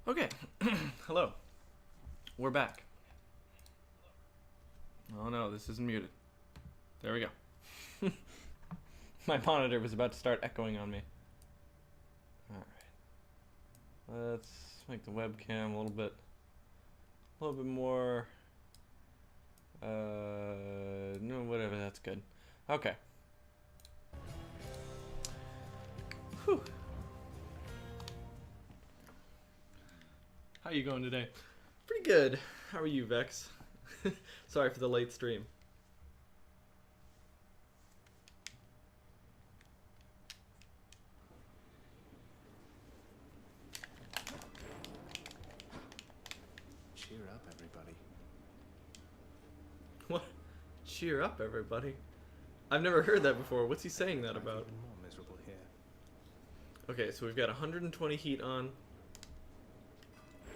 Okay, hello. We're back. Oh no, this isn't muted. There we go. My monitor was about to start echoing on me. Alright. Let's make the webcam a little bit more, no, whatever, that's good. Okay. Whew. How you going today? Pretty good. How are you, Vex? Sorry for the late stream. Cheer up, everybody. What? Cheer up, everybody. I've never heard that before. What's he saying that about? Even more miserable here. Okay, so we've got 120 heat on.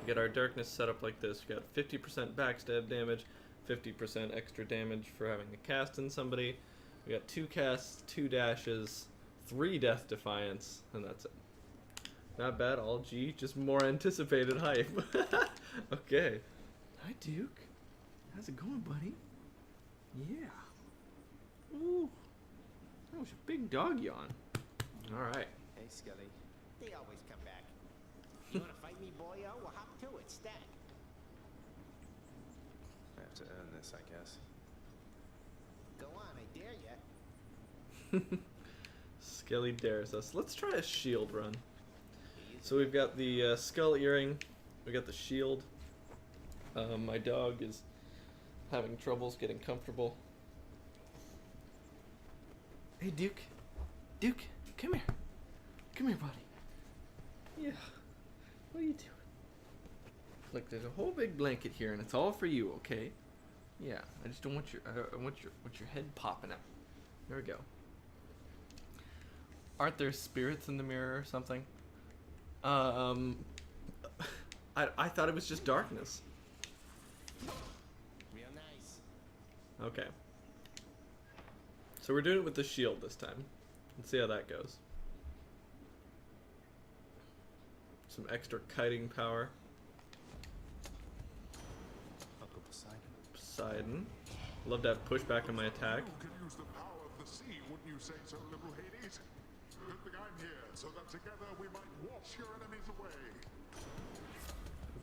We get our darkness set up like this. We got 50% backstab damage, 50% extra damage for having a cast in somebody. We got 2 casts, 2 dashes, 3 death defiance, and that's it. Not bad, all G, just more anticipated hype. Okay. Hi, Duke. How's it going, buddy? Yeah. Ooh. That was a big dog yawn. Alright. Hey, Scully. They always come back. You wanna fight me, boyo? Well, hop to it, stat. I have to earn this, I guess. Go on, I dare ya. Skelly dares us. Let's try a shield run. So we've got the skull earring, we got the shield. My dog is having troubles getting comfortable. Hey, Duke. Duke, come here. Come here, buddy. Yeah. What are you doing? Look, there's a whole big blanket here, and it's all for you, okay? Yeah. I just don't want your I want your head popping out. There we go. Aren't there spirits in the mirror or something? I thought it was just darkness. Real nice. Okay. So we're doing it with the shield this time. Let's see how that goes. Some extra kiting power. Uncle Poseidon. Poseidon. Love to have pushback on my attack. You could use the power of the sea, wouldn't you say so, little Hades? Good thing I'm here, so that together we might wash your enemies away.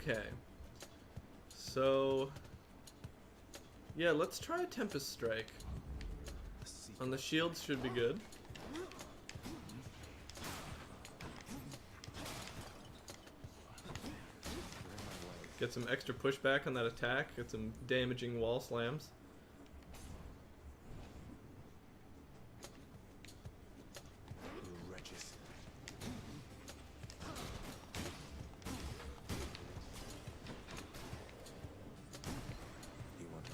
Okay. So yeah, let's try a Tempest Strike. The sea. On the shields should be good. Get some extra pushback on that attack. Get some damaging wall slams. You wretches. You want to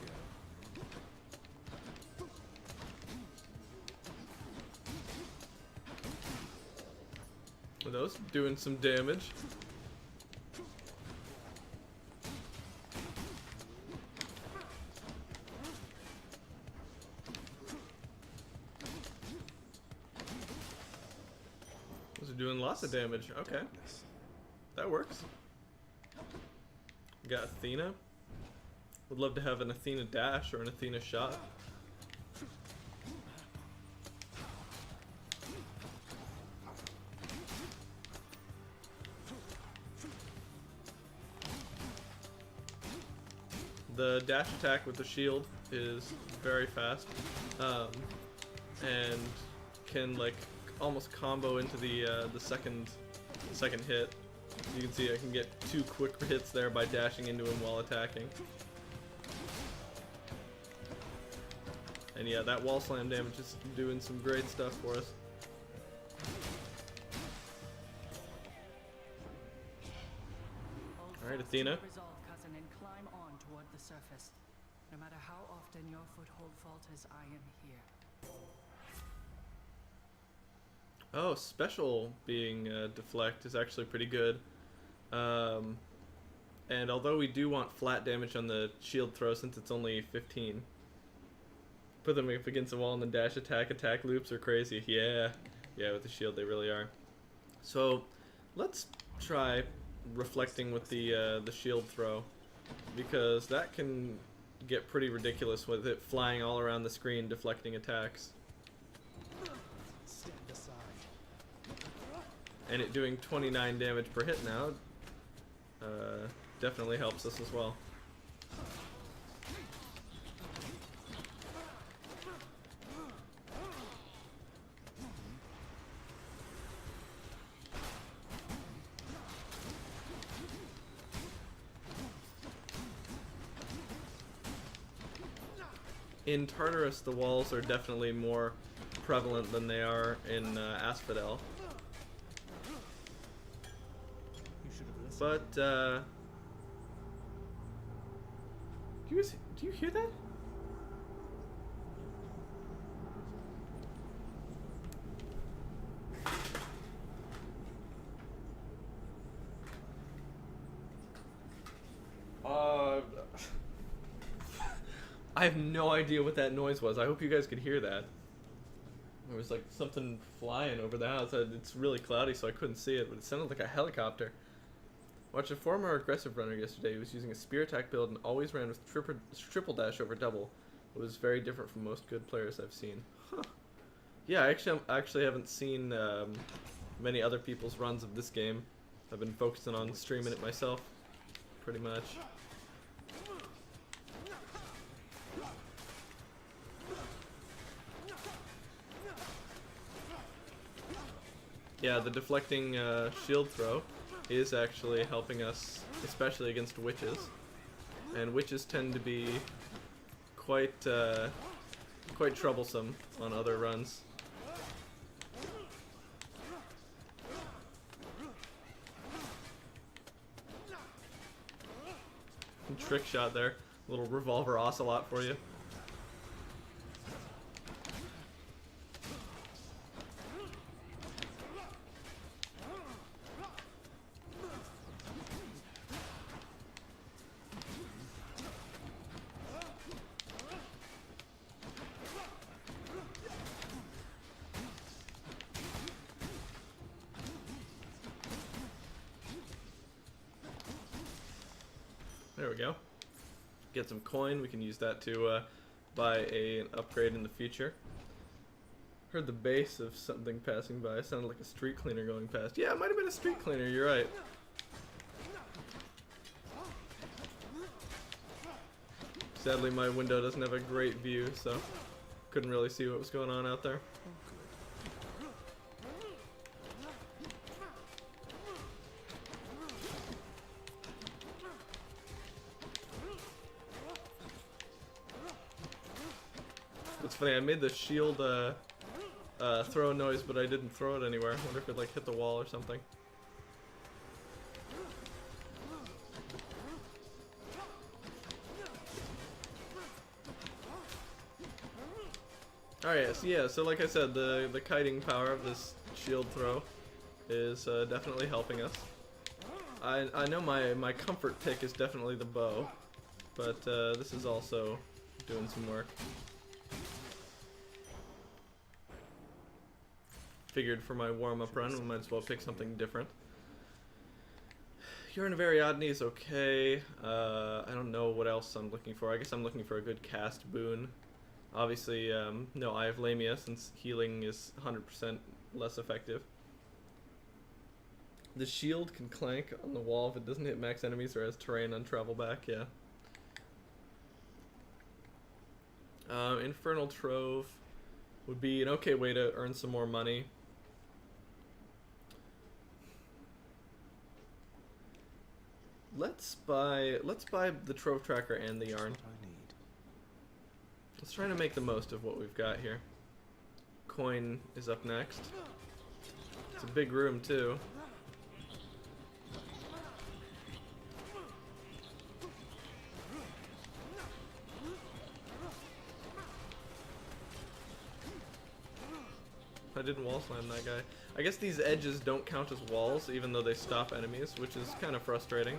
go? Are those doing some damage? Those are doing lots of damage. Okay, Darkness. that works. We got Athena. Would love to have an Athena dash or an Athena shot. The dash attack with the shield is very fast, and can like almost combo into the second hit. You can see I can get 2 quick hits there by dashing into him while attacking. And yeah, that wall slam damage is doing some great stuff for us. Alright, Athena. Resolve, cousin, and climb on toward the surface. No matter how often your foothold falters, I am here. Oh, special being deflect is actually pretty good. And although we do want flat damage on the shield throw since it's only 15, put them up against the wall and the dash attack loops are crazy. Yeah, with the shield they really are. So let's try reflecting with the shield throw, because that can get pretty ridiculous with it flying all around the screen deflecting attacks. Stand aside. And it doing 29 damage per hit now definitely helps us as well. In Tartarus, the walls are definitely more prevalent than they are in Asphodel. You should have listened. But, do you hear that? I have no idea what that noise was. I hope you guys could hear that. There was like something flying over the house. It's really cloudy, so I couldn't see it, but it sounded like a helicopter. Watched a former aggressive runner yesterday. He was using a spear attack build and always ran with triple dash over double. It was very different from most good players I've seen. Huh. Yeah, I actually haven't seen many other people's runs of this game. I've been focusing on streaming it myself, pretty much. Yeah, the deflecting shield throw is actually helping us, especially against witches. And witches tend to be quite troublesome on other runs. Trick shot there, little revolver ocelot for you. There we go. Get some coin. We can use that to buy an upgrade in the future. Heard the bass of something passing by. It sounded like a street cleaner going past. Yeah, it might have been a street cleaner. You're right. Sadly, my window doesn't have a great view, so couldn't really see what was going on out there. It's funny, I made the shield throw noise, but I didn't throw it anywhere. I wonder if it like hit the wall or something. Alright, so yeah, so like I said, the kiting power of this shield throw is definitely helping us. I know my comfort pick is definitely the bow, but this is also doing some work. Figured for my warm-up run, we might as well pick something different. You're in a very odd knee is okay. I don't know what else I'm looking for. I guess I'm looking for a good cast boon. Obviously, no Eye of Lamia, since healing is 100% less effective. The shield can clank on the wall if it doesn't hit max enemies or has terrain on travel back, yeah. Infernal Trove would be an okay way to earn some more money. Let's buy the Trove Tracker and the yarn. What I need. Let's try to make the most of what we've got here. Coin is up next. It's a big room too. I didn't wall slam that guy. I guess these edges don't count as walls, even though they stop enemies, which is kind of frustrating.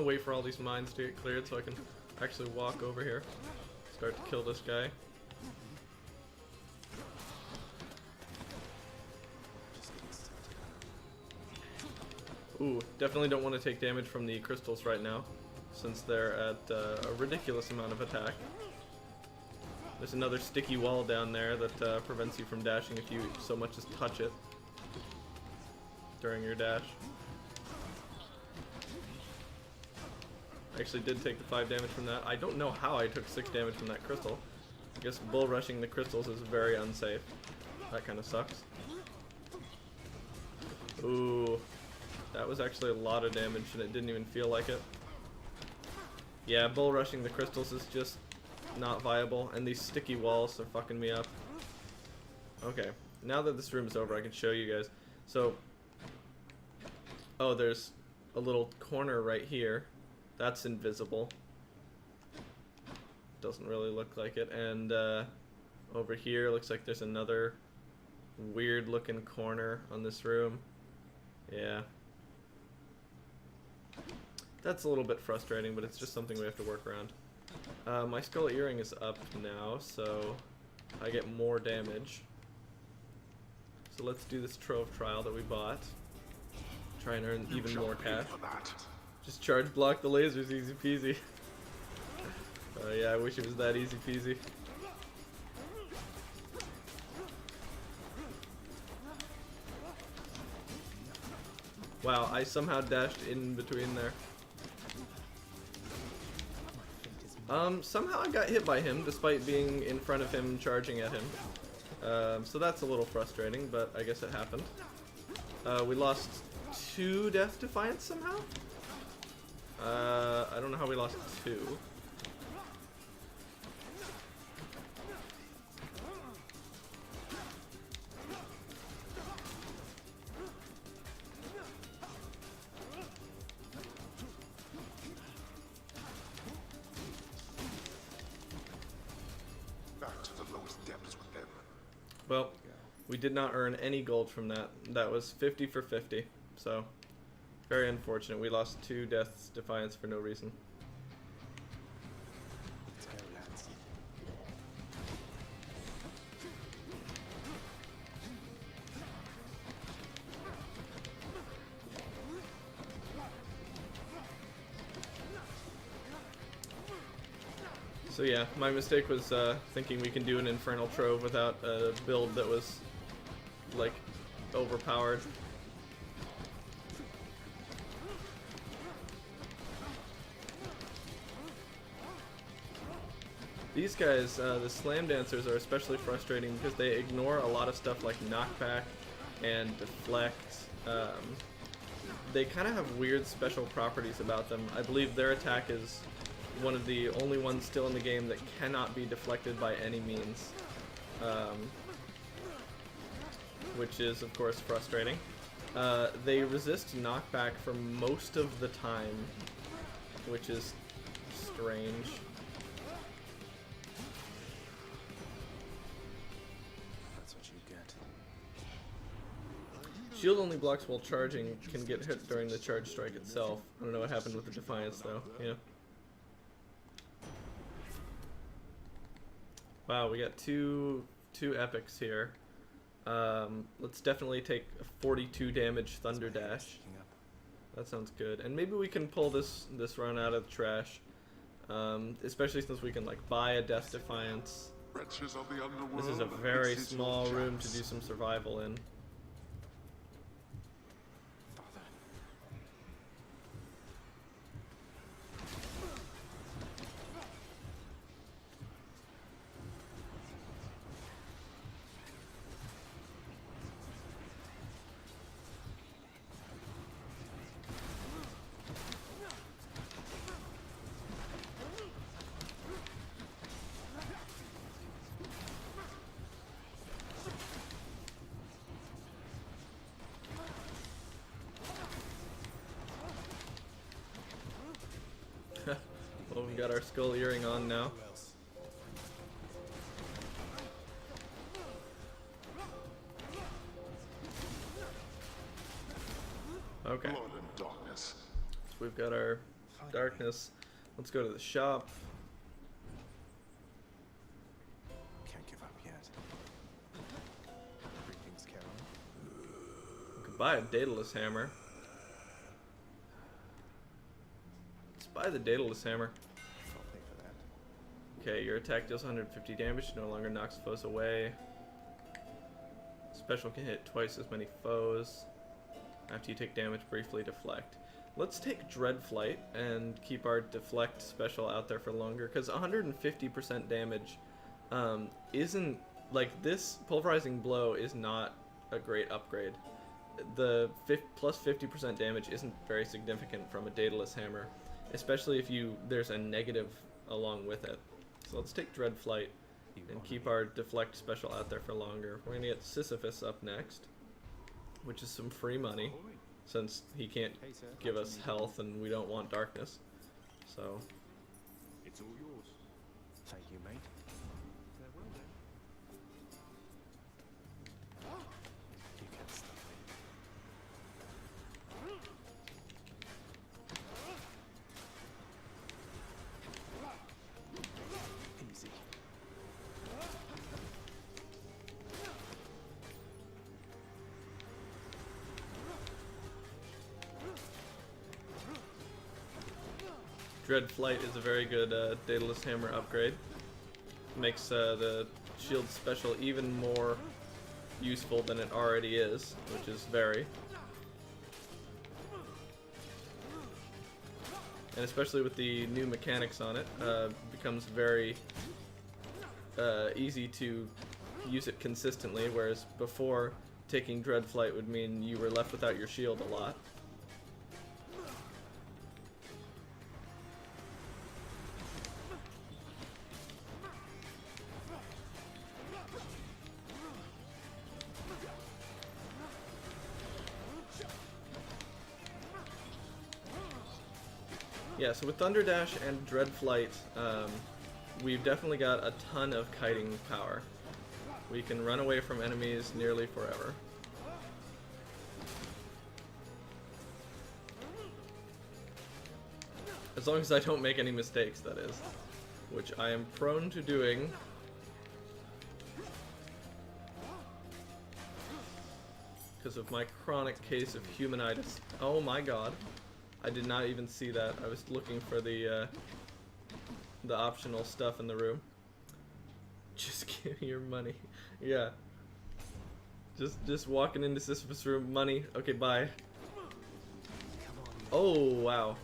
wait for all these mines to get cleared so I can actually walk over here. Start to kill this guy. Ooh, definitely don't want to take damage from the crystals right now, since they're at a ridiculous amount of attack. There's another sticky wall down there that prevents you from dashing if you so much as touch it during your dash. I actually did take the 5 damage from that. I don't know how I took 6 damage from that crystal. I guess bull rushing the crystals is very unsafe. That kind of sucks. Ooh, that was actually a lot of damage and it didn't even feel like it. Yeah, bull rushing the crystals is just not viable, and these sticky walls are fucking me up. Okay, now that this room is over, I can show you guys. So, oh, there's a little corner right here. That's invisible. Doesn't really look like it. And over here looks like there's another weird looking corner on this room. Yeah. That's a little bit frustrating, but it's just something we have to work around. My skull earring is up now, so I get more damage. So let's do this trove trial that we bought. Try and earn even more cash. Just charge block the lasers, easy peasy. Yeah, I wish it was that easy peasy. Wow, I somehow dashed in between there. Somehow I got hit by him despite being in front of him charging at him. So that's a little frustrating, but I guess it happened. We lost 2 Death Defiance somehow? I don't know how we lost 2. Back to the lowest depths with them. Well, we did not earn any gold from that. That was 50 for 50. So, very unfortunate. We lost 2 Death's Defiance for no reason. So yeah, my mistake was thinking we can do an Infernal Trove without a build that was, like, overpowered. These guys, the Slam Dancers, are especially frustrating because they ignore a lot of stuff like knockback and deflect. They kind of have weird special properties about them. I believe their attack is one of the only ones still in the game that cannot be deflected by any means. Which is, of course, frustrating. They resist knockback for most of the time, which is strange. That's what you get. Shield only blocks while charging, can get hit during the charge strike itself. I don't know what happened with the Defiance though. Yeah. Wow, we got two epics here. Let's definitely take a 42 damage Thunder Dash. That sounds good. And maybe we can pull this run out of the trash. Especially since we can like buy a Death Defiance. Wretches of the underworld, This is a very this is small your room to chance. do some survival in. Well, we got our skull earring on now. Okay. Blood and darkness. So we've got our darkness. Let's go to the shop. Can't give up yet. Greetings, Carol. We could buy a Daedalus hammer. Let's buy the Daedalus hammer. I'll pay for that. Okay, your attack deals 150 damage, no longer knocks foes away. Special can hit twice as many foes. After you take damage, briefly deflect. Let's take Dread Flight and keep our deflect special out there for longer, because 150% damage isn't, like, this pulverizing blow is not a great upgrade. The plus 50% damage isn't very significant from a Daedalus hammer, especially if there's a negative along with it. So let's take Dread Flight and keep our deflect special out there for longer. We're gonna get Sisyphus up next, which is some free money, since he can't Hey, sir. give us health and we don't want darkness. So It's all yours. Thank you, mate. Farewell then. You can't stop me. Easy. Dread Flight is a very good Daedalus hammer upgrade. Makes the shield special even more useful than it already is, which is very. And especially with the new mechanics on it, becomes very easy to use it consistently, whereas before, taking Dread Flight would mean you were left without your shield a lot. Yeah, so with Thunder Dash and Dread Flight, we've definitely got a ton of kiting power. We can run away from enemies nearly forever. As long as I don't make any mistakes, that is. Which I am prone to doing. Because of my chronic case of humanitis. Oh my god. I did not even see that. I was looking for the optional stuff in the room. Just give me your money. Yeah. Just walking into Sisyphus' room. Money. Okay, bye. Oh, wow.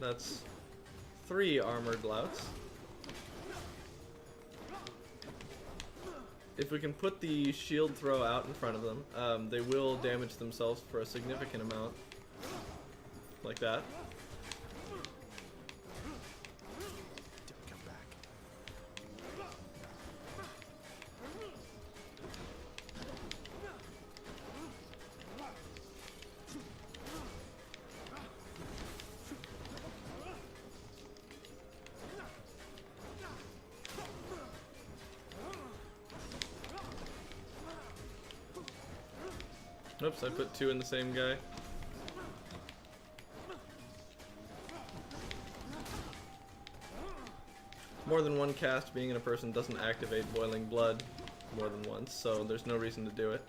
That's 3 armored louts. If we can put the shield throw out in front of them, they will damage themselves for a significant amount. Like that. Don't come back. Oops, I put 2 in the same guy. More than one cast being in a person doesn't activate Boiling Blood more than once, so there's no reason to do it.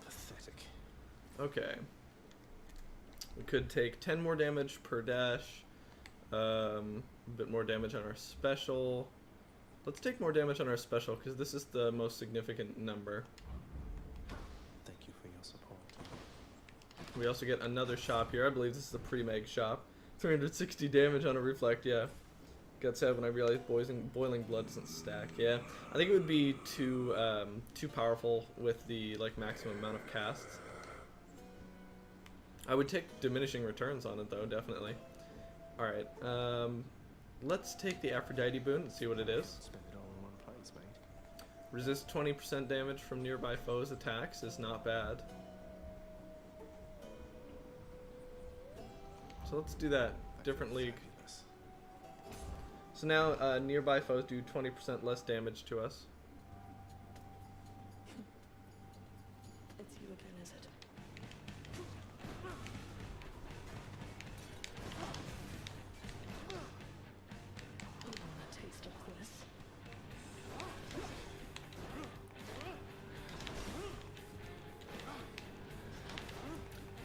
Pathetic. Okay. We could take 10 more damage per dash, a bit more damage on our special. Let's take more damage on our special, because this is the most significant number. Thank you for your support. We also get another shop here. I believe this is the pre-mag shop. 360 damage on a reflect, yeah. Got sad when I realized boiling blood doesn't stack. Yeah, I think it would be too powerful with the maximum amount of casts. I would take diminishing returns on it though, definitely. All right, let's take the Aphrodite boon and see what it is. Spend it all in one place, mate. Resist 20% damage from nearby foes' attacks is not bad. So let's do that. Different league. Fabulous. So now nearby foes do 20% less damage to us. It's you again, is it?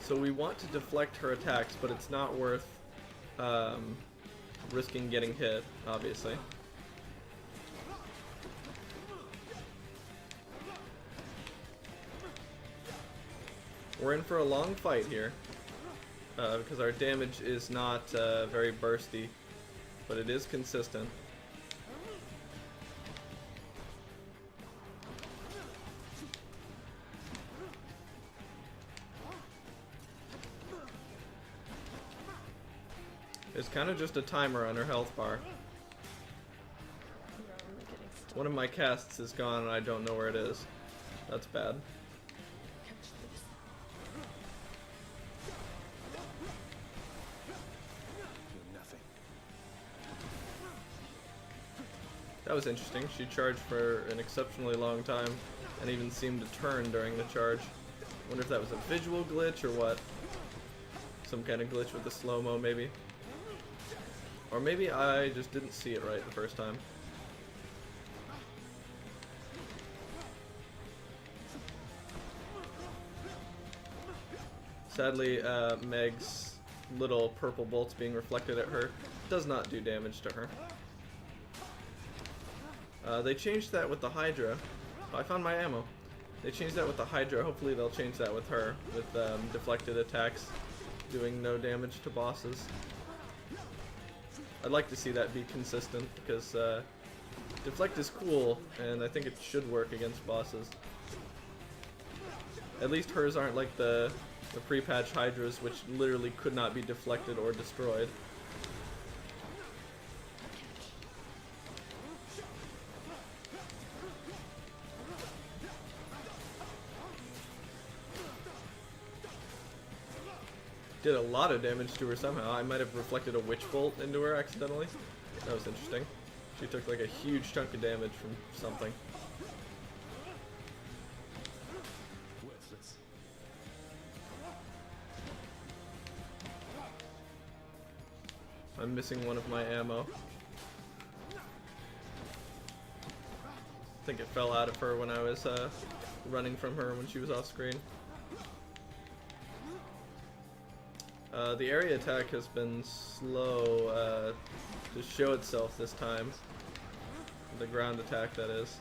So we want to deflect her attacks, but it's not worth risking getting hit, obviously. We're in for a long fight here, because our damage is not very bursty, but it is consistent. There's kind of just a timer on her health bar. One of my casts is gone and I don't know where it is. That's bad. You're nothing. That was interesting. She charged for an exceptionally long time and even seemed to turn during the charge. Wonder if that was a visual glitch or what. Some kind of glitch with the slow-mo maybe. Or maybe I just didn't see it right the first time. Sadly, Meg's little purple bolts being reflected at her does not do damage to her. They changed that with the Hydra. Oh, I found my ammo. They changed that with the Hydra. Hopefully they'll change that with her, with deflected attacks doing no damage to bosses. I'd like to see that be consistent, because deflect is cool, and I think it should work against bosses. At least hers aren't like the pre-patch Hydras, which literally could not be deflected or destroyed. Did a lot of damage to her somehow. I might have reflected a witch bolt into her accidentally. That was interesting. She took like a huge chunk of damage from something. Worthless. I'm missing one of my ammo. I think it fell out of her when I was running from her when she was off screen. The area attack has been slow to show itself this time. The ground attack, that is.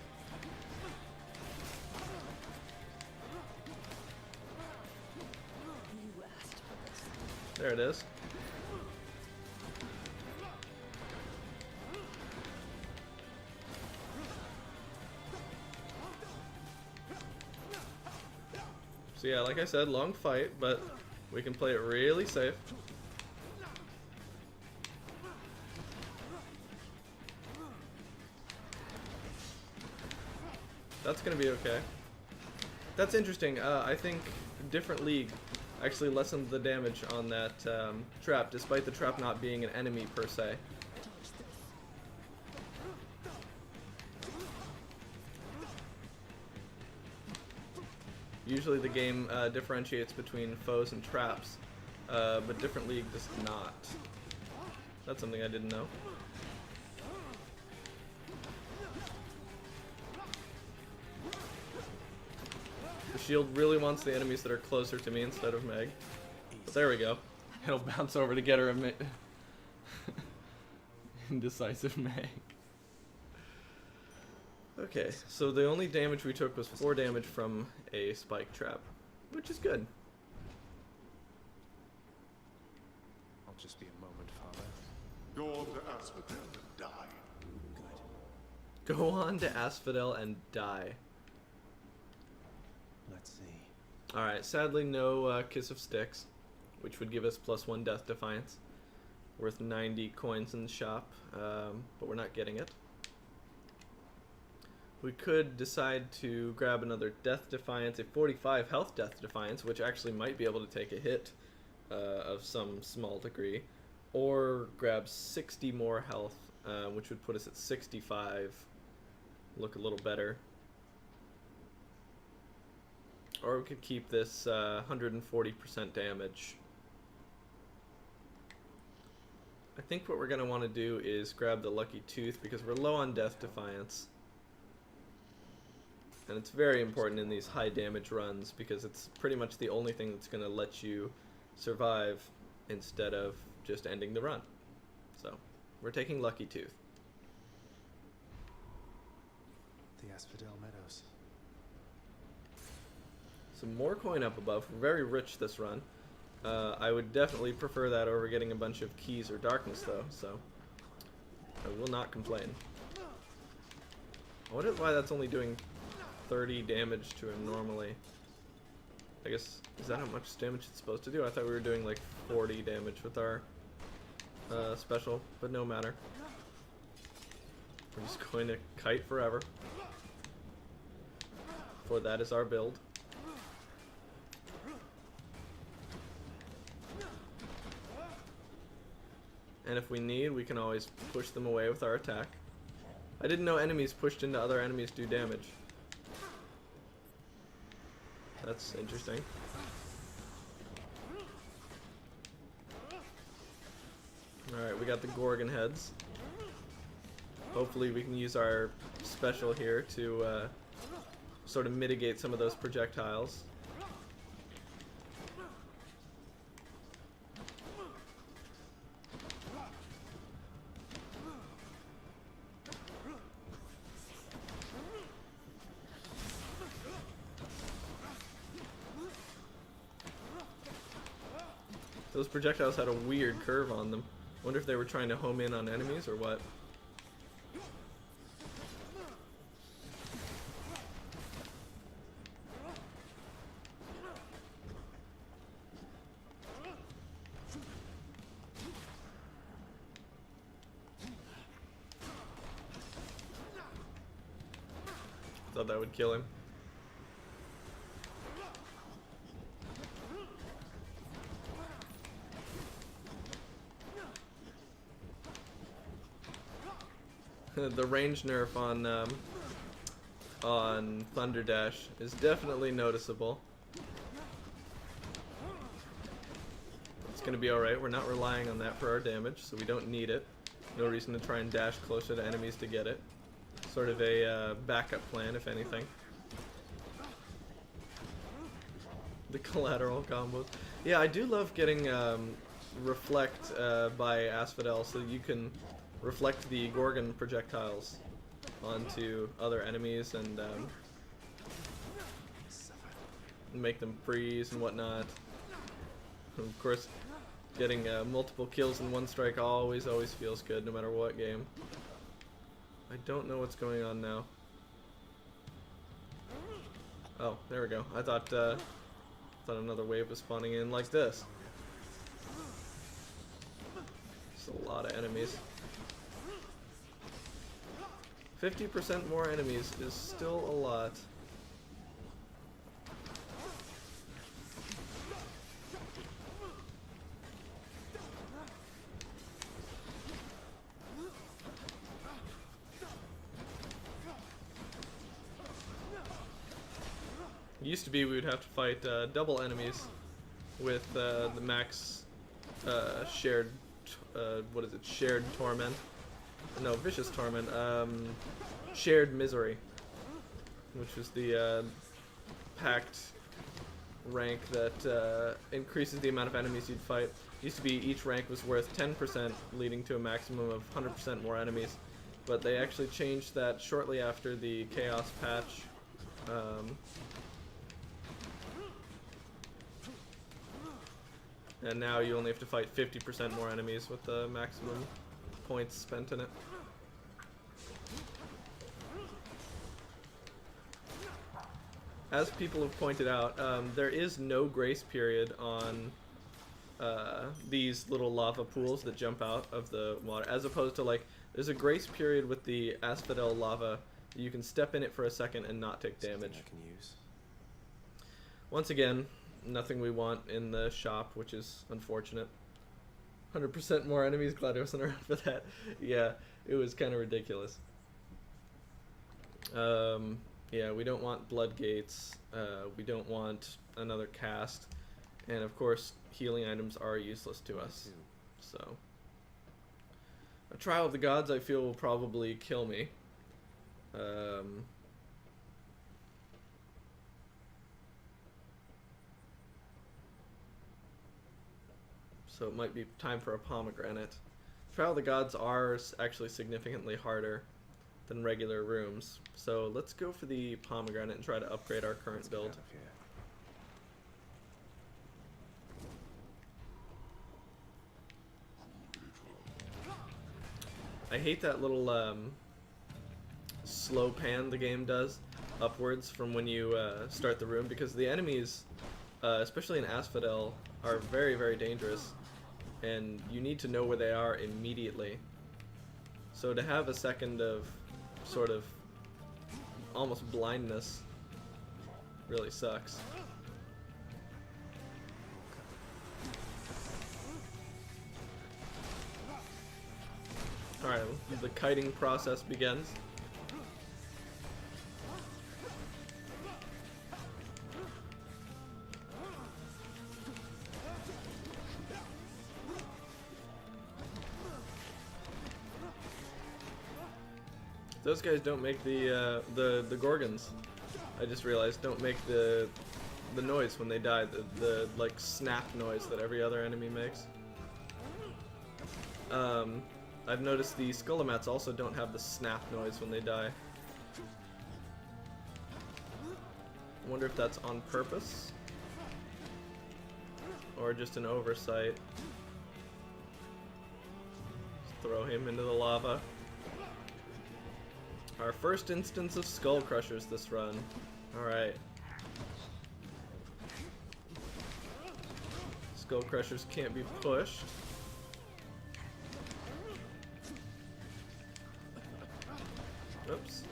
There it is. So yeah, like I said, long fight, but we can play it really safe. That's gonna be okay. That's interesting. I think different league actually lessened the damage on that trap, despite the trap not being an enemy per se. Usually the game differentiates between foes and traps, but different league does not. That's something I didn't know. The shield really wants the enemies that are closer to me instead of Meg. But there we go. It'll bounce over to get her a indecisive Meg. Okay, so the only damage we took was 4 damage from a spike trap, which is good. I'll just be a moment, Father. Go on to Asphodel and die. Good. Go on to Asphodel and die. Let's see. Alright, sadly no Kiss of Sticks, which would give us +1 Death Defiance, worth 90 coins in the shop, but we're not getting it. We could decide to grab another Death Defiance, a 45 health Death Defiance, which actually might be able to take a hit of some small degree, or grab 60 more health, which would put us at 65, look a little better. Or we could keep this 140% damage. I think what we're going to want to do is grab the Lucky Tooth because we're low on Death Defiance. And it's very important in these high damage runs because it's pretty much the only thing that's going to let you survive instead of just ending the run. So, we're taking Lucky Tooth. The Asphodel Meadows. Some more coin up above. We're very rich this run. I would definitely prefer that over getting a bunch of keys or darkness though, so I will not complain. I wonder why that's only doing 30 damage to him normally. I guess, is that how much damage it's supposed to do? I thought we were doing like 40 damage with our special, but no matter. We're just going to kite forever. For that is our build. And if we need, we can always push them away with our attack. I didn't know enemies pushed into other enemies do damage. That's interesting. Alright, we got the Gorgon heads. Hopefully we can use our special here to sort of mitigate some of those projectiles. Those projectiles had a weird curve on them. Wonder if they were trying to home in on enemies or what. Thought that would kill him. The range nerf on Thunder Dash is definitely noticeable. It's gonna be alright, we're not relying on that for our damage, so we don't need it. No reason to try and dash closer to enemies to get it. Sort of a backup plan, if anything. The collateral combos. Yeah, I do love getting Reflect by Asphodel, so you can reflect the Gorgon projectiles onto other enemies and make them freeze and whatnot. And of course, getting multiple kills in one strike always feels good, no matter what game. I don't know what's going on now. Oh, there we go. I thought another wave was spawning in like this. Just a lot of enemies. 50% more enemies is still a lot. It used to be we would have to fight double enemies with the max shared, what is it, shared torment? No, vicious torment. Shared misery, which is the packed rank that increases the amount of enemies you'd fight. Used to be each rank was worth 10%, leading to a maximum of 100% more enemies. But they actually changed that shortly after the Chaos patch. And now you only have to fight 50% more enemies with the maximum points spent in it. As people have pointed out, there is no grace period on these little lava pools that jump out of the water, as opposed to, like, there's a grace period with the Asphodel lava. You can step in it for a second and not take damage. I can use. Once again, nothing we want in the shop, which is unfortunate. 100% more enemies, glad I wasn't around for that. Yeah, it was kind of ridiculous. Yeah, we don't want blood gates, we don't want another cast, and of course healing items are useless to us. So a trial of the gods I feel will probably kill me. so it might be time for a pomegranate. Trial of the Gods are actually significantly harder than regular rooms, so let's go for the pomegranate and try to upgrade our current Let's get build. out of here. I hate that little slow pan the game does upwards from when you start the room, because the enemies, especially in Asphodel, are very, very dangerous, and you need to know where they are immediately. So to have a second of sort of almost blindness really sucks. Alright, the kiting process begins. Those guys don't make the Gorgons. I just realized don't make the noise when they die, the like snap noise that every other enemy makes. I've noticed the Skullomats also don't have the snap noise when they die. I wonder if that's on purpose or just an oversight. Just throw him into the lava. Our first instance of Skull Crushers this run. Alright. Skull Crushers can't be pushed. Oops.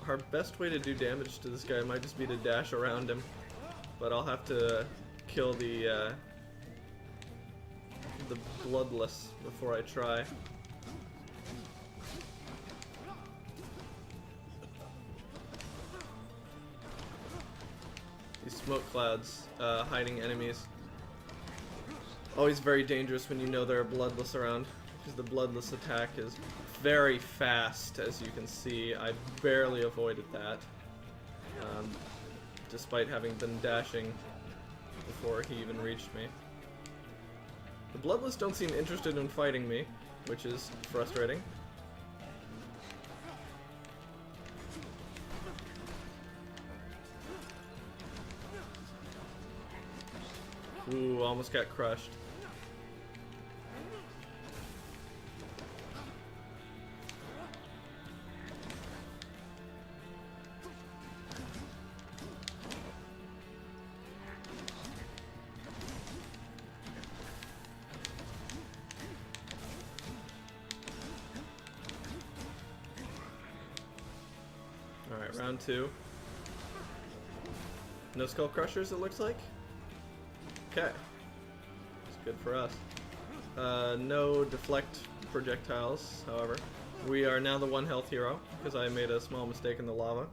Our best way to do damage to this guy might just be to dash around him, but I'll have to kill the bloodless before I try. These smoke clouds hiding enemies. Always very dangerous when you know there are bloodless around, because the bloodless attack is very fast, as you can see. I barely avoided that, despite having been dashing before he even reached me. The bloodless don't seem interested in fighting me, which is frustrating. Ooh, almost got crushed. Alright, round two. No Skull Crushers, it looks like? Okay. It's good for us. No deflect projectiles, however. We are now the 1 health hero, because I made a small mistake in the lava.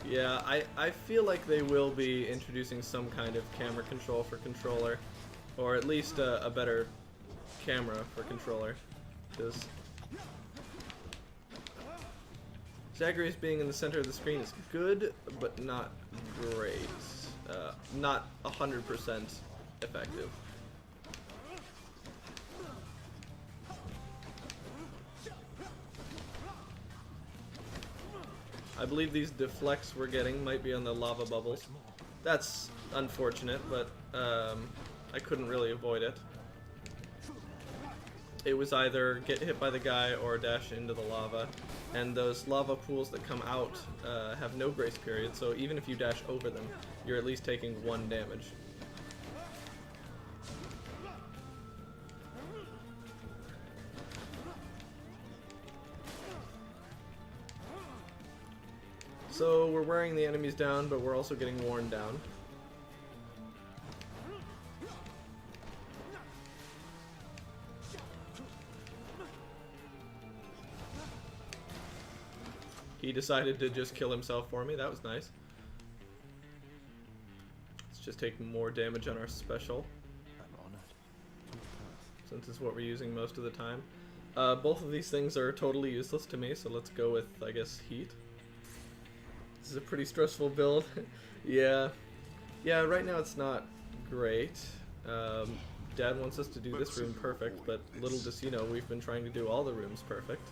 Yeah, I feel like they will be introducing some kind of camera control for controller, or at least a better camera for controller, because Zagreus being in the center of the screen is good, but not great. Not 100% effective. I believe these deflects we're getting might be on the lava bubbles. That's unfortunate, but I couldn't really avoid it. It was either get hit by the guy or dash into the lava, and those lava pools that come out have no grace period, so even if you dash over them, you're at least taking 1 damage. So we're wearing the enemies down, but we're also getting worn down. He decided to just kill himself for me. That was nice. Let's just take more damage on our special, I'm honored. since it's what we're using most of the time. Both of these things are totally useless to me, so let's go with, I guess, heat. This is a pretty stressful build. Yeah. Yeah, right now it's not great. Dad wants us to do this room perfect, but little does he know we've been trying to do all the rooms perfect.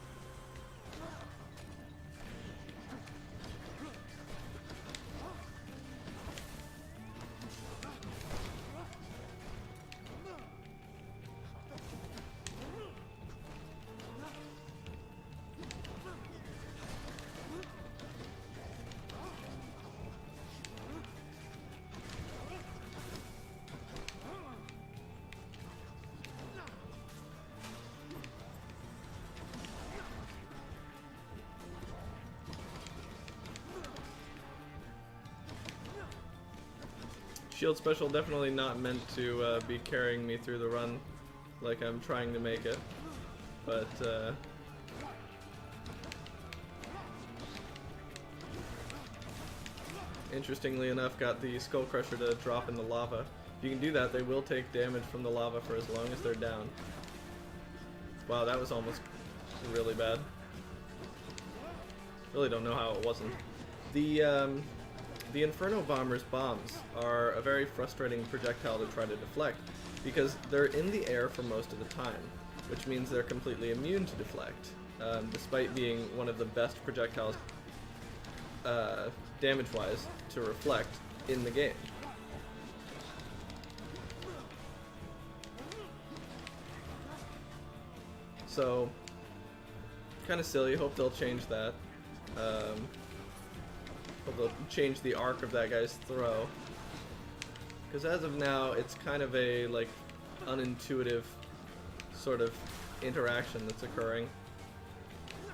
Shield special definitely not meant to be carrying me through the run like I'm trying to make it, but interestingly enough got the Skull Crusher to drop in the lava. If you can do that, they will take damage from the lava for as long as they're down. Wow, that was almost really bad. Really don't know how it wasn't. The Inferno Bomber's bombs are a very frustrating projectile to try to deflect because they're in the air for most of the time, which means they're completely immune to deflect, despite being one of the best projectiles damage-wise to reflect in the game. So, kind of silly. Hope they'll change that. Hope they'll change the arc of that guy's throw. Because as of now, it's kind of a, like, unintuitive sort of interaction that's occurring. I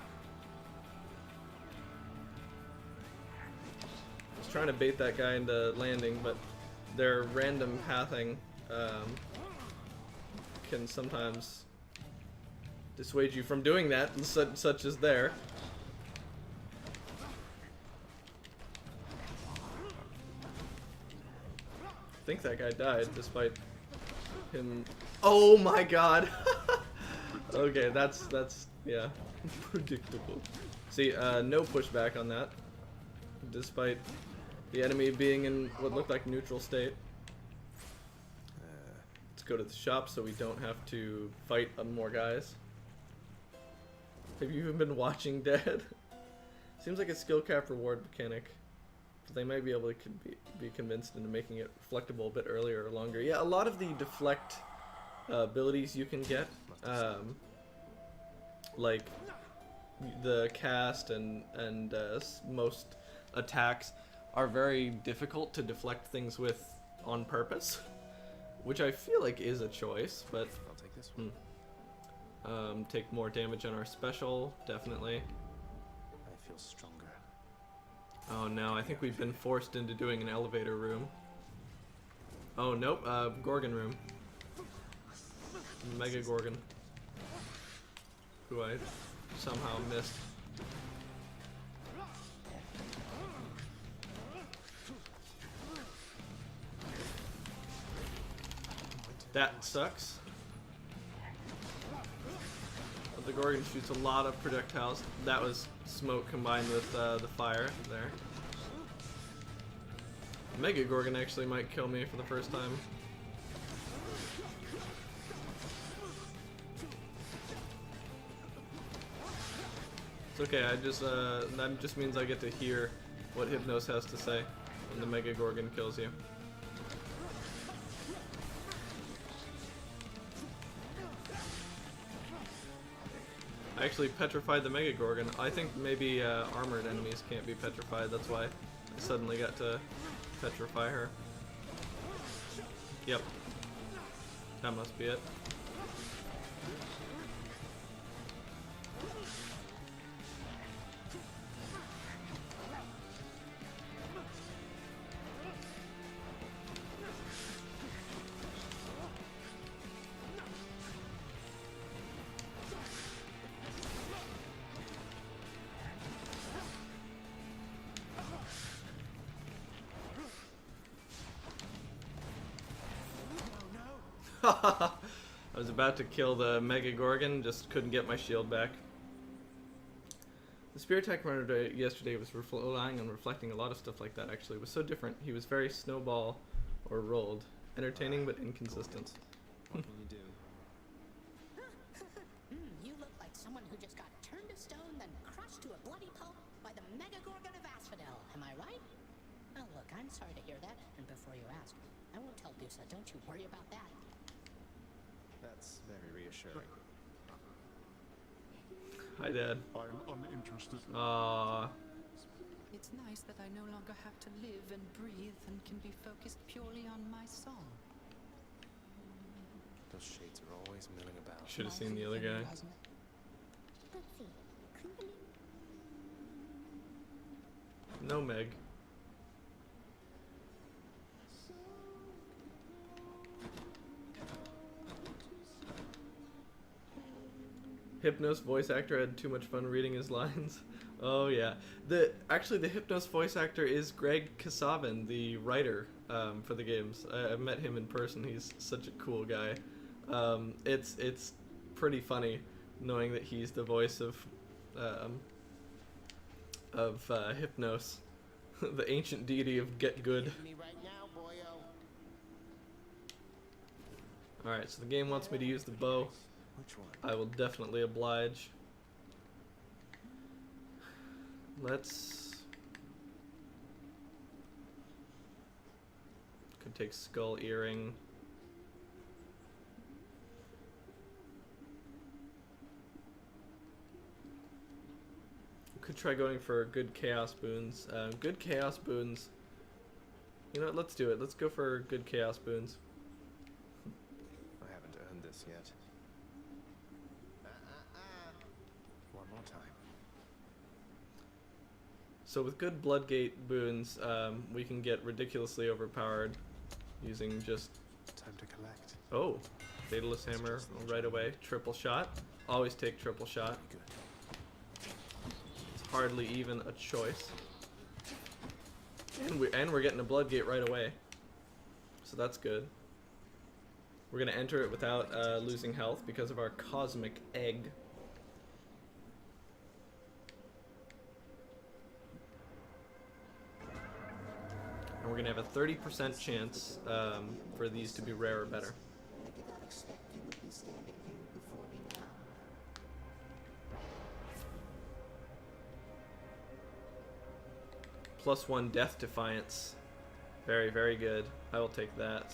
was trying to bait that guy into landing, but their random pathing can sometimes dissuade you from doing that, and such as there. I think that guy died despite him. Oh my god. Okay, that's yeah, predictable. See, no pushback on that, despite the enemy being in what looked like neutral state. Let's go to the shop so we don't have to fight more guys. Have you even been watching, Dad? Seems like a skill cap reward mechanic. But they might be able to be convinced into making it reflectable a bit earlier or longer. Yeah, a lot of the deflect abilities you can get, like the cast and most attacks, are very difficult to deflect things with on purpose, which I feel like is a choice, but I'll take this one. take more damage on our special, definitely. I feel stronger. Oh no, I think we've been forced into doing an elevator room. Oh nope, Gorgon room. Mega Gorgon. Who I somehow missed. That sucks. But the Gorgon shoots a lot of projectiles. That was smoke combined with the fire there. Mega Gorgon actually might kill me for the first time. It's okay, I just that just means I get to hear what Hypnos has to say when the Mega Gorgon kills you. I actually petrified the Mega Gorgon. I think maybe armored enemies can't be petrified, that's why I suddenly got to petrify her. Yep. That must be it. I was about to kill the Mega Gorgon, just couldn't get my shield back. The Spear Attack runner yesterday was relying on reflecting a lot of stuff like that, actually. It was so different. He was very snowball or rolled. Entertaining but inconsistent. What can you do? You look like someone who just got turned to stone, then crushed to a bloody pulp by the Mega Gorgon of Asphodel. Am I right? Oh, look, I'm sorry to hear that. And before you ask, I won't tell Dusa. Don't you worry about that. That's very reassuring. Hi, Dad. I'm uninterested. Aww. It's nice that I no longer have to live and breathe and can be focused purely on my song. Those shades are always milling about. Should have seen the other guy. Let's see. Crinkling. No, Meg. Hypnos voice actor had too much fun reading his lines. Oh yeah. Actually the Hypnos voice actor is Greg Kasavin, the writer for the games. I've met him in person. He's such a cool guy. It's pretty funny knowing that he's the voice of Hypnos, the ancient deity of Get Good. Me right now, boyo. All right, so the game wants me to use the bow. Which one? I will definitely oblige. Let's... Could take Skull Earring. Could try going for good Chaos Boons. Good Chaos Boons. You know what, let's do it. Let's go for good Chaos Boons. I haven't earned this yet. One more time. So with good Bloodgate boons, we can get ridiculously overpowered using just... Time to collect. Oh, Fatalist Hammer right away. Triple shot. Always take triple shot. Good. It's hardly even a choice. And we're getting a Bloodgate right away. So that's good. We're going to enter it without losing health because of our Cosmic Egg. And we're going to have a 30% chance for these to be rare or better. +1 Death Defiance. Very, very good. I will take that.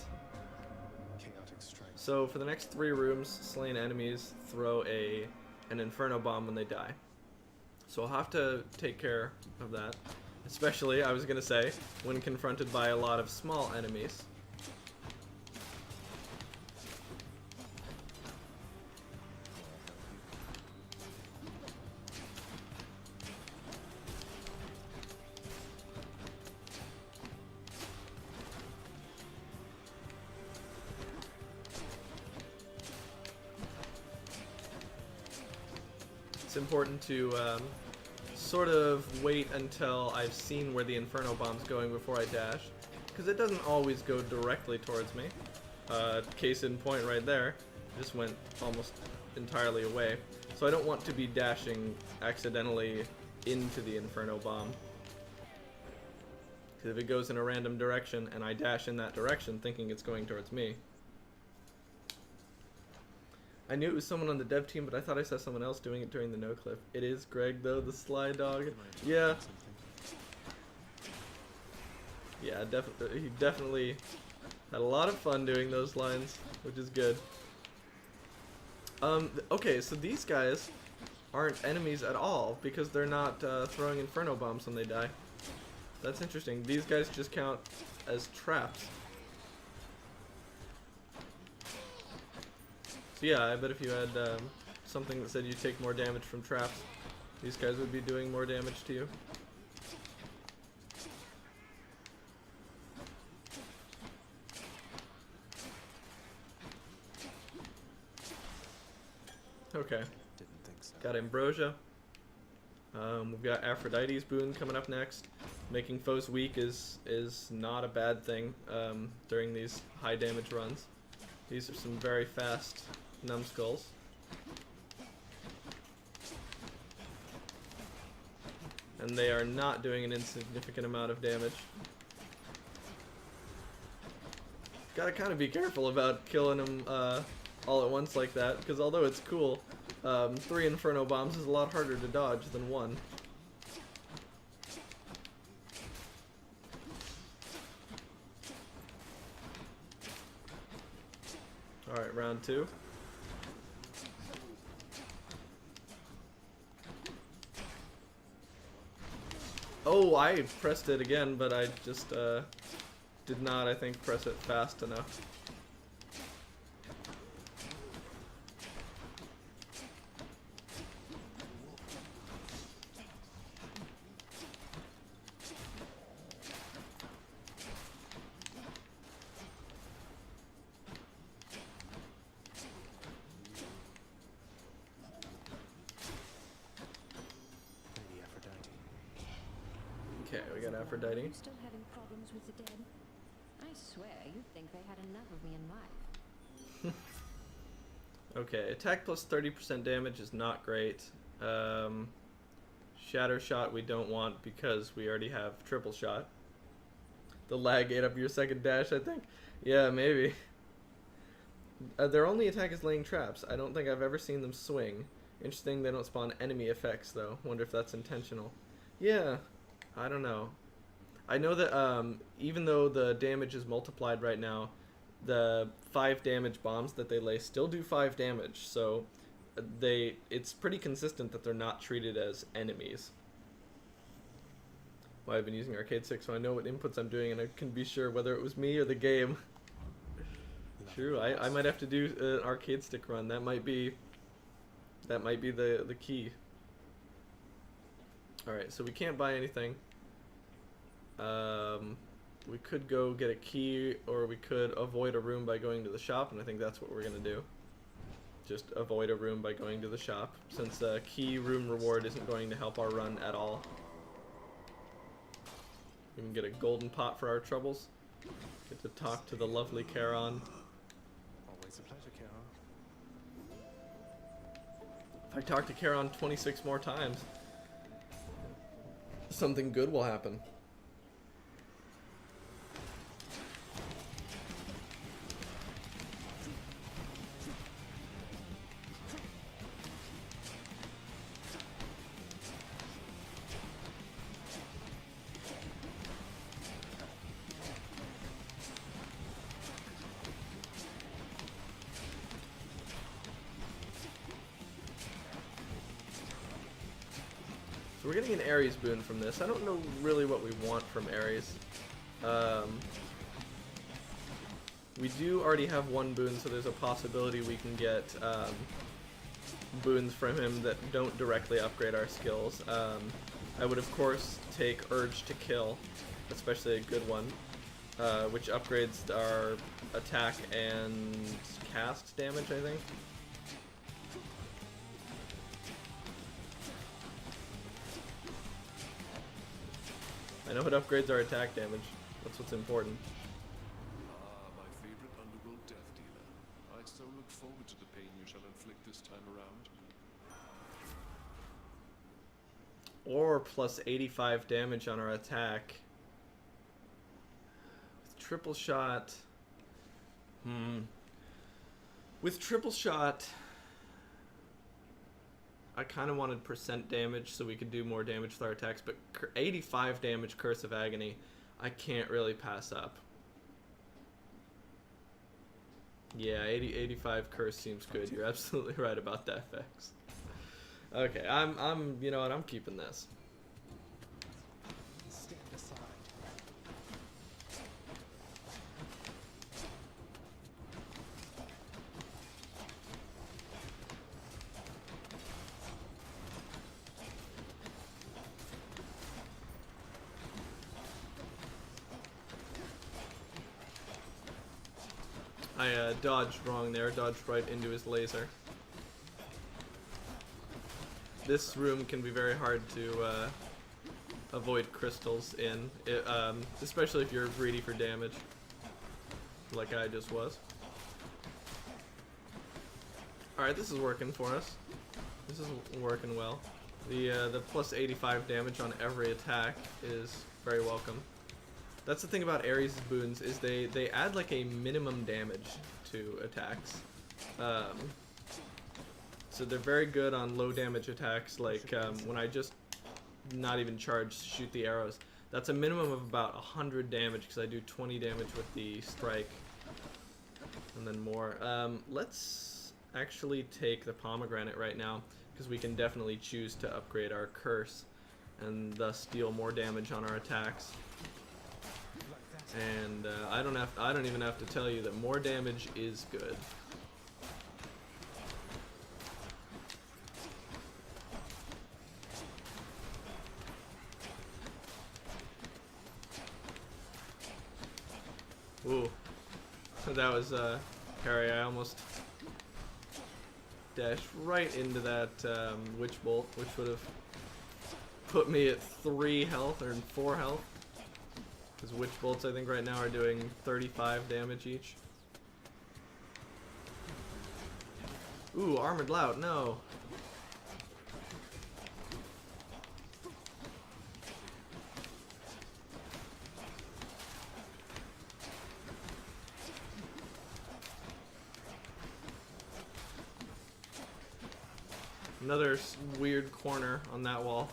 Chaotic strike. So for the next 3 rooms, slain enemies throw an Inferno Bomb when they die. So I'll have to take care of that. Especially, I was going to say, when confronted by a lot of small enemies. It's important to sort of wait until I've seen where the Inferno Bomb's going before I dash, because it doesn't always go directly towards me. Case in point right there, just went almost entirely away. So I don't want to be dashing accidentally into the Inferno Bomb. Because if it goes in a random direction and I dash in that direction thinking it's going towards me. I knew it was someone on the dev team, but I thought I saw someone else doing it during the no clip. It is Greg, though, the Sly Dog. Yeah. Yeah, he definitely had a lot of fun doing those lines, which is good. Okay, so these guys aren't enemies at all, because they're not throwing Inferno Bombs when they die. That's interesting. These guys just count as traps. So yeah, I bet if you had something that said you take more damage from traps, these guys would be doing more damage to you. Okay. Didn't think so. Got Ambrosia. We've got Aphrodite's boon coming up next. Making foes weak is not a bad thing during these high damage runs. These are some very fast numbskulls. And they are not doing an insignificant amount of damage. Gotta kind of be careful about killing them all at once like that, because although it's cool, 3 Inferno Bombs is a lot harder to dodge than 1. Alright, round 2. Oh, I pressed it again, but I just did not, I think, press it fast enough. Lady Aphrodite. Okay, we got Aphrodite. You still having problems with the dead? I swear, you'd think they had enough of me in life. Okay, attack plus 30% damage is not great. Shatter shot we don't want because we already have triple shot. The lag ate up your second dash, I think. Yeah, maybe. Their only attack is laying traps. I don't think I've ever seen them swing. Interesting, they don't spawn enemy effects though. Wonder if that's intentional. Yeah, I don't know. I know that even though the damage is multiplied right now, the 5 damage bombs that they lay still do 5 damage, so it's pretty consistent that they're not treated as enemies. Well, I've been using Arcade 6, so I know what inputs I'm doing, and I can be sure whether it was me or the game. True, I might have to do an arcade stick run. That might be the key. Alright, so we can't buy anything. We could go get a key, or we could avoid a room by going to the shop, and I think that's what we're gonna do. Just avoid a room by going to the shop, since key room reward isn't going to help our run at all. We can get a golden pot for our troubles. Get to talk to the lovely Charon. Always a pleasure, Charon. If I talk to Charon 26 more times, something good will happen. So we're getting an Ares boon from this. I don't know really what we want from Ares. We do already have 1 boon, so there's a possibility we can get boons from him that don't directly upgrade our skills. I would of course take Urge to Kill, especially a good one, which upgrades our attack and cast damage, I think. I know it upgrades our attack damage. That's what's important. Ah, my favorite underworld death dealer. I so look forward to the pain you shall inflict this time around. Or plus 85 damage on our attack. With triple shot. With triple shot, I kind of wanted percent damage so we could do more damage with our attacks, but 85 damage Curse of Agony, I can't really pass up. Yeah, 85 Curse seems good. You're absolutely right about that, Vex. Okay, you know what, I'm keeping this. Stand aside. I dodged wrong there, dodged right into his laser. This room can be very hard to avoid crystals in, especially if you're greedy for damage, like I just was. Alright, this is working for us. This is working well. The plus 85 damage on every attack is very welcome. That's the thing about Ares' boons, is they add like a minimum damage to attacks. So they're very good on low damage attacks, like when I just not even charge, shoot the arrows. That's a minimum of about 100 damage because I do 20 damage with the strike. And then more. Let's actually take the pomegranate right now, because we can definitely choose to upgrade our curse and thus deal more damage on our attacks. And I don't even have to tell you that more damage is good. Ooh, that was Harry. I almost dashed right into that witch bolt, which would have put me at 3 health or 4 health. Because witch bolts, I think, right now are doing 35 damage each. Ooh, armored lout. No. Another weird corner on that wall.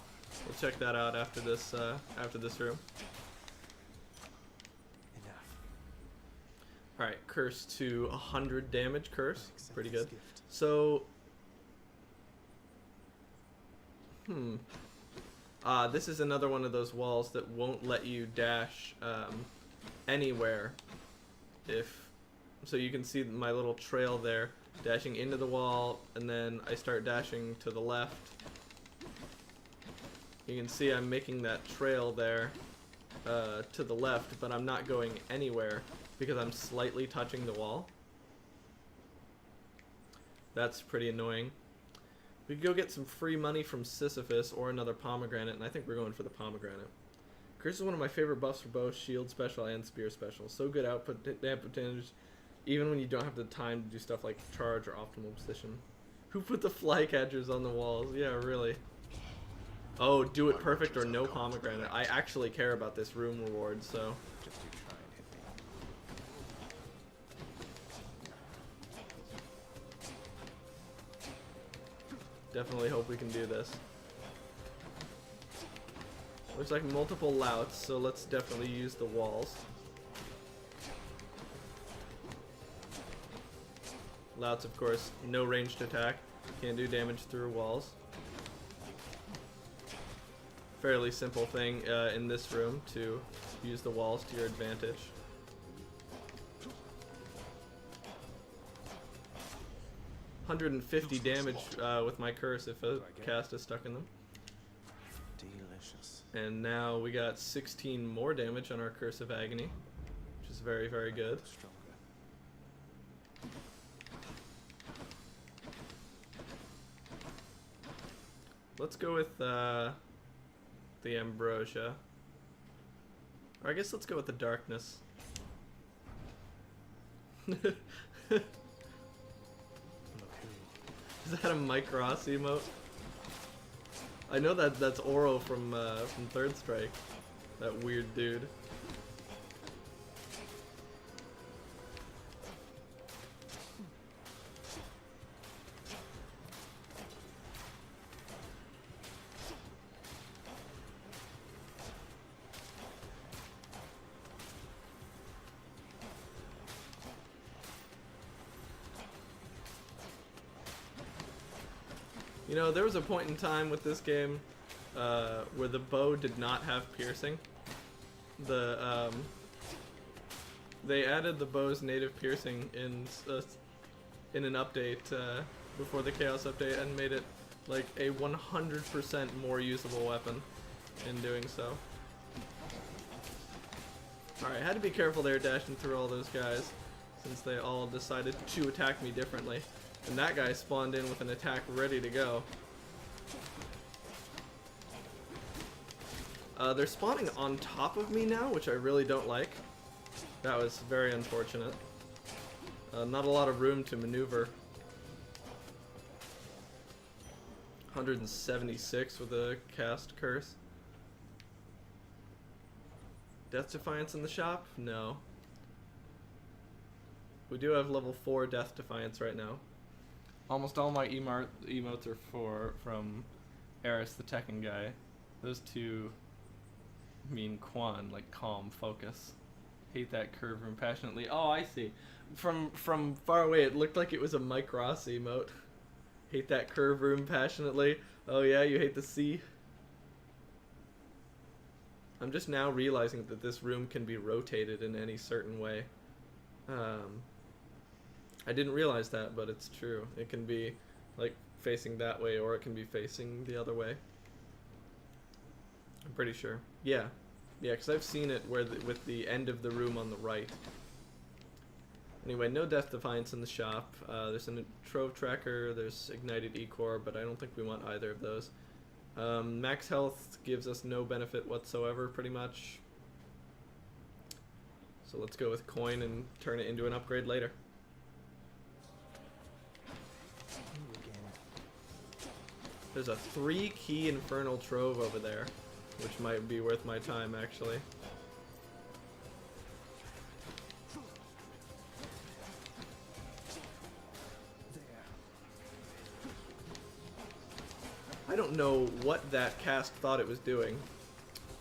We'll check that out after this room. Enough. Alright, curse to 100 damage curse. Pretty good. So, this is another one of those walls that won't let you dash anywhere. So you can see my little trail there, dashing into the wall, and then I start dashing to the left. You can see I'm making that trail there to the left, but I'm not going anywhere because I'm slightly touching the wall. That's pretty annoying. We could go get some free money from Sisyphus or another pomegranate, and I think we're going for the pomegranate. Curse is one of my favorite buffs for both shield special and spear special. So good output damage, even when you don't have the time to do stuff like charge or optimal position. Who put the flycatchers on the walls? Yeah, really. Oh, do it perfect or no pomegranate. I actually care about this room reward, so. Just you try and hit me. Definitely hope we can do this. Looks like multiple louts, so let's definitely use the walls. Louts, of course, no ranged attack. Can't do damage through walls. Fairly simple thing in this room to use the walls to your advantage. $150 damage with my curse if a cast is stuck in them. Delicious. And now we got 16 more damage on our Curse of Agony, which is very, very good. Stronger. Let's go with the Ambrosia. Or I guess let's go with the Darkness. Look who. Is that a Mike Ross emote? I know that's Oro from Third Strike. That weird dude. You know, there was a point in time with this game where the bow did not have piercing. They added the bow's native piercing in an update before the Chaos update and made it like a 100% more usable weapon in doing so. Alright, had to be careful there dashing through all those guys since they all decided to attack me differently. And that guy spawned in with an attack ready to go. They're spawning on top of me now, which I really don't like. That was very unfortunate. Not a lot of room to maneuver. 176 with a cast curse. Death Defiance in the shop? No. We do have level 4 Death Defiance right now. Almost all my emotes are from Eris the Tekken guy. Those two mean Quan, like calm, focus. Hate that curve room passionately. Oh, I see. From far away, it looked like it was a Mike Ross emote. Hate that curve room passionately. Oh yeah, you hate the sea. I'm just now realizing that this room can be rotated in any certain way. I didn't realize that, but it's true. It can be like facing that way, or it can be facing the other way. I'm pretty sure. Yeah, because I've seen it where with the end of the room on the right. Anyway, no Death Defiance in the shop. There's a Trove Tracker, there's Ignited E-Core, but I don't think we want either of those. Max Health gives us no benefit whatsoever, pretty much. So let's go with Coin and turn it into an upgrade later. There's a 3-key Infernal Trove over there, which might be worth my time, actually. I don't know what that cast thought it was doing,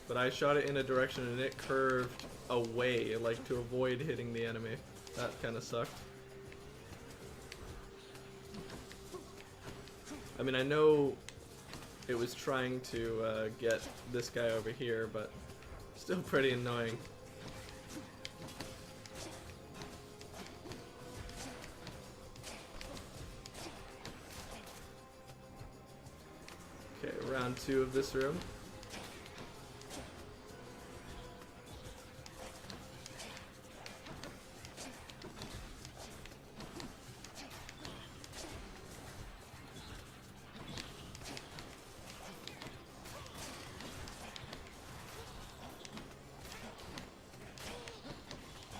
but I shot it in a direction and it curved away, like to avoid hitting the enemy. That kind of sucked. I mean, I know it was trying to get this guy over here, but still pretty annoying. Okay, round 2 of this room.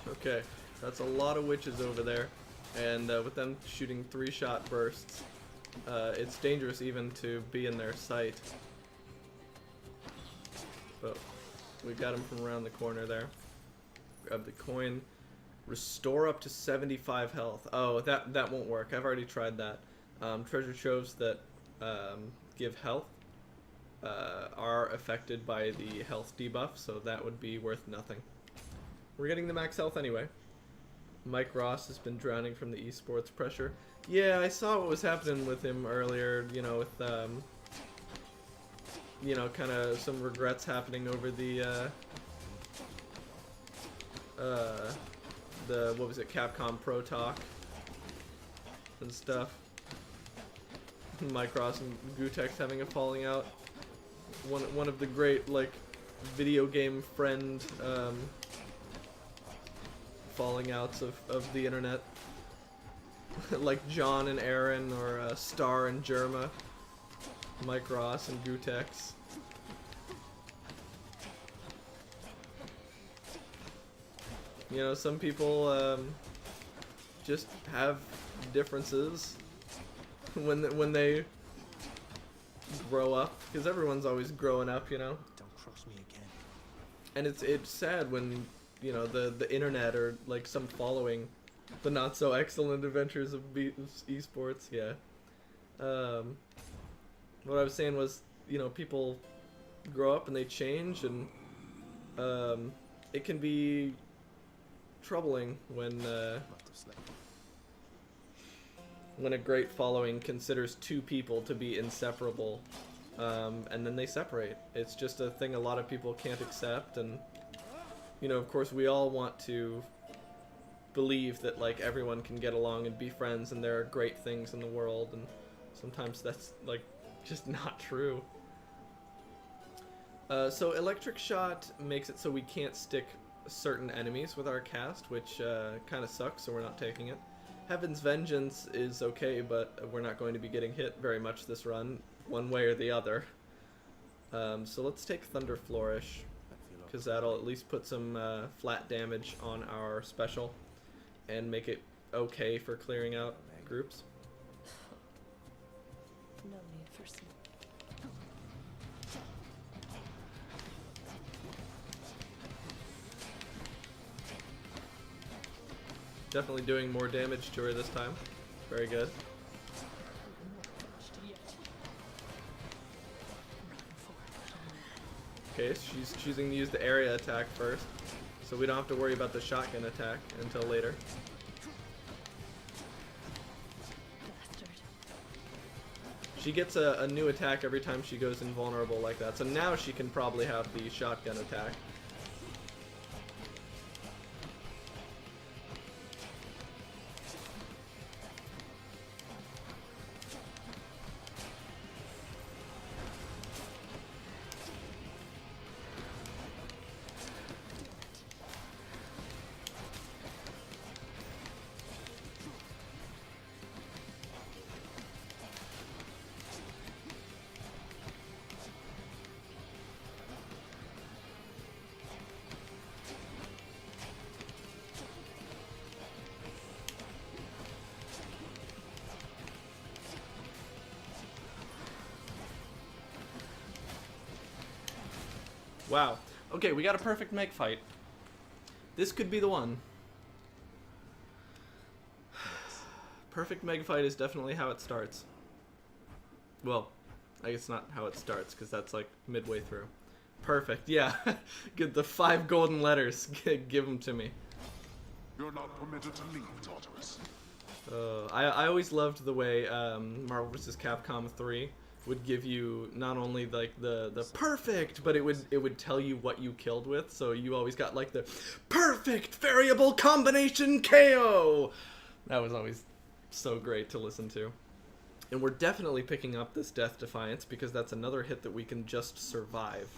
Okay, that's a lot of witches over there, and with them shooting 3-shot bursts, it's dangerous even to be in their sight. But we got him from around the corner there. Grab the coin. Restore up to 75 health. Oh, that won't work. I've already tried that. Treasure troves that give health are affected by the health debuff, so that would be worth nothing. We're getting the max health anyway. Mike Ross has been drowning from the esports pressure. Yeah, I saw what was happening with him earlier, you know, with, you know, kind of some regrets happening over the, what was it, Capcom Pro Talk and stuff. Mike Ross and Gutex having a falling out. One of the great, like, video game friend, falling outs of the internet. Like John and Aaron, or Star and Jerma. Mike Ross and Gutex. You know, some people just have differences when they grow up, because everyone's always growing up, you know. Don't cross me again. And it's sad when, you know, the internet, or like some following the not so excellent adventures of esports. Yeah. What I was saying was, you know, people grow up and they change, and it can be troubling when a great following considers 2 people to be inseparable, and then they separate. It's just a thing a lot of people can't accept, and you know, of course, we all want to believe that, like, everyone can get along and be friends, and there are great things in the world, and sometimes that's, like, just not true. So Electric Shot makes it so we can't stick certain enemies with our cast, which kind of sucks, so we're not taking it. Heaven's Vengeance is okay, but we're not going to be getting hit very much this run, one way or the other. So let's take Thunder Flourish, because that'll at least put some flat damage on our special and make it okay for clearing out groups. No need for definitely doing more damage to her this time. Very good. Okay, she's choosing to use the area attack first, so we don't have to worry about the shotgun attack until later. She gets a new attack every time she goes invulnerable like that, so now she can probably have the shotgun attack. Wow. Okay, we got a perfect Meg fight. This could be the one. Perfect Meg fight is definitely how it starts. Well, I guess not how it starts, because that's like midway through. Perfect, yeah. Get the 5 golden letters. Give them to me. You're not permitted to leave, Tartarus. I always loved the way Marvel vs. Capcom 3 would give you not only like the perfect, but it would tell you what you killed with. So you always got like the perfect variable combination KO. That was always so great to listen to. And we're definitely picking up this Death Defiance because that's another hit that we can just survive.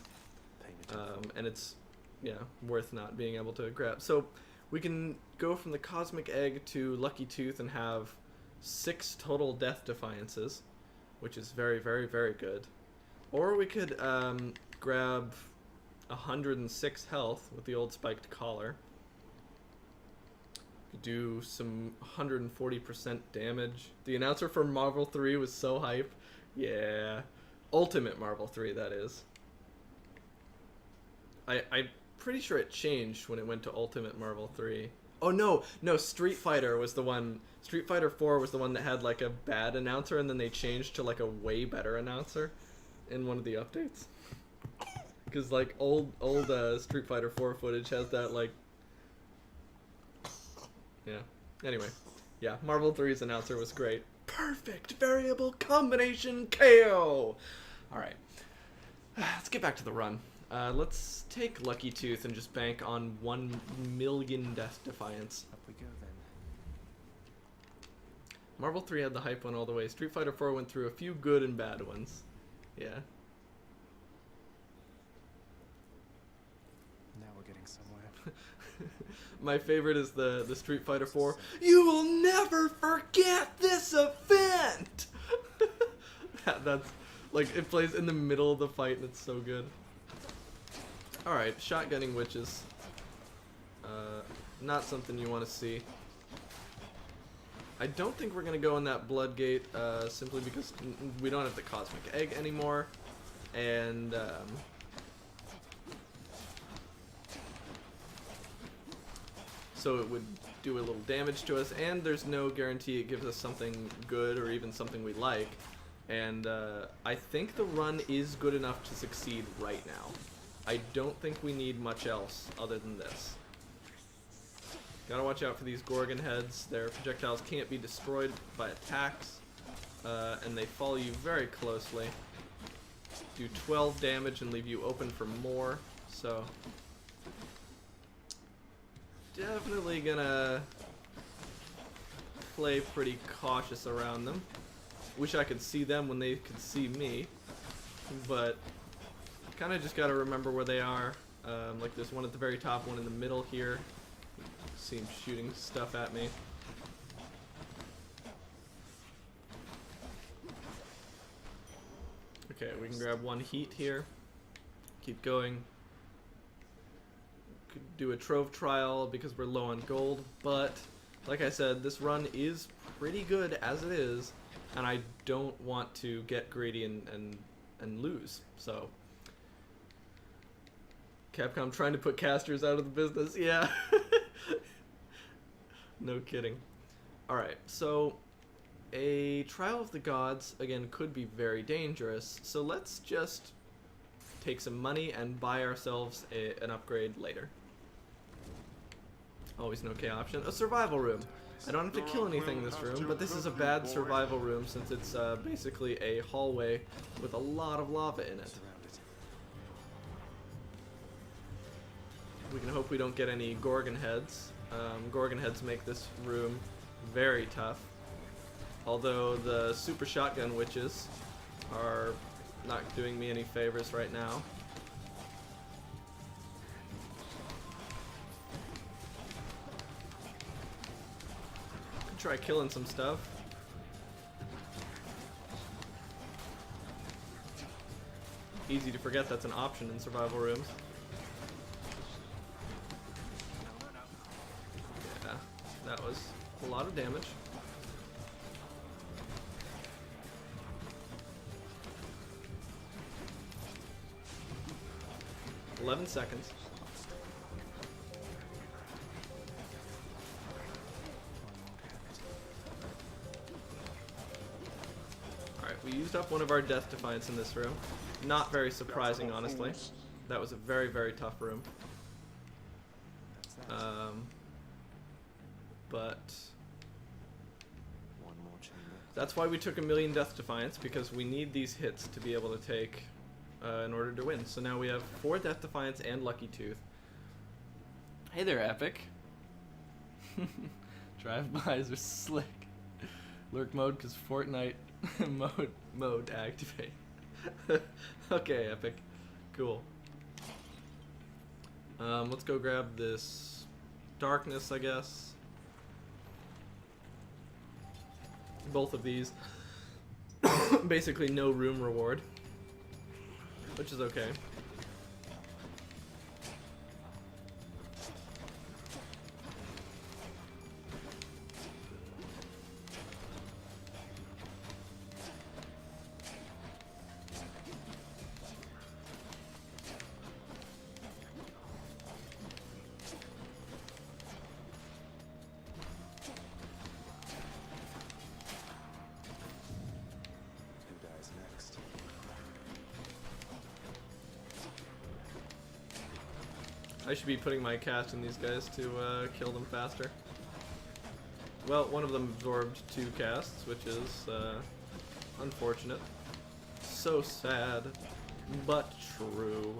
And it's, yeah, worth not being able to grab. So we can go from the Cosmic Egg to Lucky Tooth and have 6 total Death Defiances, which is very, very, very good. Or we could grab 106 health with the old spiked collar. Could do some 140% damage. The announcer for Marvel 3 was so hype. Yeah. Ultimate Marvel 3, that is. I'm pretty sure it changed when it went to Ultimate Marvel 3. Oh no, Street Fighter was the one. Street Fighter 4 was the one that had like a bad announcer, and then they changed to like a way better announcer in one of the updates. Because like old Street Fighter 4 footage has that like, yeah. Anyway, yeah, Marvel 3's announcer was great. Perfect variable combination KO. All right, let's get back to the run. Let's take Lucky Tooth and just bank on 1 million Death Defiance. Up we go then. Marvel 3 had the hype one all the way. Street Fighter 4 went through a few good and bad ones. Yeah. Now we're getting somewhere. My favorite is the Street Fighter 4. You will never forget this event! That's, like, it plays in the middle of the fight and it's so good. Alright, shotgunning witches. Not something you want to see. I don't think we're going to go in that Blood Gate, simply because we don't have the Cosmic Egg anymore. And, so it would do a little damage to us, and there's no guarantee it gives us something good or even something we like. And I think the run is good enough to succeed right now. I don't think we need much else other than this. Gotta watch out for these Gorgon heads. Their projectiles can't be destroyed by attacks, and they follow you very closely. Do 12 damage and leave you open for more, so definitely gonna play pretty cautious around them. Wish I could see them when they could see me, but kind of just gotta remember where they are. Like there's one at the very top, one in the middle here. See him shooting stuff at me. Okay, we can grab 1 heat here. Keep going. Could do a trove trial because we're low on gold, but like I said, this run is pretty good as it is, and I don't want to get greedy and lose. So Capcom trying to put casters out of the business, yeah. No kidding. Alright, so a Trial of the Gods, again, could be very dangerous, so let's just take some money and buy ourselves an upgrade later. Always an okay option. A survival room. I don't have to kill anything in this room, but this is a bad survival room since it's basically a hallway with a lot of lava in it. We can hope we don't get any Gorgon heads. Gorgon heads make this room very tough. Although the super shotgun witches are not doing me any favors right now. Could try killing some stuff. Easy to forget that's an option in survival rooms. Yeah, that was a lot of damage. 11 seconds. Alright, we used up one of our Death Defiance in this room. Not very surprising, honestly. That was a very, very tough room. But One more chamber. that's why we took 1,000,000 Death Defiance, because we need these hits to be able to take in order to win. So now we have 4 Death Defiance and Lucky Tooth. Hey there, Epic. Drive-bys are slick. Lurk mode, because Fortnite mode activate. Okay, Epic. Cool. Let's go grab this darkness, I guess. Both of these. Basically no room reward. Which is okay. Who dies next? I should be putting my cast in these guys to kill them faster. Well, one of them absorbed 2 casts, which is unfortunate. So sad, but true.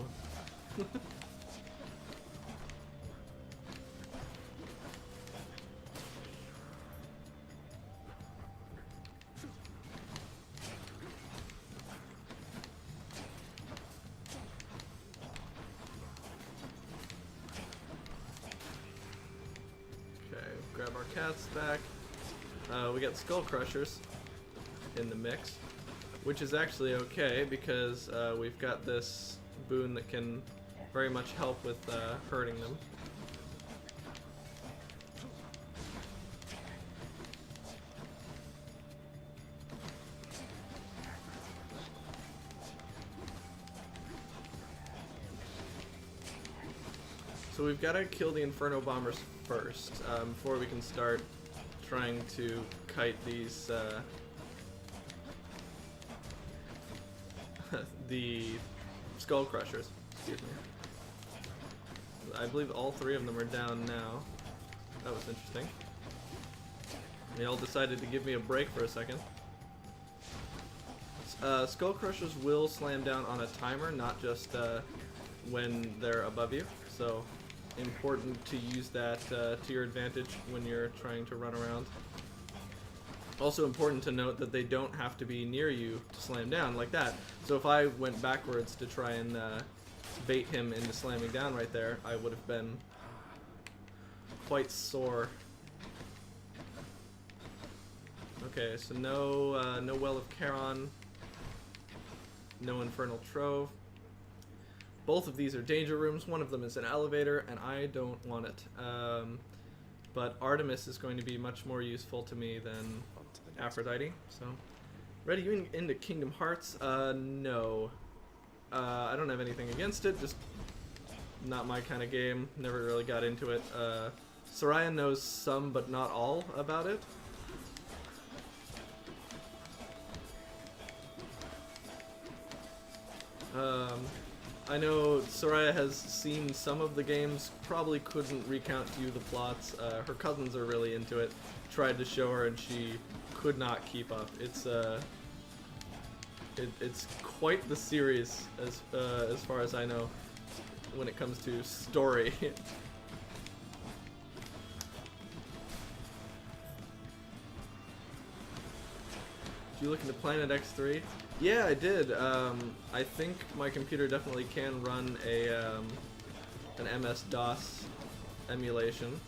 Grab our cats back. We got Skull Crushers in the mix, which is actually okay because we've got this boon that can very much help with hurting them. So we've got to kill the Inferno Bombers first, before we can start trying to kite these, the Skull Crushers. Excuse me. I believe all 3 of them are down now. That was interesting. They all decided to give me a break for a second. Skull Crushers will slam down on a timer, not just when they're above you. So important to use that to your advantage when you're trying to run around. Also important to note that they don't have to be near you to slam down like that. So if I went backwards to try and bait him into slamming down right there, I would have been quite sore. Okay, so no no Well of Charon, no Infernal Trove. Both of these are danger rooms. One of them is an elevator, and I don't want it. But Artemis is going to be much more useful to me than Aphrodite. So, ready you into Kingdom Hearts? No. I don't have anything against it. Just not my kind of game. Never really got into it. Soraya knows some but not all about it. I know Soraya has seen some of the games, probably couldn't recount to you the plots. Her cousins are really into it. Tried to show her and she could not keep up. It's quite the series as far as I know when it comes to story. Did you look into Planet X3? Yeah, I did. I think my computer definitely can run an MS-DOS emulation.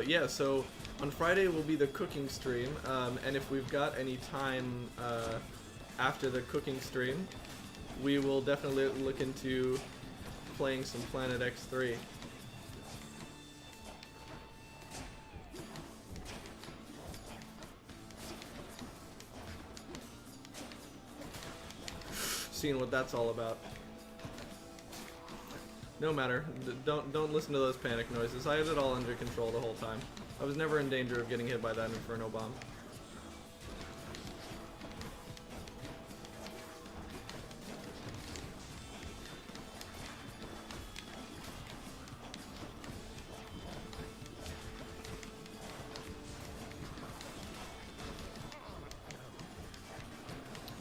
Yeah, so on Friday will be the cooking stream, and if we've got any time after the cooking stream, we will definitely look into playing some Planet X3. Seeing what that's all about. No matter. Don't listen to those panic noises. I had it all under control the whole time. I was never in danger of getting hit by that Inferno bomb.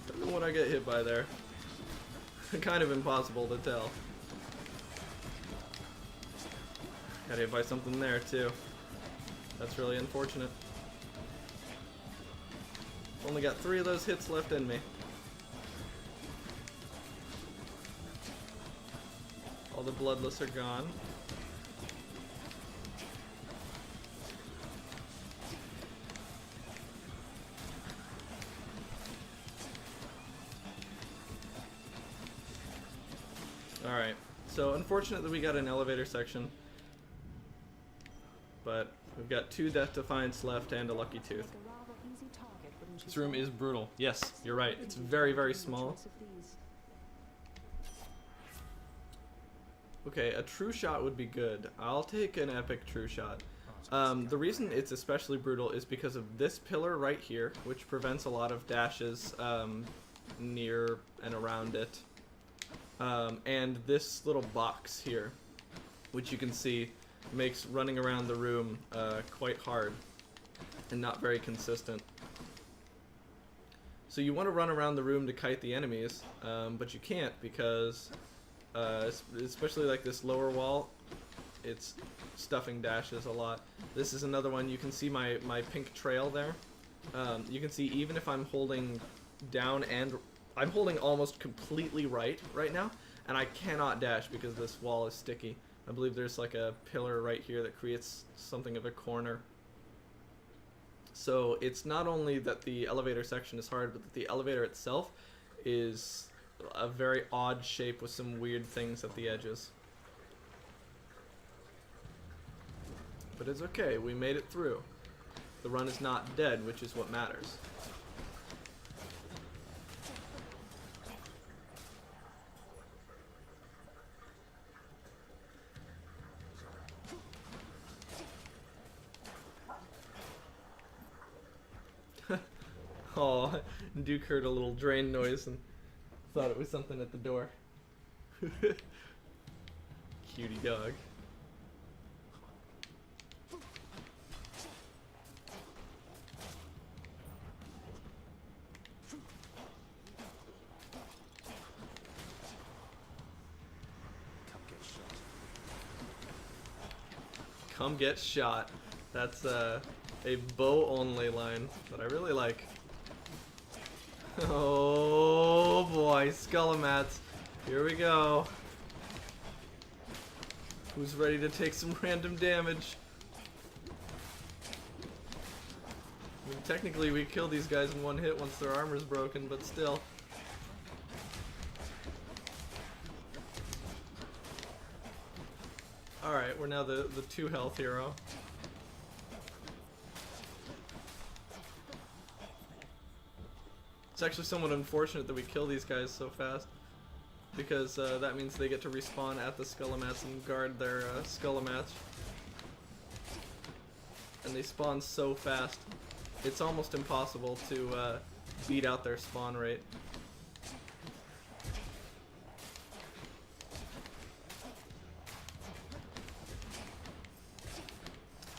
Don't know what I get hit by there. Kind of impossible to tell. Got hit by something there too. That's really unfortunate. Only got 3 of those hits left in me. All the bloodless are gone. Alright, so unfortunate that we got an elevator section. But we've got 2 Death Defiance left and a Lucky Tooth. This room is brutal. Yes, you're right. It's very, very small. Okay, a true shot would be good. I'll take an epic true shot. The reason it's especially brutal is because of this pillar right here, which prevents a lot of dashes near and around it. And this little box here, which you can see makes running around the room quite hard and not very consistent. So you want to run around the room to kite the enemies, but you can't because, especially like this lower wall, it's stuffing dashes a lot. This is another one. You can see my pink trail there. You can see even if I'm holding down and I'm holding almost completely right now, and I cannot dash because this wall is sticky. I believe there's like a pillar right here that creates something of a corner. So it's not only that the elevator section is hard, but that the elevator itself is a very odd shape with some weird things at the edges. But it's okay, we made it through. The run is not dead, which is what matters. Oh, Duke heard a little drain noise and thought it was something at the door. Cutie dog. Come get shot. That's a bow-only line that I really like. Oh boy, Scullomats. Here we go. Who's ready to take some random damage? I mean, technically we kill these guys in one hit once their armor's broken, but still. Alright, we're now the 2 health hero. It's actually somewhat unfortunate that we kill these guys so fast, because that means they get to respawn at the Skullomats and guard their Skullomats. And they spawn so fast, it's almost impossible to beat out their spawn rate.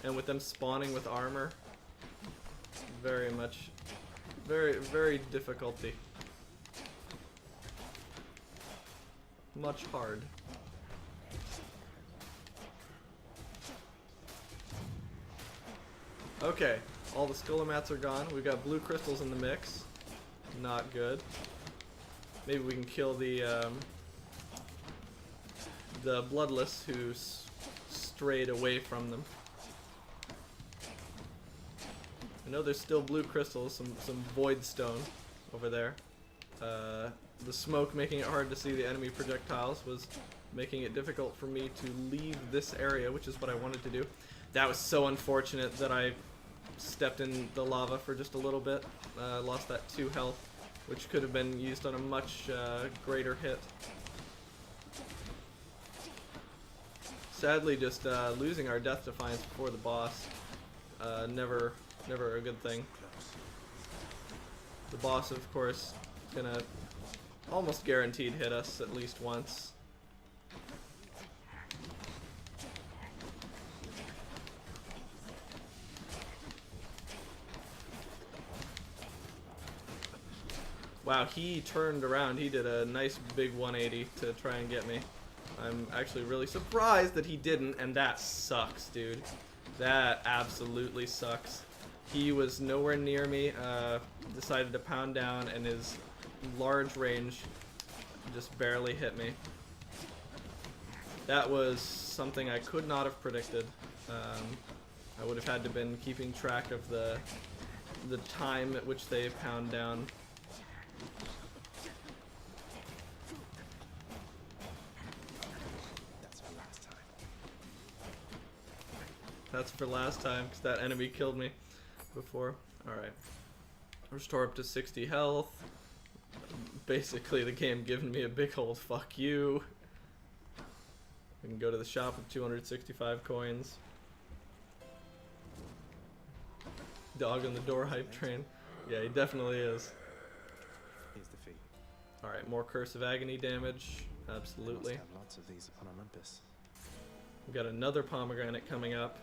And with them spawning with armor, very difficulty. Much hard. Okay, all the Skullomats are gone. We've got blue crystals in the mix. Not good. Maybe we can kill the Bloodless who strayed away from them. I know there's still blue crystals, some void stone over there. The smoke making it hard to see the enemy projectiles was making it difficult for me to leave this area, which is what I wanted to do. That was so unfortunate that I stepped in the lava for just a little bit. Lost that 2 health, which could have been used on a much greater hit. Sadly, just losing our Death Defiance before the boss, never a good thing. The boss, of course, is gonna almost guaranteed hit us at least once. Wow, he turned around. He did a nice big 180 to try and get me. I'm actually really surprised that he didn't, and that sucks, dude. That absolutely sucks. He was nowhere near me, decided to pound down, and his large range just barely hit me. That was something I could not have predicted. I would have had to been keeping track of the time at which they pound down. That's for last time, because that enemy killed me before. Alright. Restore up to 60 health. Basically, the game giving me a big old fuck you. We can go to the shop with 265 coins. Dog on the door hype train. Yeah, he definitely is. Here's the fee. Alright, more Curse of Agony damage. Absolutely. Must have lots of these upon Olympus. We've got another pomegranate coming up.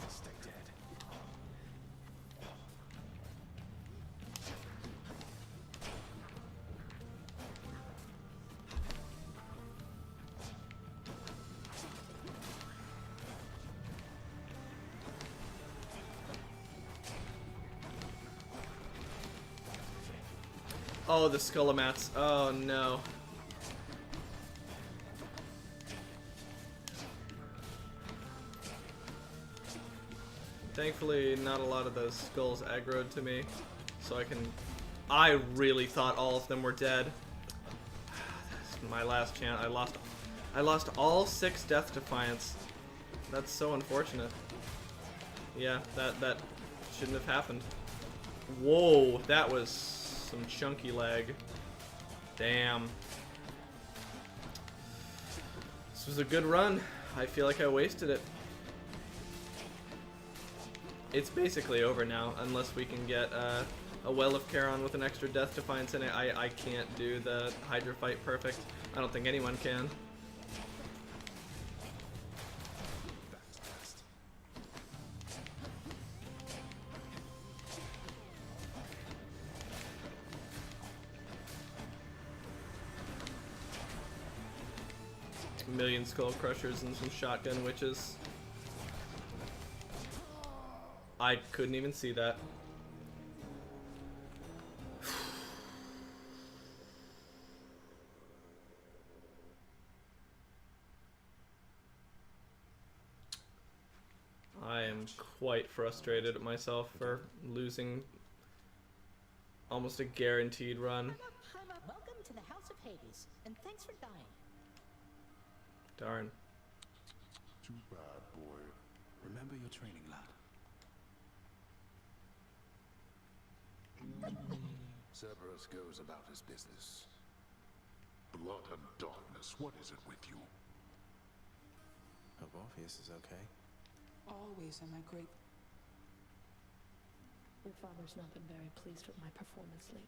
Stay dead. Oh, the Skullomats. Oh no. Thankfully, not a lot of those skulls aggroed to me, so I can... I really thought all of them were dead. That's my last chance. I lost all 6 Death Defiance. That's so unfortunate. Yeah, that shouldn't have happened. Whoa, that was some chunky lag. Damn. This was a good run. I feel like I wasted it. It's basically over now, unless we can get a Well of Charon with an extra Death Defiance in it. I can't do the Hydra fight perfect. I don't think anyone can. A million Skull Crushers and some Shotgun Witches. I couldn't even see that. I am quite frustrated at myself for losing almost a guaranteed run. I'm up. Welcome to the House of Hades, and thanks for dying. Darn. Too bad, boy. Remember your training, lad. Cerberus goes about his business. Blood and darkness, what is it with you? Hope Orpheus is okay. Always am I grateful. Your father's not been very pleased with my performance lately.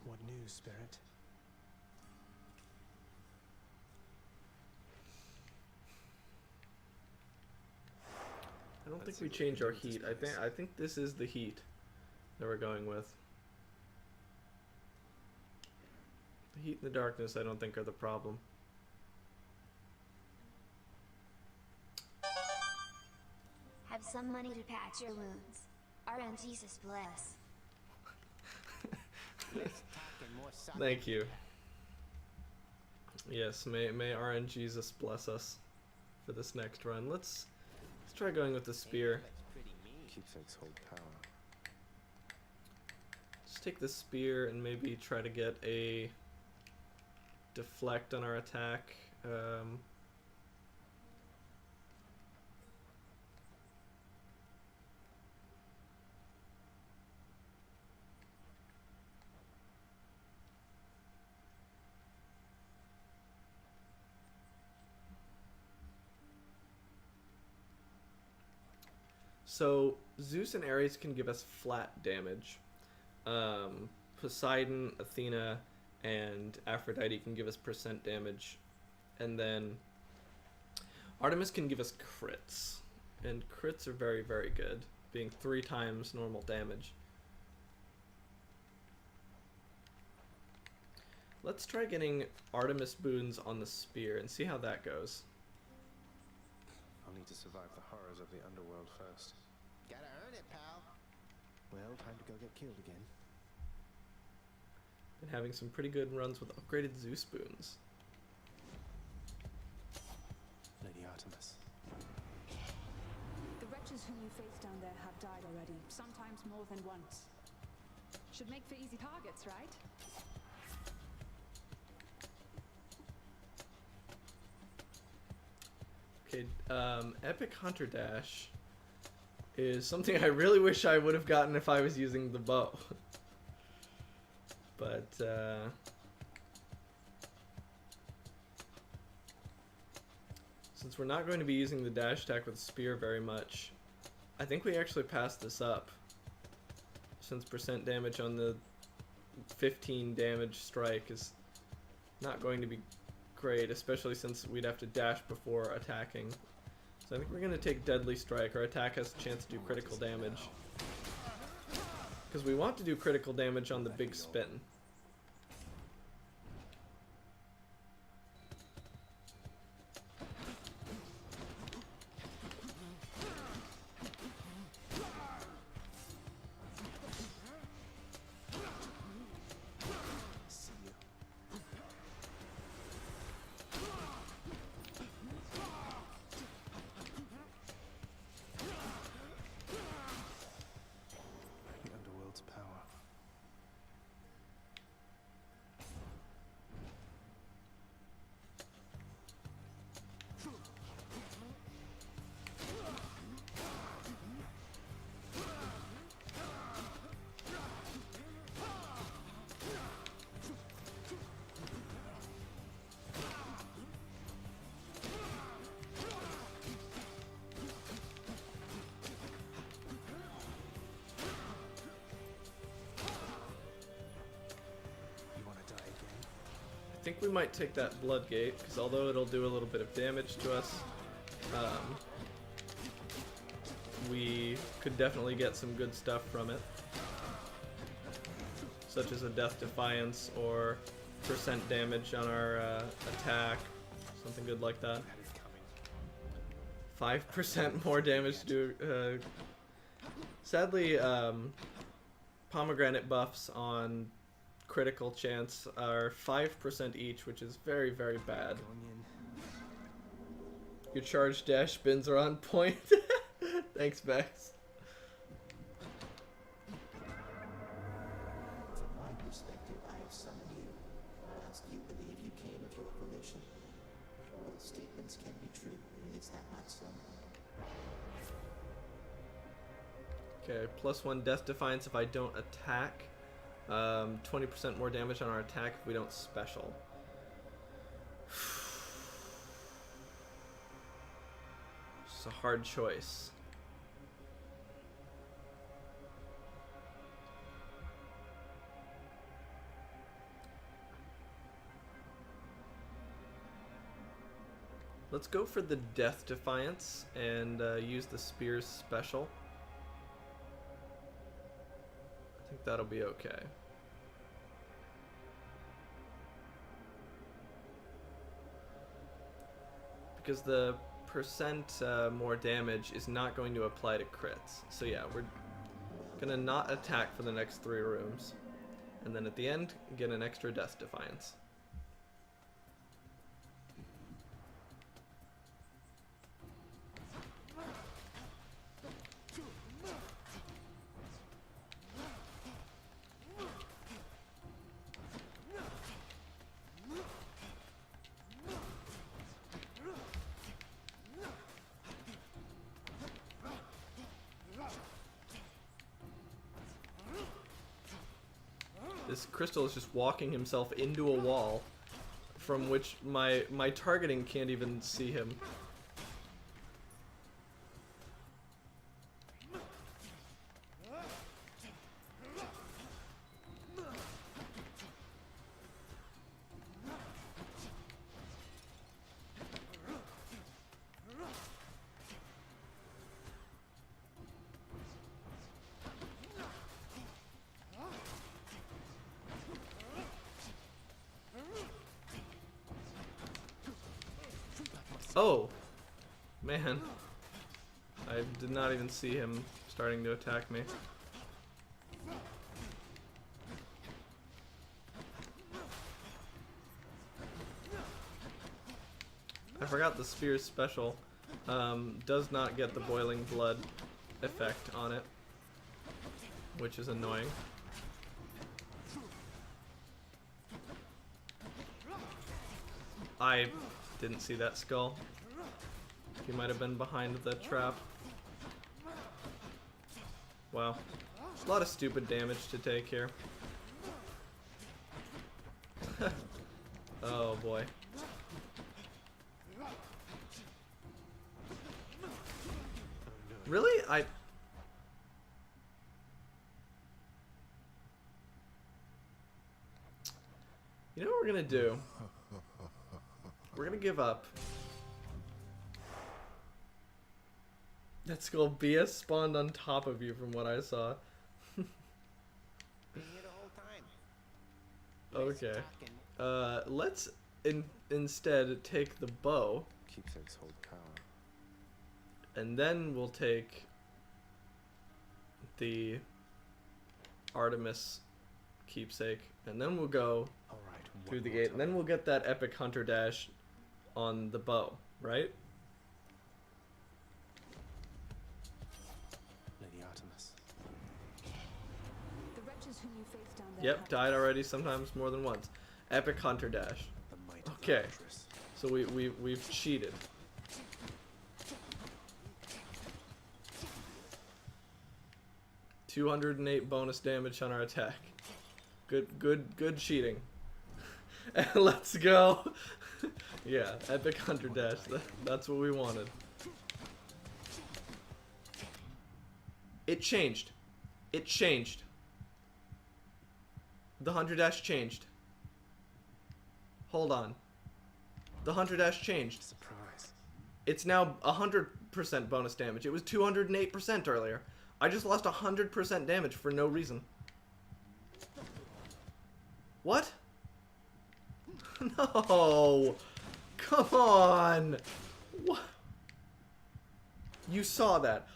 What news, Spirit? I don't Let's think we see what we change can our do with this heat. place. I think this is the heat that we're going with. The heat and the darkness I don't think are the problem. Have some money to patch your wounds. RN Jesus bless. Less talking, more sucking. Thank you. Yes, may RN Jesus bless us for this next run. Let's try going with the spear. Hey, that looks pretty mean. Keepsakes hold power. Just take the spear and maybe try to get a deflect on our attack. So Zeus and Ares can give us flat damage. Poseidon, Athena, and Aphrodite can give us percent damage. And then Artemis can give us crits. And crits are very, very good, being 3 times normal damage. Let's try getting Artemis boons on the spear and see how that goes. I'll need to survive the horrors of the underworld first. Gotta earn it, pal. Well, time to go get killed again. Been having some pretty good runs with upgraded Zeus boons. Lady Artemis. The wretches whom you face down there have died already, sometimes more than once. Should make for easy targets, right? Okay, Epic Hunter Dash is something I really wish I would have gotten if I was using the bow. But, since we're not going to be using the dash attack with the spear very much, I think we actually passed this up. Since percent damage on the 15 damage strike is not going to be great, especially since we'd have to dash before attacking. So I think we're going to take Deadly Strike. Our attack has a chance to do critical damage. Because we want to do critical damage on the big spin. See you. The underworld's power. You want to die again? I think we might take that Blood Gate, because although it'll do a little bit of damage to us, we could definitely get some good stuff from it. Such as a Death Defiance or percent damage on our attack. Something good like that. Had it coming. 5% more damage to do. Sadly, pomegranate buffs on critical chance are 5% each, which is very, very bad. Your charge dash spins are on point. Thanks, Bex. From my perspective, I have summoned you. Must you believe you came of your volition? All statements can be true. Is that not so? Okay, +1 death defiance if I don't attack. 20% more damage on our attack if we don't special. It's a hard choice. Let's go for the death defiance and use the spear's special. I think that'll be okay. Because the percent more damage is not going to apply to crits. So yeah, we're gonna not attack for the next 3 rooms. And then at the end, get an extra death defiance. This crystal is just walking himself into a wall from which my targeting can't even see him. Oh, man. I did not even see him starting to attack me. I forgot the spear's special does not get the boiling blood effect on it, which is annoying. I didn't see that skull. He might have been behind the trap. Wow. A lot of stupid damage to take here. Oh boy. Really? You know what we're gonna do? We're gonna give up. That skull BS spawned on top of you from what I saw. Been here the whole time. Okay. Let's instead take the bow. Keepsakes hold power. And then we'll take the Artemis keepsake. And then we'll go through the gate. And then we'll get that epic hunter dash on the bow, right? Lady Artemis. The wretches whom you faced down there. Yep, died already, sometimes more than once. Epic hunter dash. Okay, so we've cheated. $208 bonus damage on our attack. Good cheating. And let's go. Yeah, epic hunter dash. That's what we wanted. It changed. It changed. The hunter dash changed. Hold on. The hunter dash changed. Surprise. It's now 100% bonus damage. It was 208% earlier. I just lost 100% damage for no reason. What? No! Come on! What? You saw that.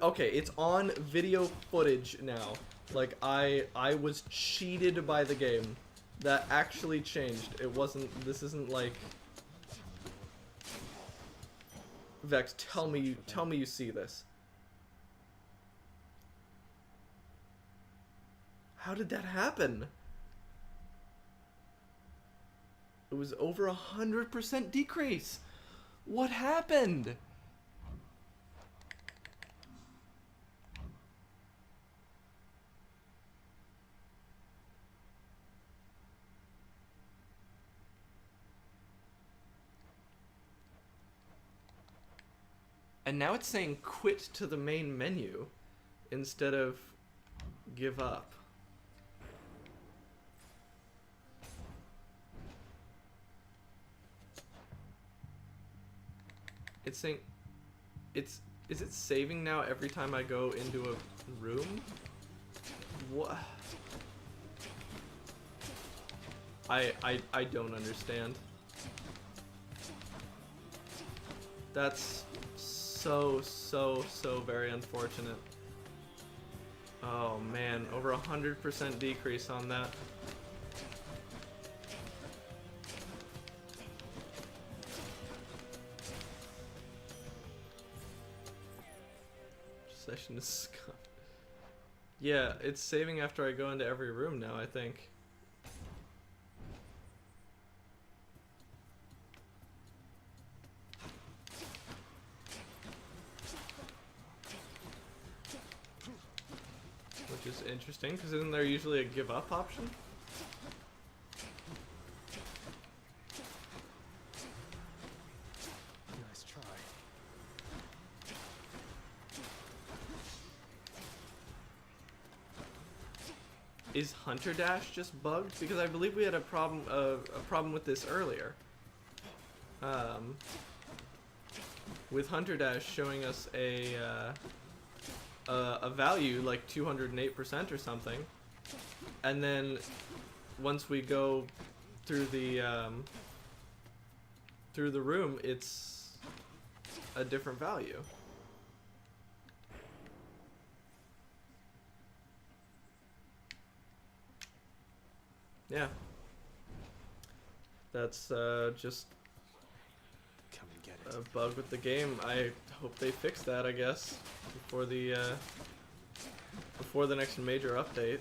Okay, it's on video footage now. Like, I was cheated by the game. That actually changed. It wasn't, this isn't like... Vex, tell me you see this. How did that happen? It was over 100% decrease. What happened? And now it's saying quit to the main menu instead of give up. It's saying is it saving now every time I go into a room? What? I don't understand. That's so very unfortunate. Oh man, over 100% decrease on that. Session is scuffed. Yeah, it's saving after I go into every room now, I think. Which is interesting, because isn't there usually a give up option? Nice try. Is Hunter Dash just bugged? Because I believe we had a problem with this earlier. With Hunter Dash showing us a value like 208% or something, and then once we go through the room, it's a different value. Yeah, that's just Come and get it. a bug with the game. I hope they fix that, I guess, before the next major update.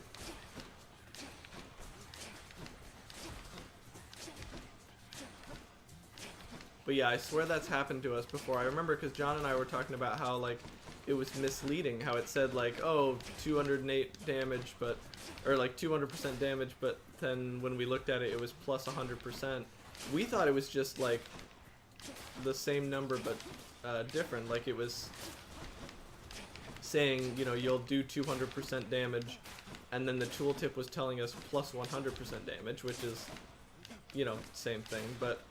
But yeah, I swear that's happened to us before. I remember because John and I were talking about how like it was misleading, how it said like, oh, 208 damage, but or like 200% damage, but then when we looked at it, it was plus 100%. We thought it was just like the same number but different. Like it was saying, you know, you'll do 200% damage, and then the tooltip was telling us plus 100% damage, which is, you know, same thing. But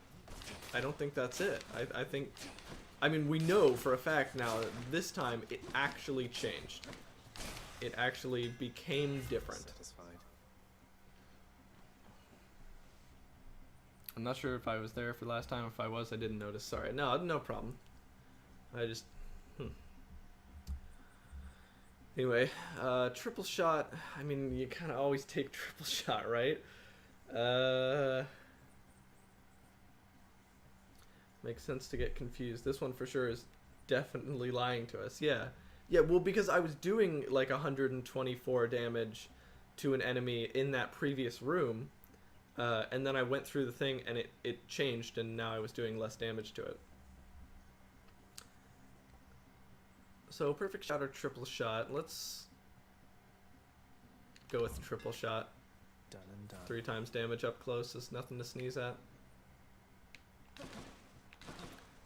I don't think that's it. I think, I mean, we know for a fact now that this time it actually changed. It actually became different. Satisfied. I'm not sure if I was there for last time. If I was, I didn't notice. Sorry. No problem. I just... Anyway, triple shot. I mean, you kind of always take triple shot, right? Makes sense to get confused. This one for sure is definitely lying to us. Yeah. Yeah, well, because I was doing like 124 damage to an enemy in that previous room, and then I went through the thing and it changed, and now I was doing less damage to it. So perfect shot or triple shot. Let's go with triple shot. Done and done. 3 times damage up close is nothing to sneeze at.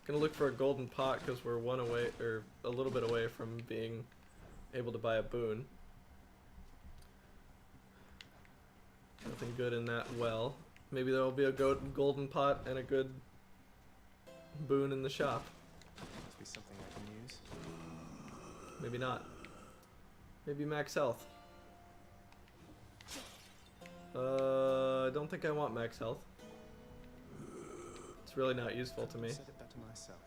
Gonna look for a golden pot because we're one away, or a little bit away from being able to buy a boon. Nothing good in that well. Maybe there will be a golden pot and a good boon in the shop. Must be something I can use. Maybe not. Maybe max health. I don't think I want max health. It's really not useful to me. I said it better myself.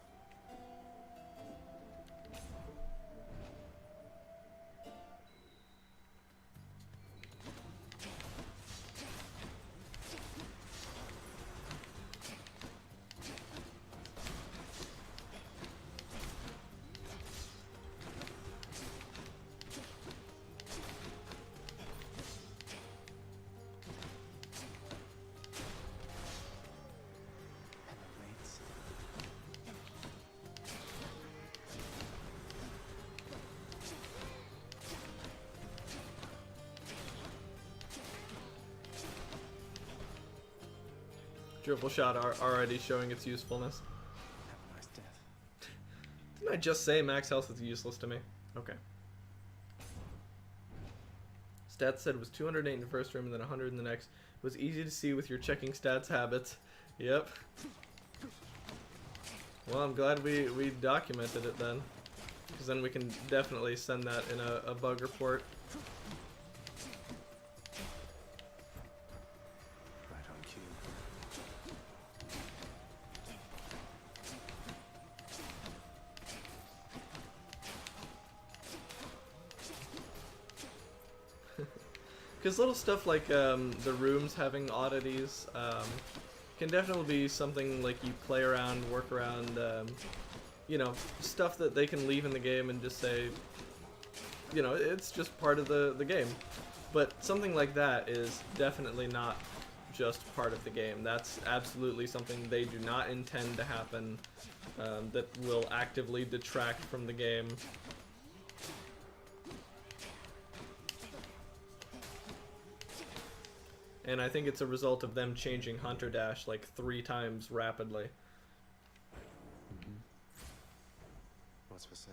Triple shot already showing its usefulness. Have a nice death. Didn't I just say max health is useless to me? Okay. Stats said it was 208 in the first room and then 100 in the next. It was easy to see with your checking stats habits. Yep. Well, I'm glad we documented it then. Because then we can definitely send that in a bug report. Right on cue. Because little stuff like the rooms having oddities can definitely be something like you play around, work around, you know, stuff that they can leave in the game and just say, you know, it's just part of the game. But something like that is definitely not just part of the game. That's absolutely something they do not intend to happen, that will actively detract from the game. And I think it's a result of them changing Hunter Dash like 3 times rapidly. What's for sale?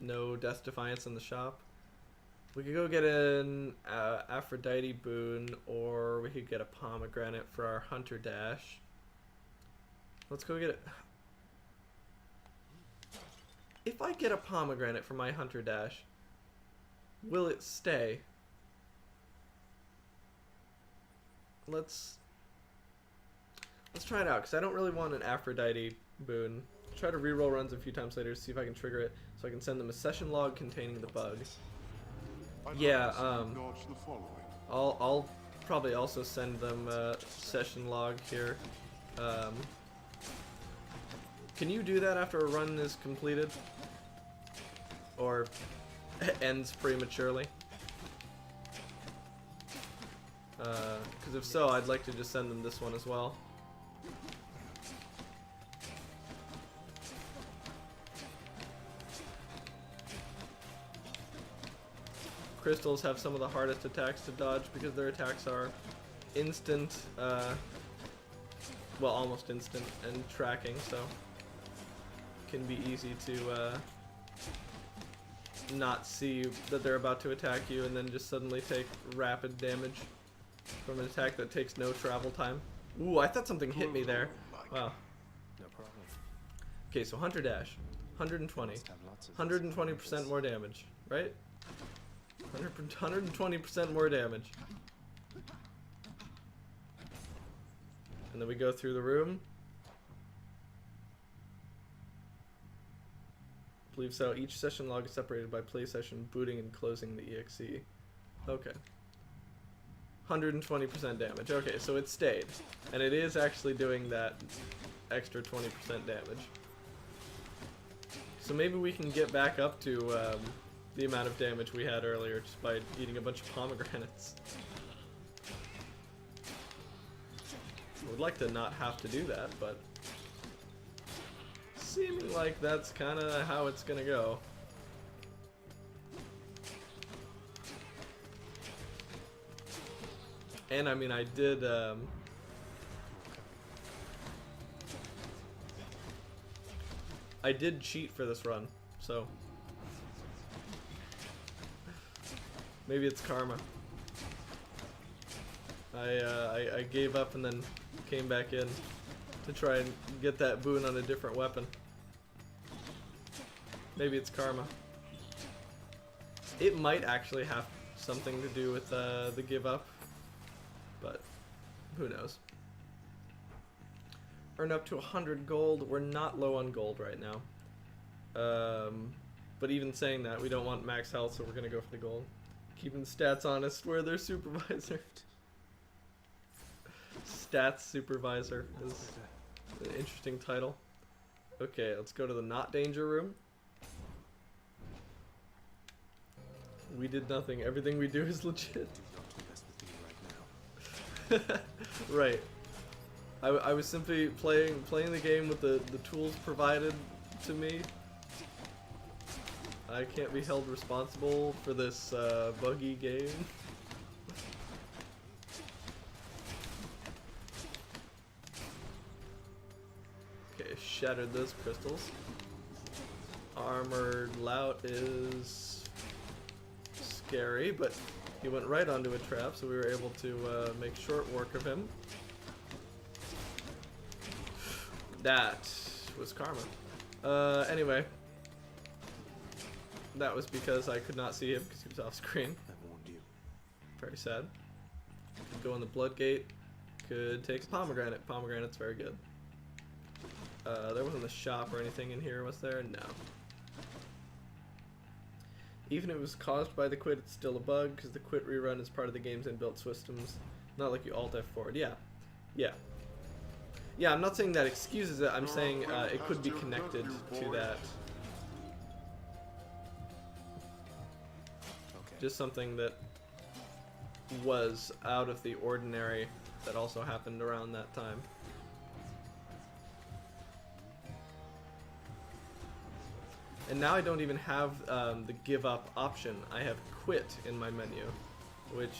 No Death Defiance in the shop. We could go get an Aphrodite boon, or we could get a pomegranate for our Hunter Dash. Let's go get it. If I get a pomegranate for my Hunter Dash, will it stay? Let's try it out, because I don't really want an Aphrodite boon. Try to reroll runs a few times later to see if I can trigger it, so I can send them a session log containing the bug. Yeah, I'll probably also send them a session log here. Can you do that after a run is completed? Or ends prematurely? Because if so, I'd like to just send them this one as well. Crystals have some of the hardest attacks to dodge because their attacks are instant, well, almost instant, and tracking, so can be easy to not see that they're about to attack you and then just suddenly take rapid damage from an attack that takes no travel time. Ooh, I thought something hit me there. Wow. No problem. Okay, so Hunter Dash, 120, 120% more damage, right? 120% more damage. And then we go through the room. I believe so. Each session log is separated by play session, booting and closing the EXE. Okay. 120% damage. Okay, so it stayed. And it is actually doing that extra 20% damage. So maybe we can get back up to the amount of damage we had earlier just by eating a bunch of pomegranates. I would like to not have to do that, but seeming like that's kind of how it's gonna go. And I mean, I did cheat for this run, so maybe it's karma. I gave up and then came back in to try and get that boon on a different weapon. Maybe it's karma. It might actually have something to do with the give up, but who knows. Earn up to 100 gold. We're not low on gold right now. But even saying that, we don't want max health, so we're gonna go for the gold. Keeping stats honest, we're their supervisor. Stats supervisor is an interesting title. Okay, let's go to the not danger room. We did nothing. Everything we do is legit. Do not mess with me right now. Right. I was simply playing the game with the tools provided to me. I can't be held responsible for this buggy game. shattered those crystals. Armored Lout is scary, but he went right onto a trap, so we were able to make short work of him. That was karma. Anyway. That was because I could not see him because he was off screen. I warned you. Very sad. Could go in the Bloodgate. Could take a pomegranate. Pomegranate's very good. There wasn't a shop or anything in here, was there? No. Even if it was caused by the quit, it's still a bug because the quit rerun is part of the game's inbuilt systems. Not like you Alt F forward. Yeah. Yeah. Yeah, I'm not saying that excuses it. I'm saying it could be connected to that. Just something that was out of the ordinary that also happened around that time. And now I don't even have the give up option. I have quit in my menu, which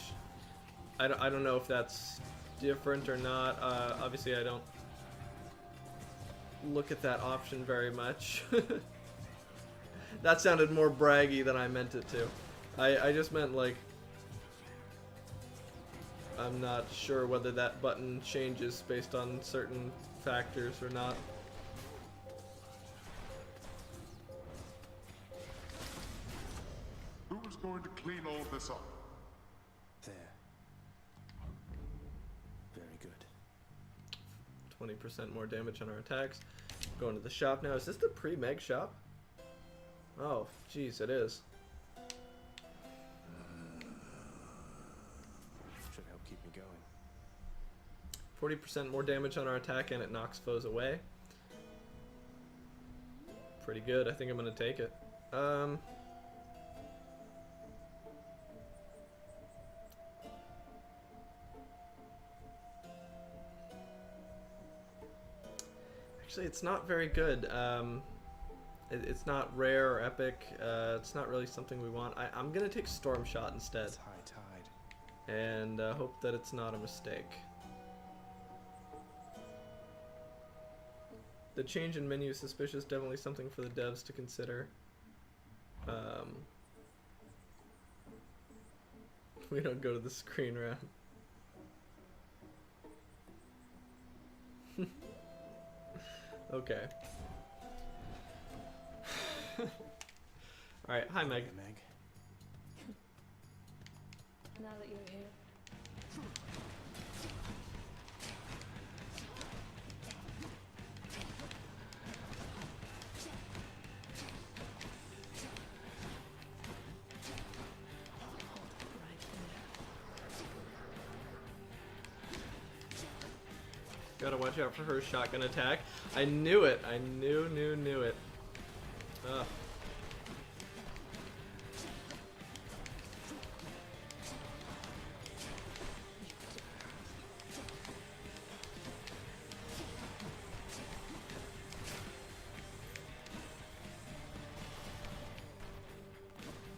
I don't know if that's different or not. Obviously I don't look at that option very much. That sounded more braggy than I meant it to. I just meant, like, I'm not sure whether that button changes based on certain factors or not. Who's going to clean all this up? There. Very good. 20% more damage on our attacks. Going to the shop now. Is this the pre-Meg shop? Oh, jeez, it is. Should help keep me going. 40% more damage on our attack and it knocks foes away. Pretty good. I think I'm gonna take it. Actually, it's not very good. It's not rare or epic. It's not really something we want. I'm gonna take Storm Shot instead. It's high tide. And hope that it's not a mistake. The change in menu is suspicious. Definitely something for the devs to consider. We don't go to the screen round. Okay. Alright, hi Meg. Hey, Meg. Now that you're here, Gotta watch out for her shotgun attack. I knew it. I knew it. Ugh.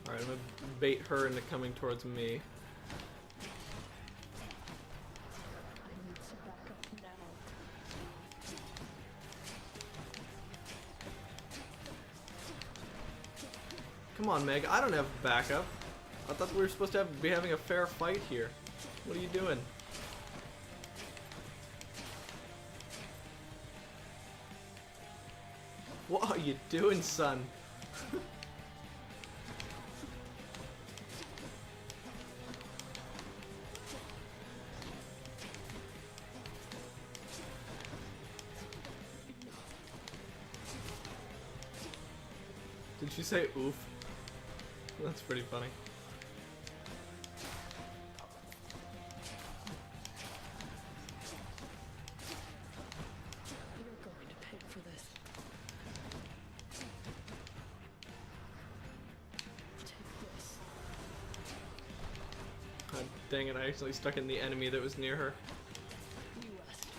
Alright, I'm gonna bait her into coming towards me. I need some backup now. Come on, Meg. I don't have backup. I thought we were supposed to be having a fair fight here. What are you doing? What are you doing, son? Did she say oof? That's pretty funny. You're going to pay for this. Take this. God dang it, I actually stuck in the enemy that was near her. You asked for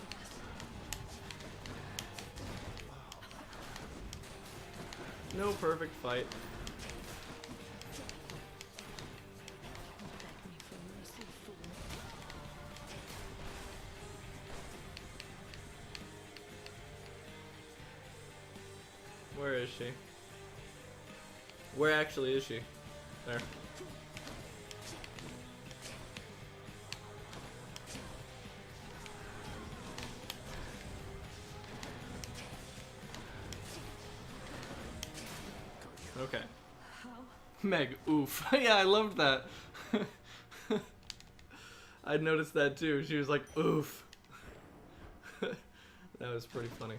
this. No perfect fight. Beg me for mercy, fool. she? Where actually is she? There. Okay. Meg, oof. Yeah, I loved that. I noticed that too. She was like, oof. That was pretty funny.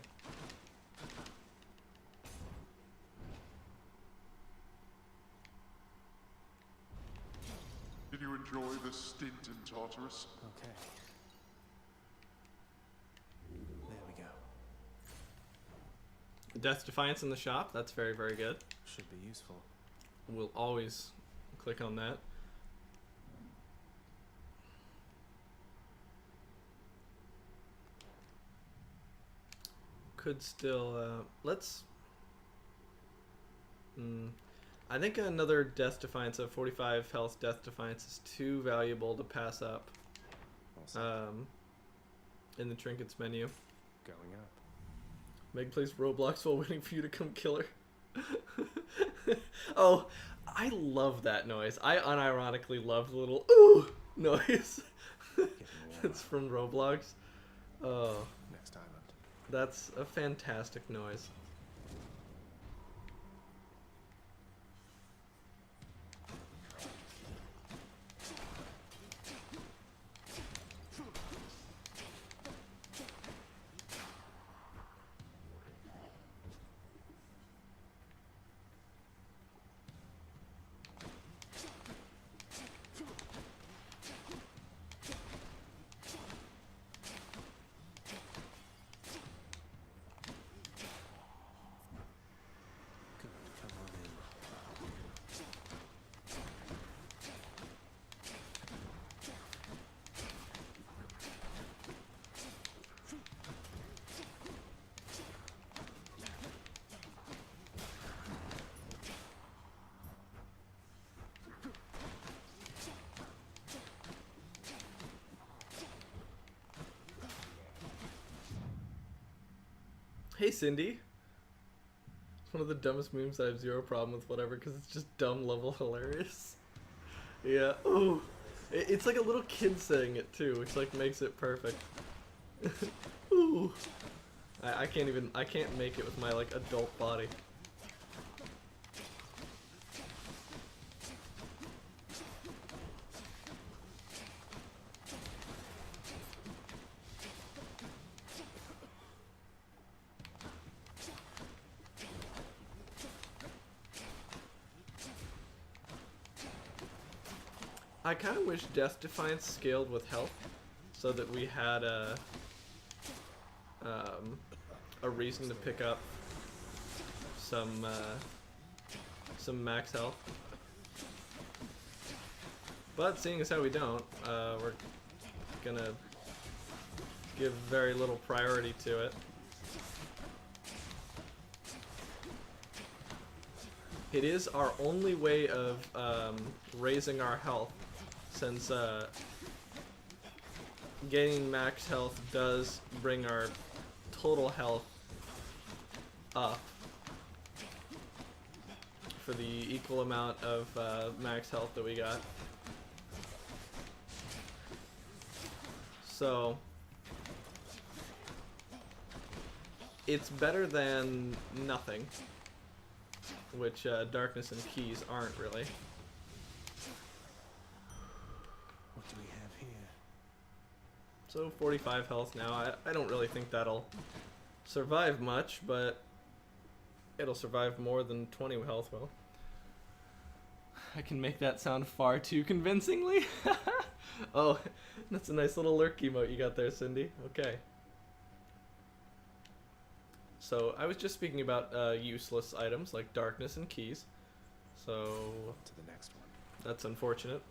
Did you enjoy the stint in Tartarus? Okay. There we go. Death Defiance in the shop. That's very, very good. Should be useful. We'll always click on that. Could still, let's... I think another Death Defiance of 45 health Death Defiance is too valuable to pass up. In the trinkets menu. Going up. Meg plays Roblox while waiting for you to come kill her. Oh, I love that noise. I unironically love the little ooh noise. It's from Roblox. Oh, Next island. that's a fantastic noise. Good, come on in. Hey Cindy. It's one of the dumbest memes I have zero problem with, whatever, because it's just dumb level hilarious. Yeah. Ooh. It's like a little kid saying it too, which like makes it perfect. Ooh. I can't make it with my like adult body. I kind of wish Death Defiance scaled with health, so that we had a reason to pick up some max health. But seeing as how we don't, we're gonna give very little priority to it. It is our only way of raising our health, since gaining max health does bring our total health up for the equal amount of max health that we got. So it's better than nothing, which darkness and keys aren't really. What do we have here? So 45 health now. I don't really think that'll survive much, but it'll survive more than 20 health will. I can make that sound far too convincingly. Oh, that's a nice little lurk emote you got there, Cindy. Okay. So I was just speaking about useless items like darkness and keys. So On to the next one. that's unfortunate.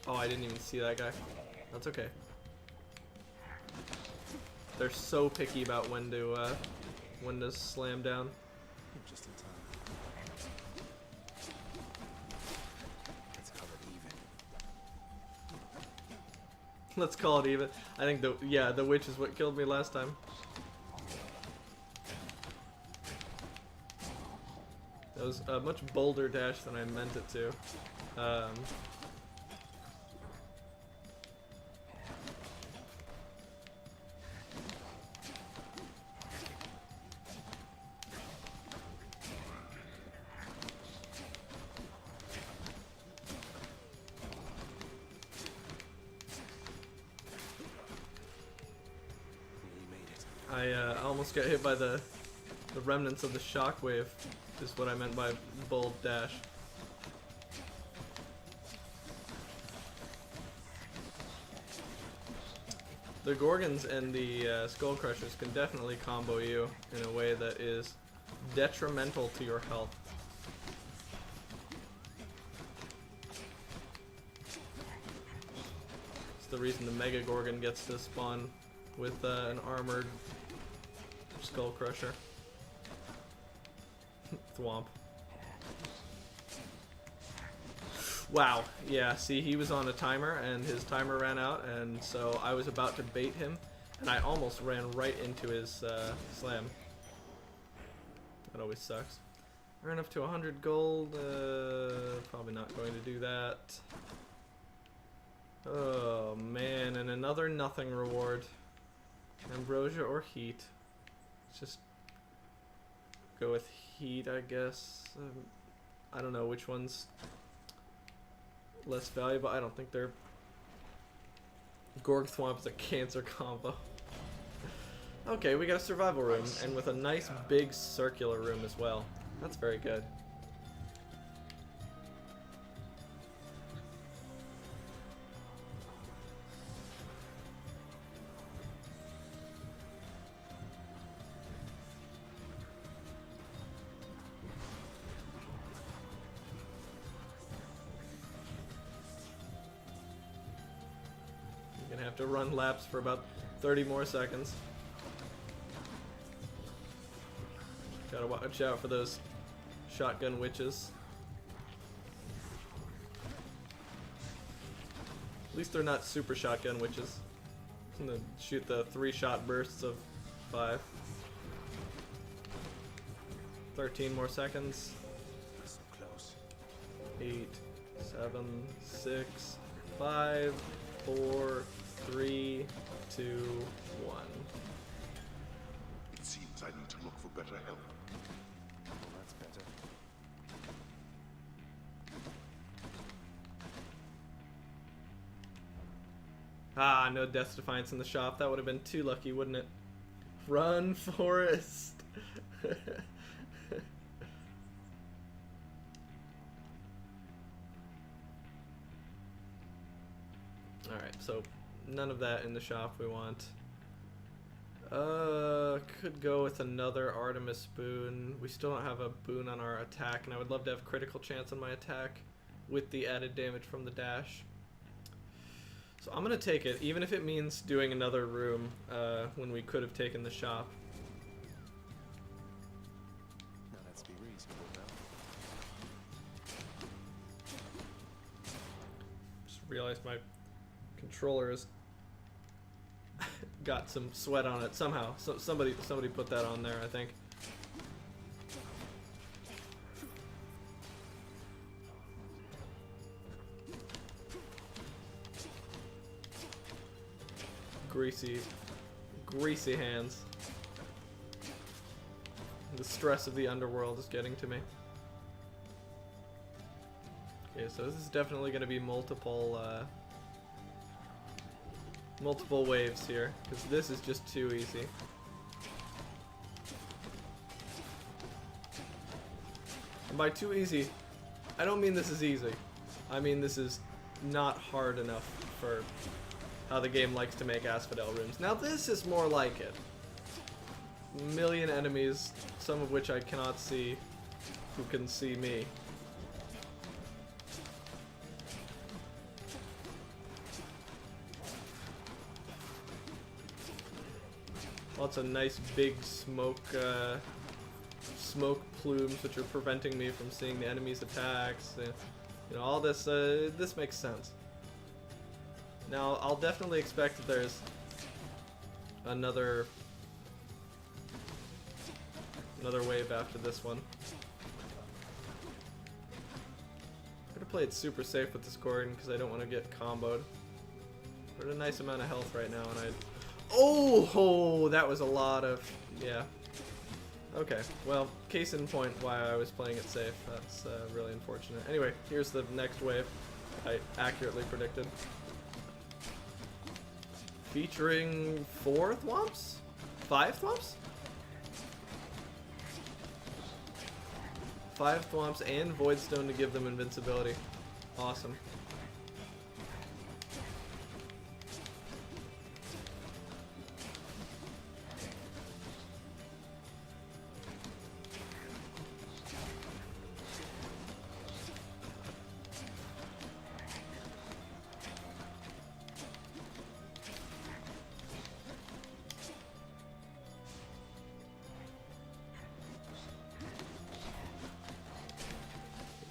Oh, I didn't even see that guy. That's okay. They're so picky about when to slam down. Just in time. Let's call it even. Let's call it even. I think the witch is what killed me last time. That was a much bolder dash than I meant it to. I almost got hit by the remnants of the shockwave, is what I meant by bold dash. The Gorgons and the Skull Crushers can definitely combo you in a way that is detrimental to your health. It's the reason the Mega Gorgon gets to spawn with an armored Skull Crusher. Thwomp. Wow, yeah, see, he was on a timer and his timer ran out, and so I was about to bait him and I almost ran right into his slam. That always sucks. Earn up to 100 gold, probably not going to do that. Oh man, and another nothing reward. Ambrosia or heat? Let's just go with heat, I guess. I don't know which one's less valuable. I don't think they're... Gorg Thwomp is a cancer combo. Okay, we got a survival room, and with a nice big circular room as well. That's very good. Have to run laps for about 30 more seconds. Gotta watch out for those shotgun witches. At least they're not super shotgun witches. I'm gonna shoot the 3-shot bursts of 5. 13 more seconds. So close. 8, 7, 6, 5, 4, 3, 2, 1. It seems I need to look for better help. Well, that's better. Ah, no Death's Defiance in the shop. That would have been too lucky, wouldn't it? Run, Forest! Alright, so none of that in the shop we want. Could go with another Artemis boon. We still don't have a boon on our attack, and I would love to have critical chance on my attack with the added damage from the dash. So I'm gonna take it, even if it means doing another room when we could have taken the shop. Now let's be reasonable now. Just realized my controller has got some sweat on it somehow. So somebody put that on there, I think. Greasy hands. The stress of the underworld is getting to me. Okay, so this is definitely going to be multiple waves here, because this is just too easy. And by too easy, I don't mean this is easy. I mean this is not hard enough for how the game likes to make Asphodel rooms. Now this is more like it. Million enemies, some of which I cannot see, who can see me. Lots of nice big smoke plumes which are preventing me from seeing the enemy's attacks. You know, all this, this makes sense. Now, I'll definitely expect that there's another wave after this one. I'm gonna play it super safe with this Gordon because I don't want to get comboed. We're at a nice amount of health right now, and oh, that was a lot of, yeah. Okay, well, case in point why I was playing it safe. That's really unfortunate. Anyway, here's the next wave I accurately predicted. Featuring 4 thwomps? 5 thwomps? 5 thwomps and Voidstone to give them invincibility. Awesome.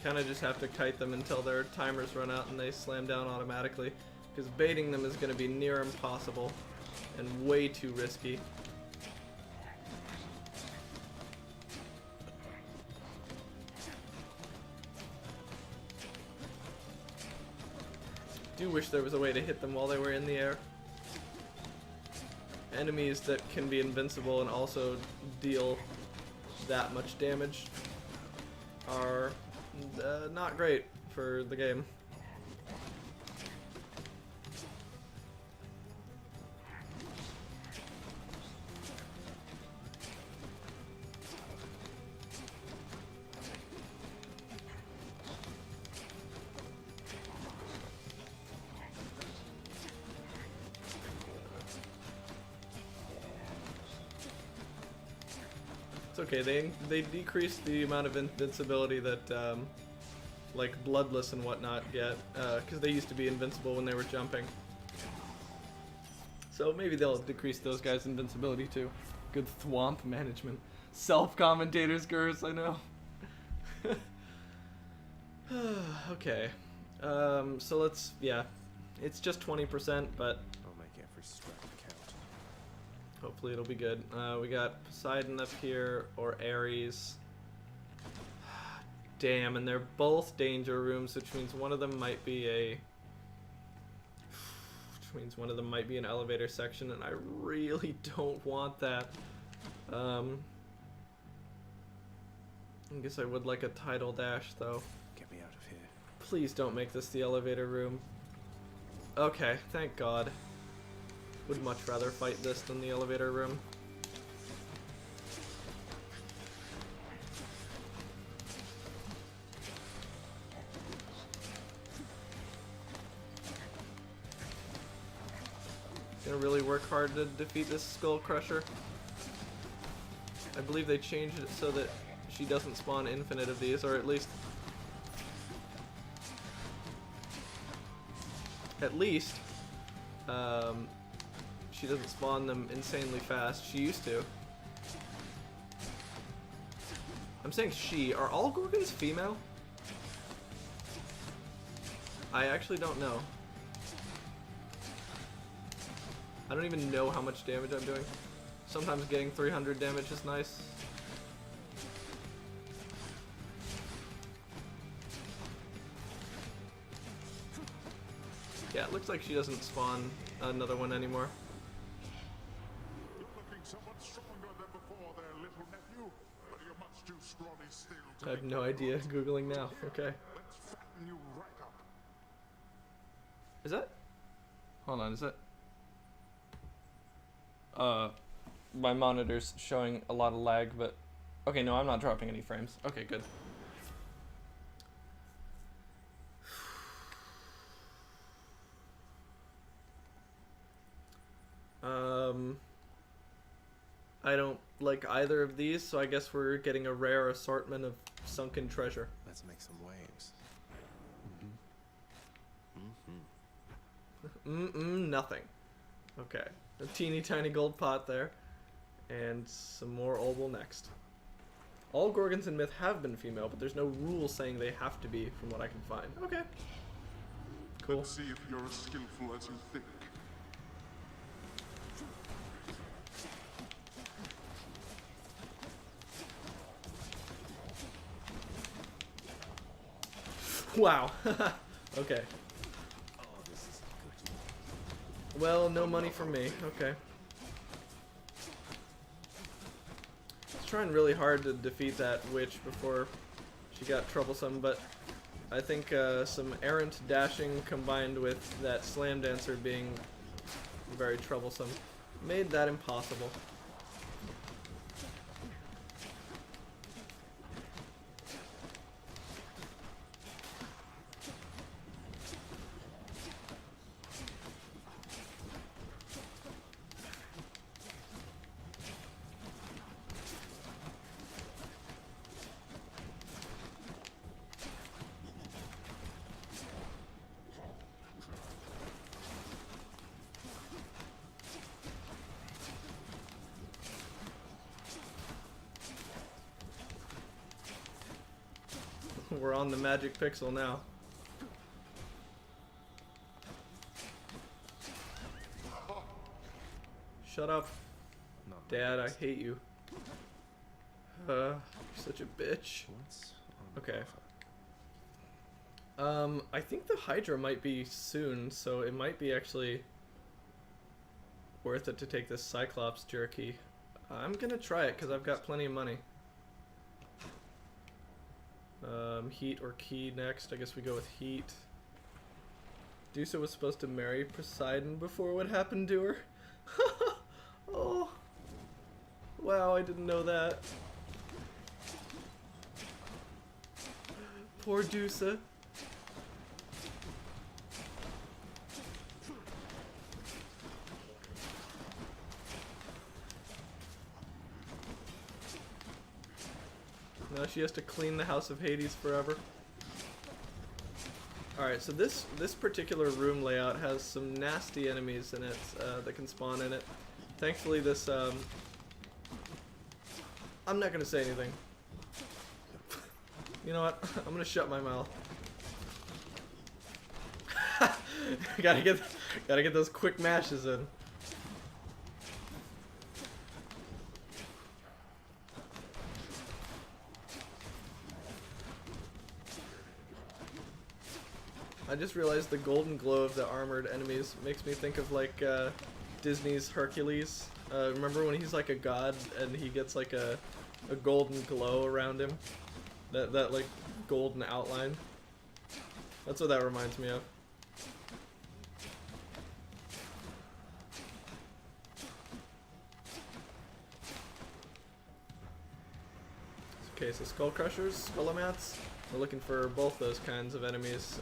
Kind of just have to kite them until their timers run out and they slam down automatically, because baiting them is going to be near impossible and way too risky. Do wish there was a way to hit them while they were in the air. Enemies that can be invincible and also deal that much damage are not great for the game. It's okay, they decreased the amount of invincibility that like Bloodless and whatnot get, because they used to be invincible when they were jumping. So maybe they'll decrease those guys' invincibility too. Good thwomp management. Self-commentators, Gurs, I know. Okay. So let's, yeah. It's just 20%, but I'll make every strike count. hopefully it'll be good. We got Poseidon up here, or Ares. Damn, and they're both danger rooms, which means one of them might be an elevator section, and I really don't want that. I guess I would like a tidal dash, though. Get me out of here. Please don't make this the elevator room. Okay, thank God. Would much rather fight this than the elevator room. Gonna really work hard to defeat this Skull Crusher. I believe they changed it so that she doesn't spawn infinite of these, or at least she doesn't spawn them insanely fast. She used to. I'm saying she. Are all Gorgons female? I actually don't know. I don't even know how much damage I'm doing. Sometimes getting 300 damage is nice. Yeah, it looks like she doesn't spawn another one anymore. You're looking so much stronger than before there, little nephew. But you're much too scrawny still to I have make no idea. Googling now. Okay. Let's fatten you right up. Is that? Hold on, is that? My monitor's showing a lot of lag, but okay, no, I'm not dropping any frames. Okay, good. I don't like either of these, so I guess we're getting a rare assortment of sunken treasure. Let's make some waves. Nothing. Okay. A teeny tiny gold pot there. And some more Obel next. All Gorgons in Myth have been female, but there's no rule saying they have to be, from what I can find. Okay. Cool. and see if you're as skillful as you think. Wow. Okay. Well, no money for me. Okay. I was trying really hard to defeat that witch before she got troublesome, but I think some errant dashing combined with that slam dancer being very troublesome made that impossible. We're on the magic pixel now. Shut up, Dad. I hate you. You're such a bitch. Okay. I think the Hydra might be soon, so it might be actually worth it to take this Cyclops jerky. I'm gonna try it because I've got plenty of money. Heat or key next. I guess we go with heat. Dusa was supposed to marry Poseidon before what happened to her. Oh. Wow, I didn't know that. Poor Dusa. Now she has to clean the House of Hades forever. Alright, so this particular room layout has some nasty enemies in it that can spawn in it. Thankfully this, I'm not gonna say anything. You know what? I'm gonna shut my mouth. gotta get those quick mashes in. I just realized the golden glow of the armored enemies makes me think of like Disney's Hercules. Remember when he's like a god and he gets like a golden glow around him? That like golden outline. That's what that reminds me of. Okay, so Skull Crushers, Skullomats. We're looking for both those kinds of enemies,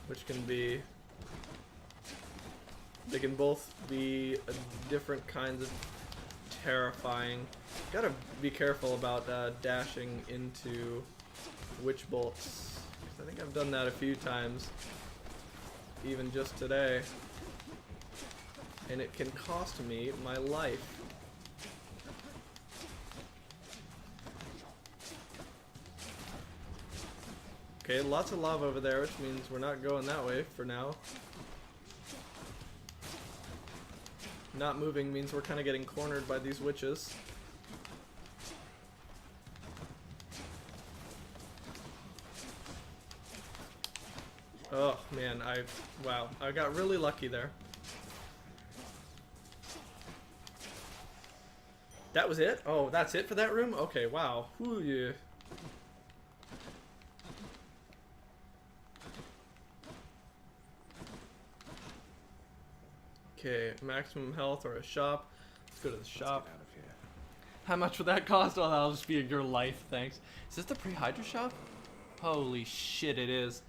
which can be, they can both be different kinds of terrifying. Gotta be careful about dashing into witch bolts. I think I've done that a few times, even just today, and it can cost me my life. Okay, lots of lava over there, which means we're not going that way for now. Not moving means we're kind of getting cornered by these witches. Oh man, wow, I got really lucky there. That was it? Oh, that's it for that room? Okay, wow. Whew, yeah. Okay, maximum health or a shop. Let's go to the shop. Get out of here. How much would that cost? Oh, that'll just be your life, thanks. Is this the pre-Hydra shop? Holy shit, it is.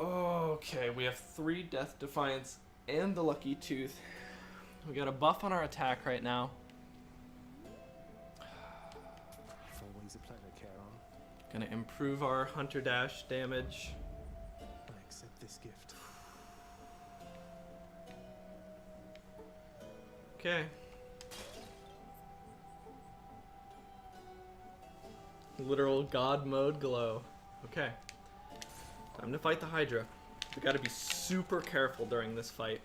Okay, we have 3 Death Defiance and the Lucky Tooth. We got a buff on our attack right now. Always a pleasure, Charon. Gonna improve our Hunter Dash damage. I accept this gift. Okay. Literal god mode glow. Okay. Time to fight the Hydra. We gotta be super careful during this fight.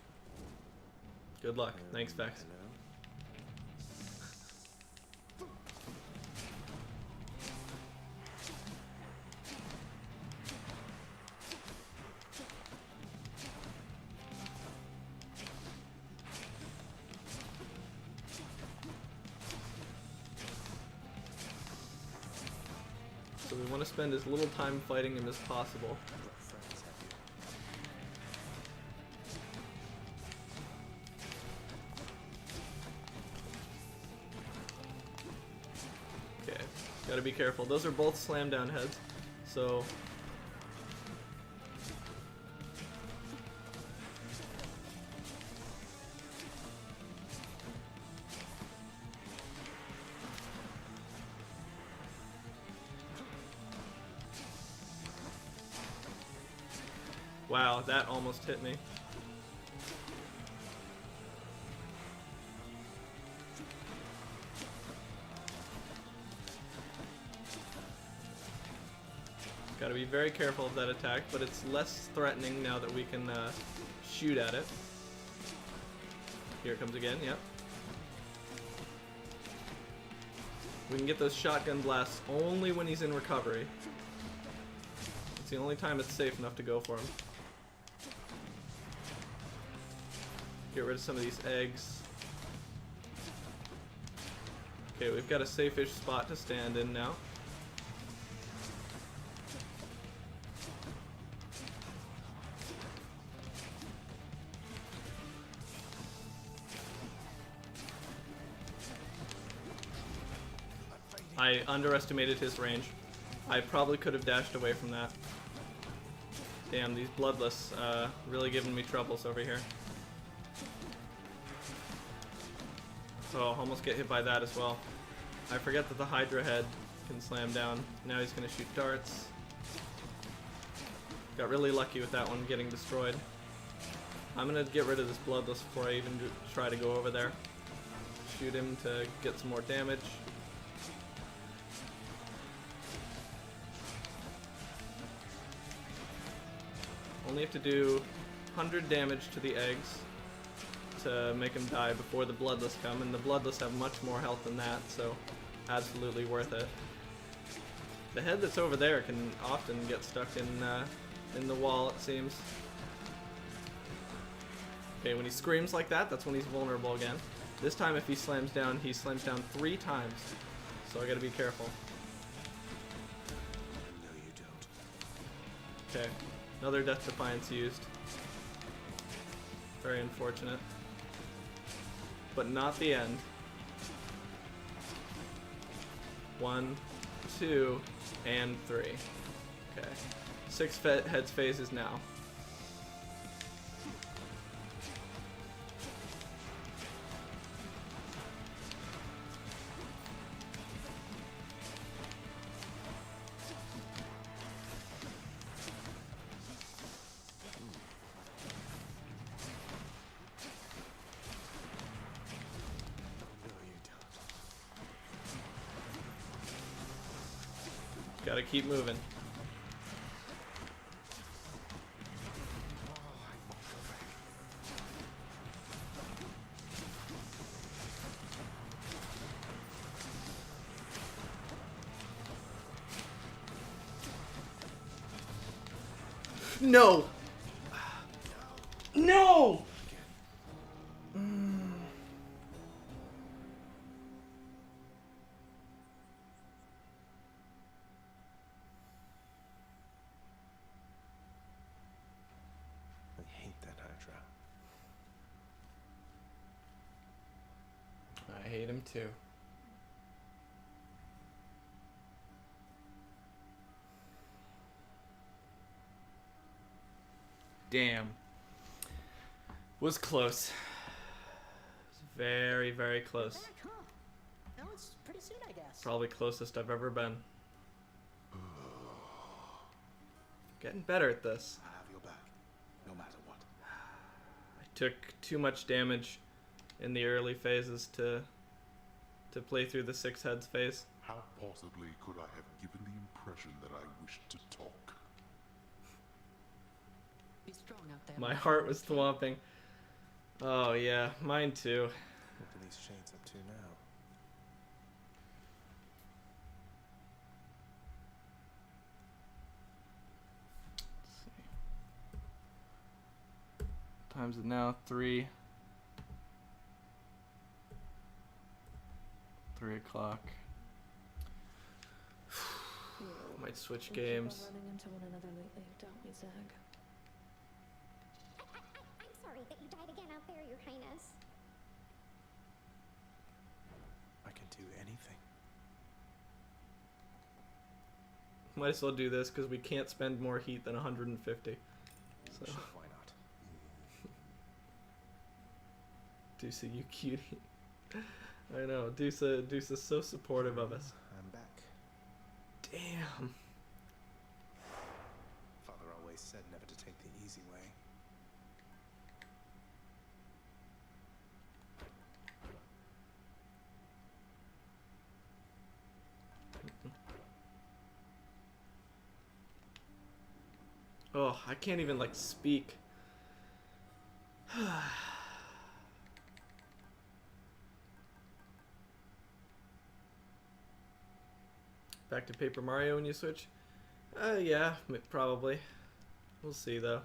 Good luck. Thanks, Vex. So we want to spend as little time fighting him as possible. Okay, gotta be careful. Those are both slam down heads, so wow, that almost hit me. Gotta be very careful of that attack, but it's less threatening now that we can shoot at it. Here it comes again, yep. We can get those shotgun blasts only when he's in recovery. It's the only time it's safe enough to go for him. Get rid of some of these eggs. Okay, we've got a safe-ish spot to stand in now. I underestimated his range. I probably could have dashed away from that. Damn, these bloodless really giving me troubles over here. Oh, almost get hit by that as well. I forget that the Hydra head can slam down. Now he's gonna shoot darts. Got really lucky with that one getting destroyed. I'm gonna get rid of this bloodless before I even try to go over there. Shoot him to get some more damage. Only have to do 100 damage to the eggs to make them die before the bloodless come, and the bloodless have much more health than that, so absolutely worth it. The head that's over there can often get stuck in the wall, it seems. Okay, when he screams like that, that's when he's vulnerable again. This time if he slams down 3 times, so I gotta be careful. No, you don't. Okay, another Death Defiance used. Very unfortunate. But not the end. 1, 2, and 3. Okay. 6 heads phases now. Gotta keep moving. No! No! I hate that Hydra. I hate him too. Damn. Was close. Was very, very close. Back, huh? Now it's pretty soon, I guess. Probably closest I've ever been. Getting better at this. I have your back, no matter what. I took too much damage in the early phases to play through the 6 heads phase. How possibly could I have given the impression that I wished to talk? strong out there. My heart was thwomping. Oh yeah, mine too. What are these shades up to now? Time's it now? 3 o'clock. Might switch games. Running into one another lately, don't we, Zag? I'm sorry that you died again out there, Your Highness. I can do anything. Might as well do this because we can't spend more heat than 150. So. Sure, why not? Dusa, you cutie. I know, Dusa's so supportive of us. I'm back. Damn. Father always said never to take the easy way. Oh, I can't even like speak. Back to Paper Mario when you switch? Yeah, probably. We'll see though.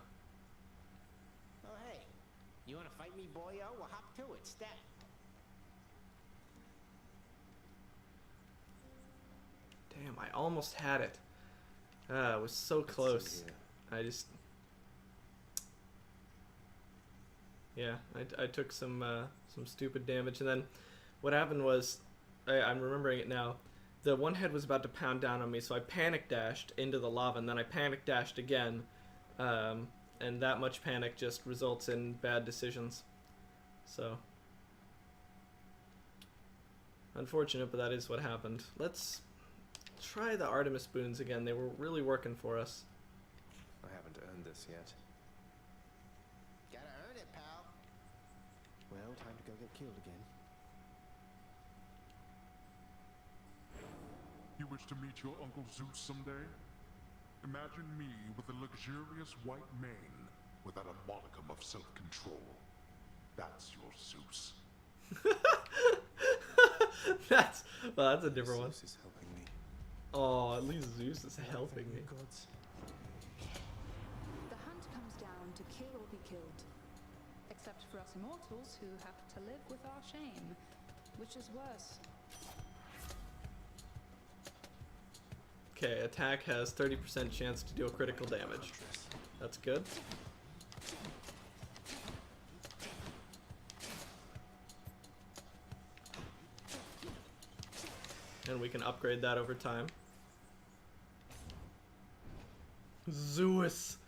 Oh, hey. You want to fight me, boyo? Well, hop to it. Step. Damn, I almost had it. It was so close. I just... Yeah, I took some stupid damage, and then what happened was, I'm remembering it now, the one head was about to pound down on me, so I panic dashed into the lava, and then I panic dashed again, and that much panic just results in bad decisions. So, unfortunate, but that is what happened. Let's try the Artemis spoons again. They were really working for us. I haven't earned this yet. Gotta earn it, pal. Well, time to go get killed again. You wish to meet your Uncle Zeus someday? Imagine me with a luxurious white mane without a modicum of self-control. That's your Zeus. That's a different one. Zeus is helping me. Oh, at least Zeus is helping me. Gods. The hunt comes down to kill or be killed. Except for us immortals who have to live with our shame. Which is worse? Okay, attack has 30% chance to deal critical damage. That's good. And we can upgrade that over time. Zeus!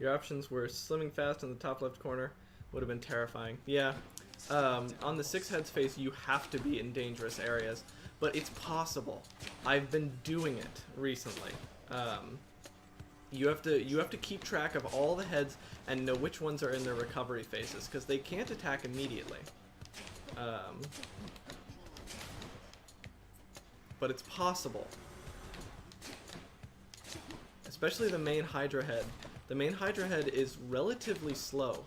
Your options were slimming fast in the top left corner. Would have been terrifying. Yeah. On the 6 heads face, you have to be in dangerous areas. But it's possible. I've been doing it recently. You have to keep track of all the heads and know which ones are in their recovery phases, because they can't attack immediately. But it's possible. Especially the main Hydra head. The main Hydra head is relatively slow.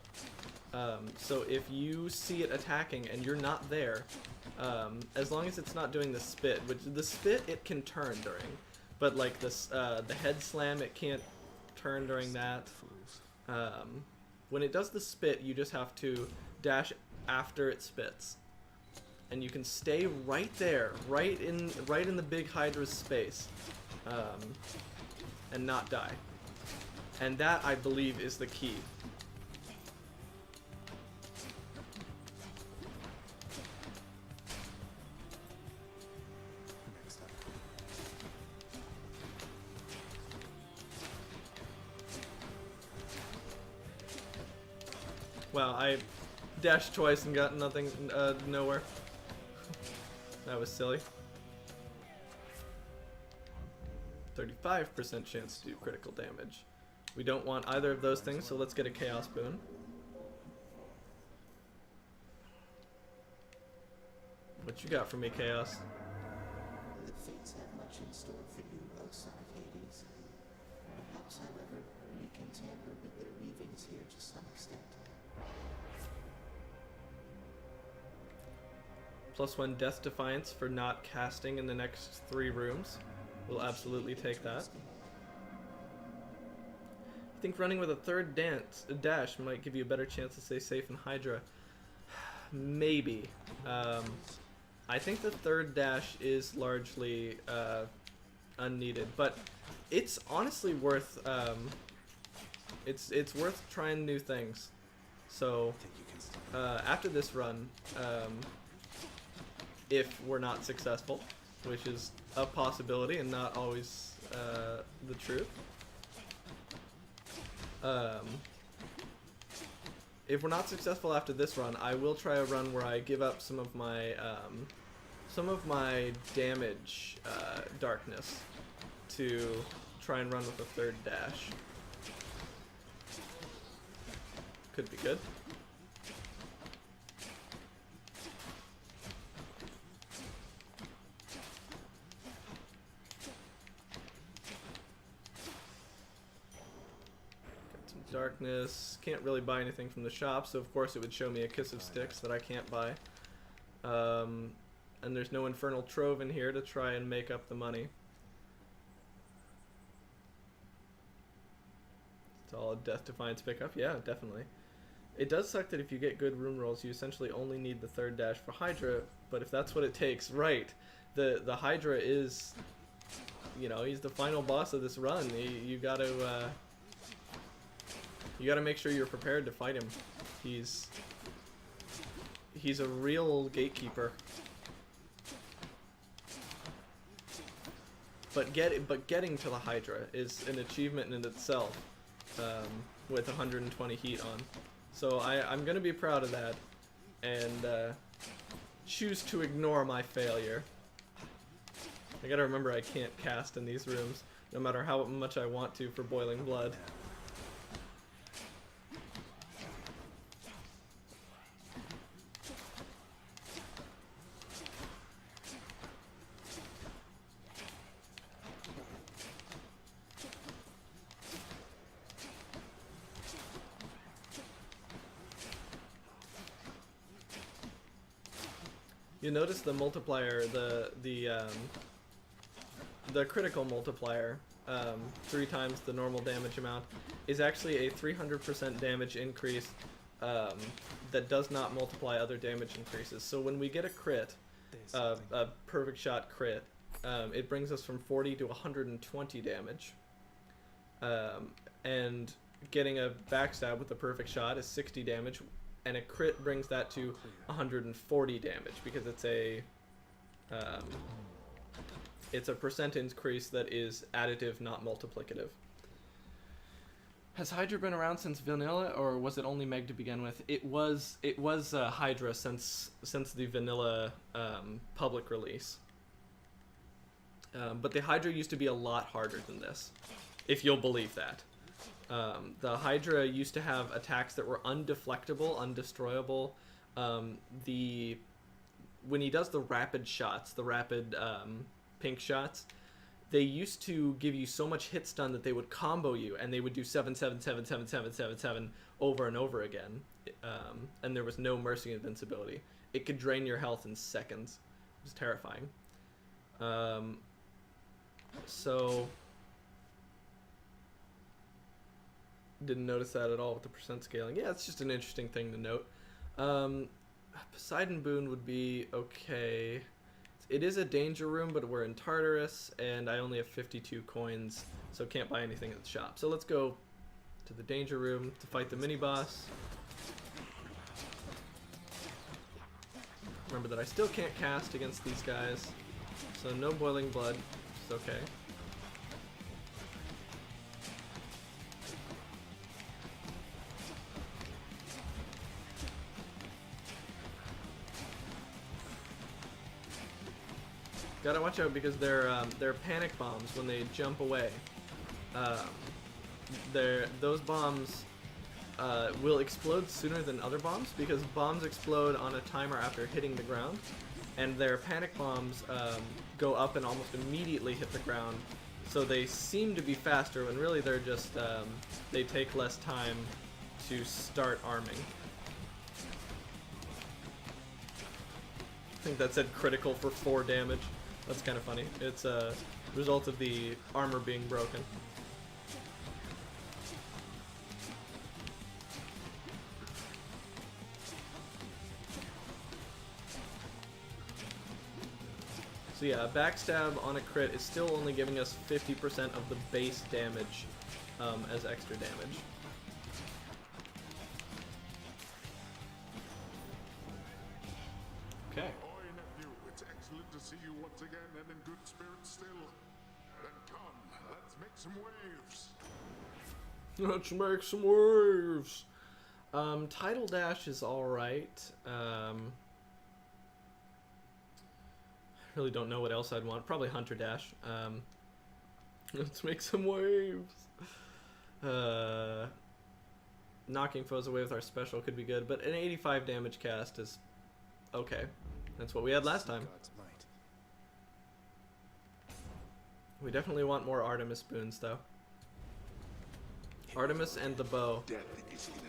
So if you see it attacking and you're not there, as long as it's not doing the spit, which the spit it can turn during, but like this, the head slam it can't turn during that. When it does the spit, you just have to dash after it spits, and you can stay right there, right in the big Hydra's space, and not die. And that, I believe, is the key. Wow, I dashed twice and got nothing, nowhere. That was silly. 35% chance to do critical damage. We don't want either of those things, so let's get a Chaos Boon. What you got for me, Chaos? The fates have much in store for you, O son of Hades. Perhaps, however, you can tamper with their weaving is here to some extent. +1 Death Defiance for not casting in the next 3 rooms. We'll absolutely take that. I think running with a third dash might give you a better chance to stay safe in Hydra. Maybe. I think the third dash is largely unneeded, but it's honestly worth it's worth trying new things. So after this run, if we're not successful, which is a possibility and not always the truth, if we're not successful after this run, I will try a run where I give up some of my damage darkness to try and run with a third dash. Could be good. Darkness. Can't really buy anything from the shop, so of course it would show me a Kiss of Sticks that I can't buy. And there's no Infernal Trove in here to try and make up the money. It's all a Death Defiance pickup. Yeah, definitely. It does suck that if you get good room rolls, you essentially only need the third dash for Hydra, but if that's what it takes, right. The Hydra is, you know, he's the final boss of this run. You gotta make sure you're prepared to fight him. He's a real gatekeeper. But getting to the Hydra is an achievement in itself, with 120 heat on. So I'm gonna be proud of that, and choose to ignore my failure. I gotta remember I can't cast in these rooms, no matter how much I want to for Boiling Blood. You notice the multiplier, the critical multiplier, 3 times the normal damage amount, is actually a 300% damage increase that does not multiply other damage increases. So when we get a crit, a perfect shot crit, it brings us from 40 to 120 damage. And getting a backstab with a perfect shot is 60 damage. And a crit brings that to 140 damage because it's a percent increase that is additive, not multiplicative. Has Hydra been around since vanilla, or was it only Meg to begin with? It was Hydra since the vanilla public release. But the Hydra used to be a lot harder than this, if you'll believe that. The Hydra used to have attacks that were undeflectable, undestroyable. When he does the rapid shots, the rapid pink shots, they used to give you so much hit stun that they would combo you, and they would do 7, 7, 7, 7, 7, 7, 7 over and over again. And there was no mercy invincibility. It could drain your health in seconds. It was terrifying. So didn't notice that at all with the percent scaling. Yeah, it's just an interesting thing to note. Poseidon Boon would be okay. It is a danger room, but we're in Tartarus, and I only have 52 coins, so can't buy anything at the shop. So let's go to the danger room to fight the mini-boss. Remember that I still can't cast against these guys, so no Boiling Blood, it's okay. Gotta watch out because they're panic bombs when they jump away. Those bombs will explode sooner than other bombs because bombs explode on a timer after hitting the ground, and their panic bombs go up and almost immediately hit the ground. So they seem to be faster when really they're just they take less time to start arming. I think that said critical for 4 damage. That's kind of funny. It's a result of the armor being broken. So yeah, backstab on a crit is still only giving us 50% of the base damage as extra damage. Okay. Oi, nephew, it's excellent to see you once again and in good spirits still. Then come, let's make some waves. Let's make some waves. Tidal Dash is alright. I really don't know what else I'd want. Probably Hunter Dash. Let's make some waves. Knocking foes away with our special could be good, but an 85 damage cast is okay. That's what we had last time. God's might. We definitely want more Artemis boons, though. Artemis and the bow.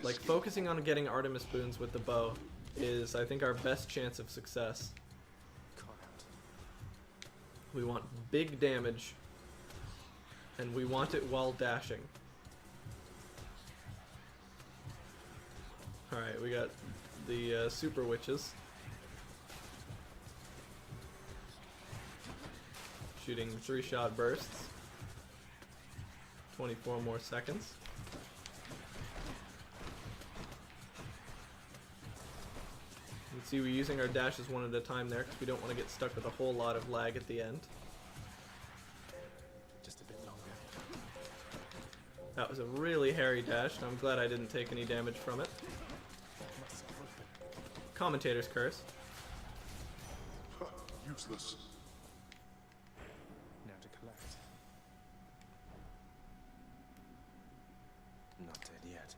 Like, focusing on getting Artemis boons with the bow is, I think, our best chance of success. We want big damage, and we want it while dashing. Alright, we got the Super Witches. Shooting 3-shot bursts. 24 more seconds. You can see we're using our dashes one at a time there because we don't want to get stuck with a whole lot of lag at the end. Just a bit longer. That was a really hairy dash, and I'm glad I didn't take any damage from it. Commentator's curse. Useless. Now to collect. Not dead yet.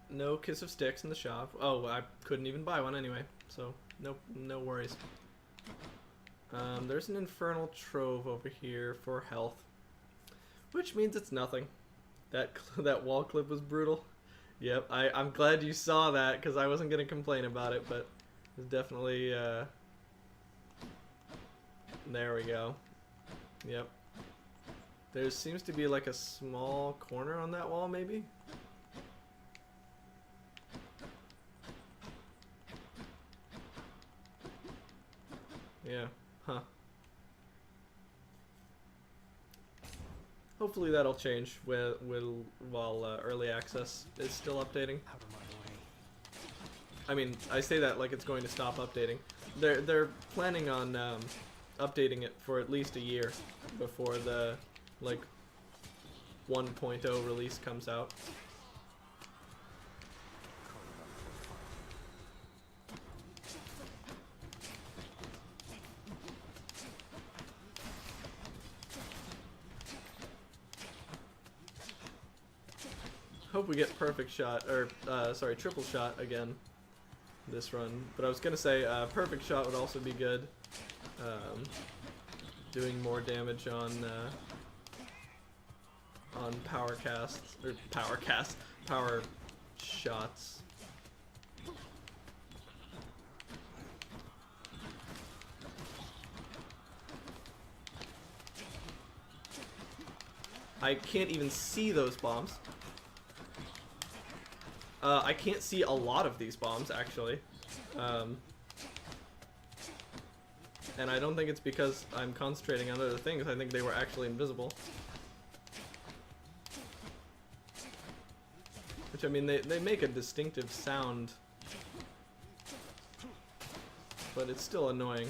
No Kiss of Sticks in the shop. Oh, I couldn't even buy one anyway, so no worries. There's an Infernal Trove over here for health, which means it's nothing. That wall clip was brutal. Yep, I'm glad you saw that because I wasn't gonna complain about it, but it's definitely there we go. Yep. There seems to be like a small corner on that wall, maybe. Yeah, huh. Hopefully that'll change while early access is still updating. Out of my way. I mean, I say that like it's going to stop updating. They're planning on updating it for at least a year before the like 1.0 release comes out. Hope we get perfect shot, or sorry, triple shot again this run. But I was gonna say perfect shot would also be good. Doing more damage on power casts or power shots. I can't even see those bombs. I can't see a lot of these bombs, actually. And I don't think it's because I'm concentrating on other things. I think they were actually invisible. Which, I mean, they make a distinctive sound. But it's still annoying.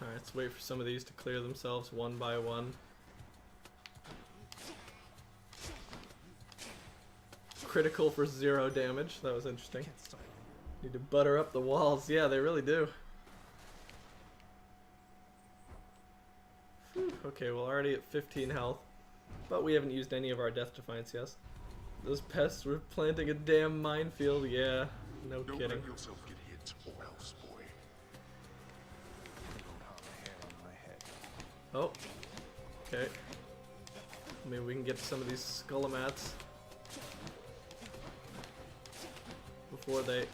Alright, let's wait for some of these to clear themselves one by one. Critical for 0 damage. That was interesting. Need to butter up the walls. Yeah, they really do. Whew. Okay, well, already at 15 health. But we haven't used any of our Death Defiance yet. Those pests were planting a damn minefield. Yeah, no kidding. Don't let yourself get hit or else, boy. They won't harm a hair Oh. Okay. Maybe we can get some of these Skullomats before they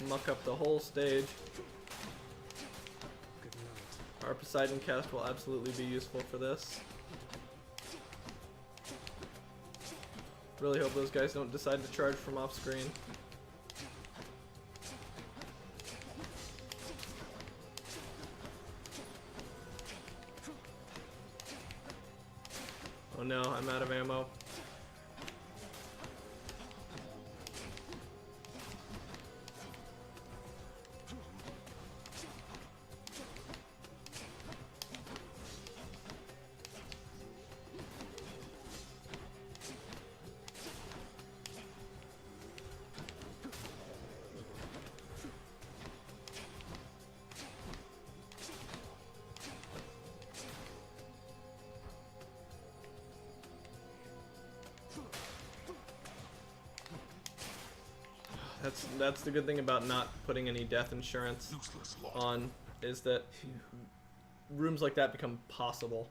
muck up the whole stage. Our Poseidon cast will absolutely be useful for this. Really hope those guys don't decide to charge from off screen. Oh no, I'm out of ammo. That's the good thing about not putting any death insurance on, is that rooms like that become possible.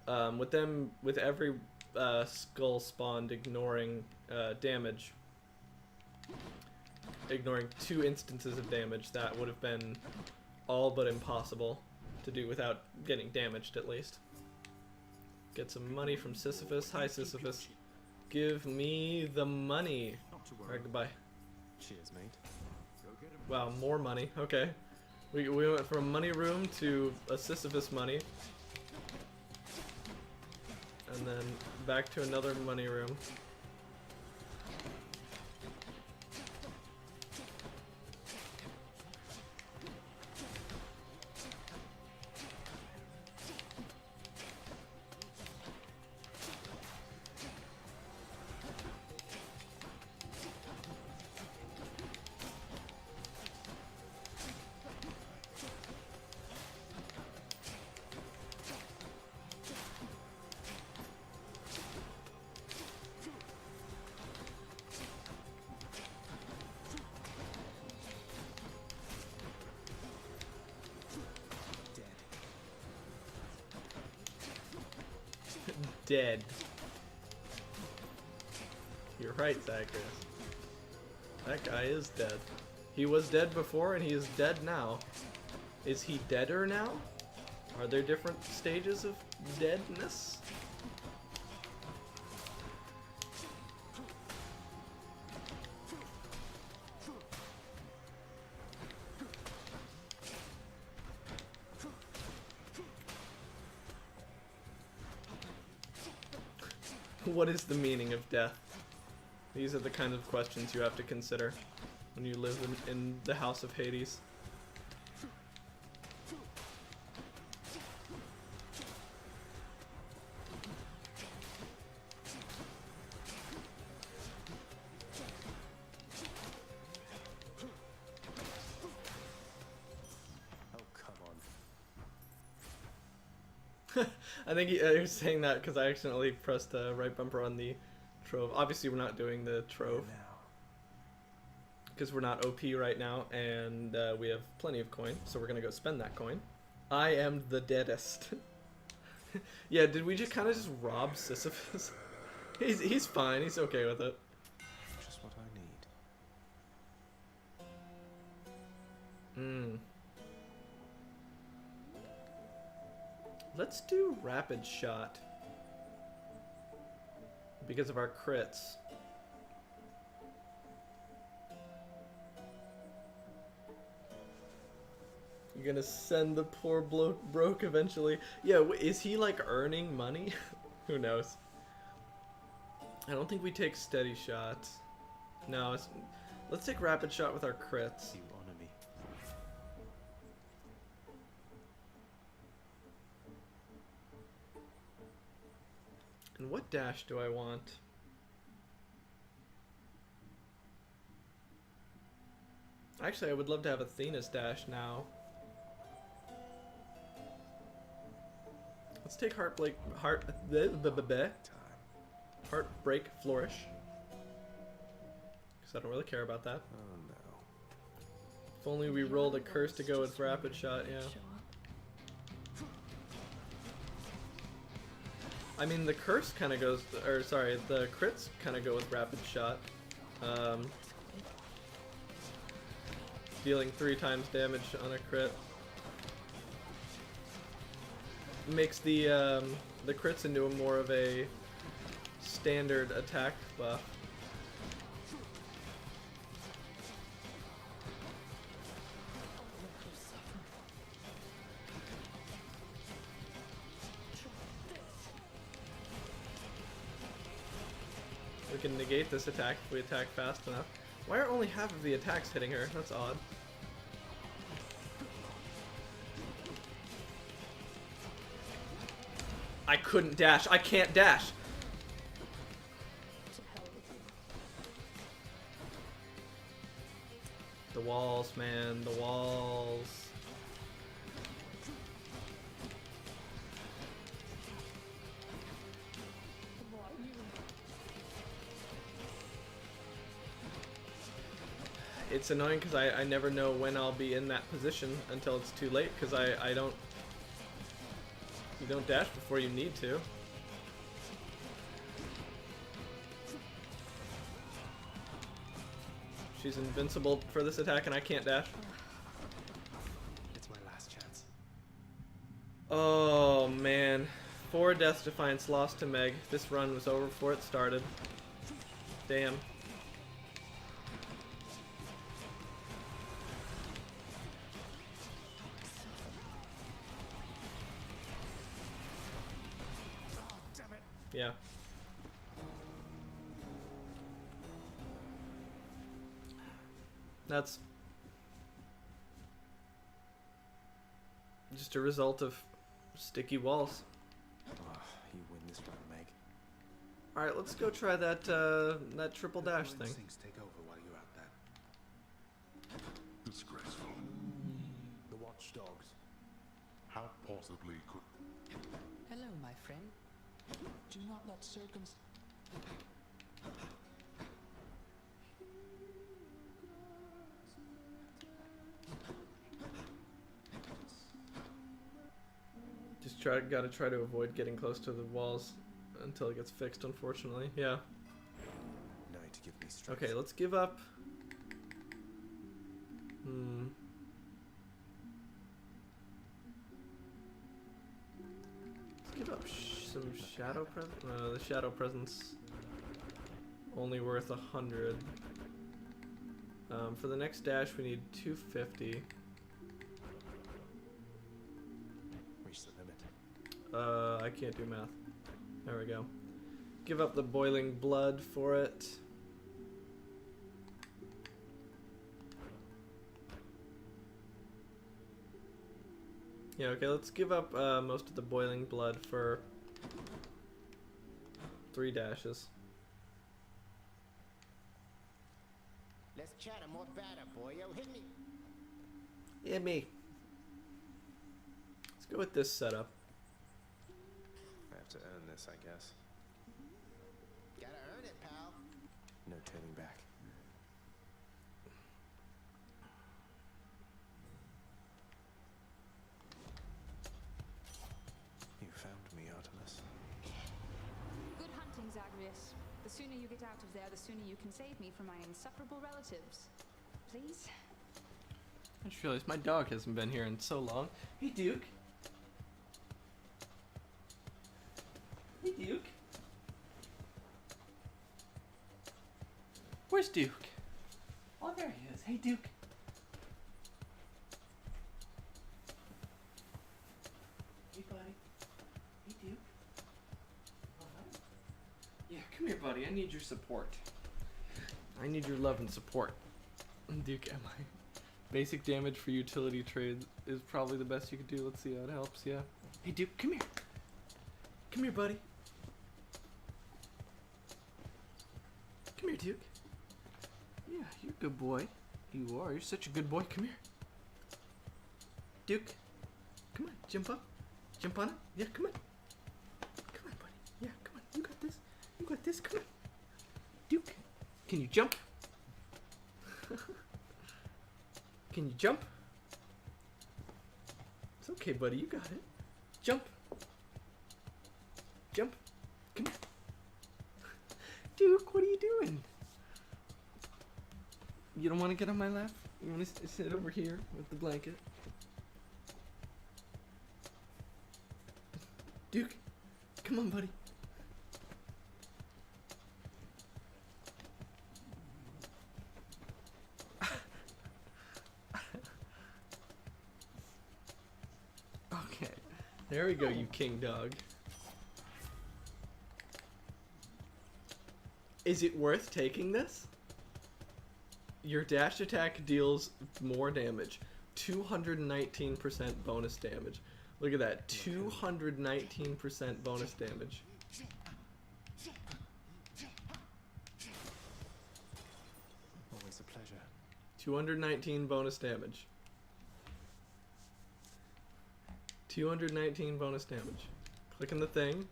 With every skull spawned ignoring damage, ignoring 2 instances of damage, that would have been all but impossible to do without getting damaged at least. Get some money from Sisyphus. Hi Sisyphus. Give me the money. Alright, goodbye. Cheers, mate. Wow, more money. Okay. We went from money room to a Sisyphus money. And then back to another money room. Dead. You're right, Zacharias. That guy is dead. He was dead before and he is dead now. Is he deader now? Are there different stages of deadness? What is the meaning of death? These are the kinds of questions you have to consider when you live in the House of Hades. I think he was saying that because I accidentally pressed right bumper on the trove. Obviously, we're not doing the trove because we're not OP right now, and we have plenty of coin, so we're gonna go spend that coin. I am the deadest. Yeah, did we just kind of just rob Sisyphus? He's fine. He's okay with it. Just what I need. Let's do rapid shot because of our crits. You're gonna send the poor broke eventually. Yeah, is he like earning money? Who knows? I don't think we take steady shots. No, let's take rapid shot with our crits. You honor me. And what dash do I want? Actually, I would love to have Athena's dash now. Let's take Heartbreak Flourish. Because I don't really care about that. Oh no. If only we rolled a curse to go with rapid shot, yeah. I mean, the curse kind of goes, or sorry, the crits kind of go with rapid shot. Dealing 3 times damage on a crit makes the crits into a more of a standard attack buff. We can negate this attack if we attack fast enough. Why are only half of the attacks hitting her? That's odd. I couldn't dash. I can't dash. The walls, man. The walls. It's annoying because I never know when I'll be in that position until it's too late because I don't... You don't dash before you need to. She's invincible for this attack and I can't dash. It's my last chance. Oh man. 4 Death Defiance lost to Meg. This run was over before it started. Damn. Yeah. That's just a result of sticky walls. Oh, you win this one, Meg. Alright, let's go try that that triple dash thing. Things take over while you're out there. Disgraceful. The watchdogs. How possibly could... Hello, my friend. Do not let circumstances... Just gotta try to avoid getting close to the walls until it gets fixed, unfortunately. Yeah. No, to give me strength. Okay, let's give up. Let's give up some shadow presence. The shadow presence only worth 100. For the next dash, we need 250. Reach the limit. I can't do math. There we go. Give up the boiling blood for it. Yeah, okay, let's give up most of the boiling blood for 3 dashes. Let's chat a more batter, boyo. Hit me. Hit me. Let's go with this setup. I have to earn this, I guess. Gotta earn it, pal. No turning back. You found me, Artemis. Good hunting, Zagreus. The sooner you get out of there, the sooner you can save me from my insufferable relatives. Please? I just realized my dog hasn't been here in so long. Hey, Duke. Hey, Duke. Where's Duke? Oh, there he is. Hey, Duke. Hey, buddy. Hey, Duke. Alright. Yeah, come here, buddy. I need your support. I need your love and support. Duke, am I? Basic damage for utility trades is probably the best you could do. Let's see how it helps, yeah. Hey, Duke, come here. Come here, buddy. Come here, Duke. Yeah, you're a good boy. You are. You're such a good boy. Come here. Duke. Come on, jump up. Jump on it. Yeah, come on. Come on, buddy. Yeah, come on. You got this. You got this. Come on. Duke, can you jump? Can you jump? It's okay, buddy. You got it. Jump. Jump. Come on. Duke, what are you doing? You don't want to get on my lap? You want to sit over here with the blanket? Duke, come on, buddy. Okay, there we go, you king dog. Is it worth taking this? Your dash attack deals more damage. 219% bonus damage. Look at that. 219% bonus damage. Always a pleasure. 219 bonus damage. 219 bonus damage. Click on the thing.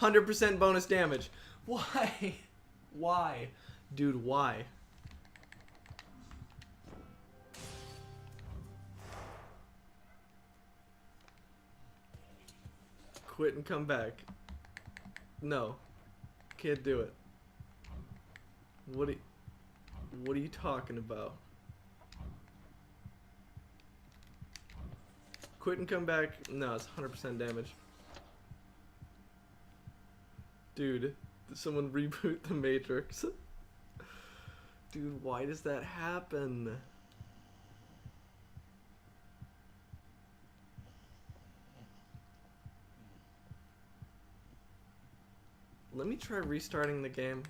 100% bonus damage. Why? Why? Dude, why? Quit and come back. No. Can't do it. What are you talking about? Quit and come back. No, it's 100% damage. Dude, did someone reboot the Matrix? Dude, why does that happen? Let me try restarting the game.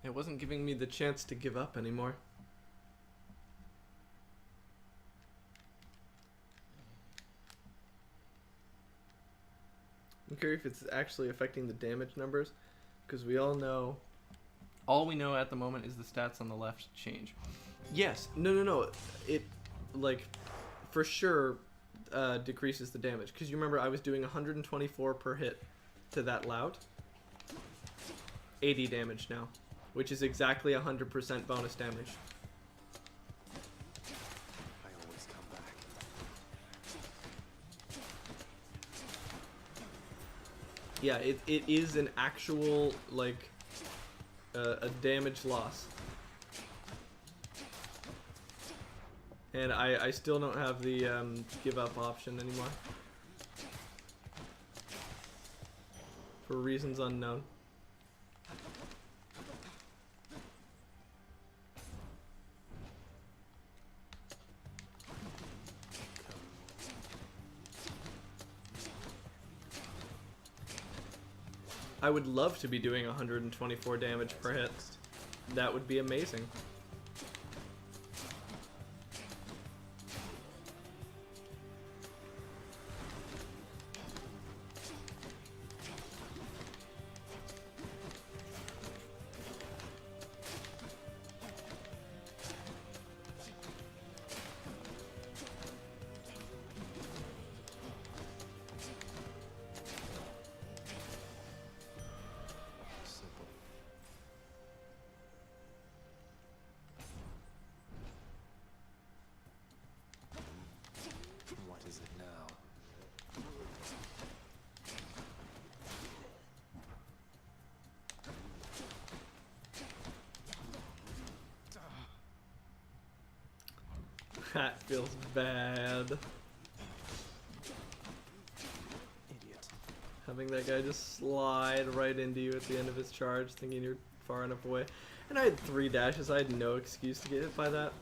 It wasn't giving me the chance to give up anymore. I'm curious if it's actually affecting the damage numbers, because we all know, all we know at the moment is the stats on the left change. Yes, no. It, like, for sure decreases the damage, because you remember I was doing 124 per hit to that loud. 80 damage now, which is exactly 100% bonus damage. I always come back. Yeah, it is an actual, like, a damage loss. And I still don't have the give up option anymore. For reasons unknown. I would love to be doing 124 damage per hit. That would be amazing. Simple. What is it now? That feels bad. Idiot. Having that guy just slide right into you at the end of his charge, thinking you're far enough away. And I had 3 dashes, I had no excuse to get hit by that.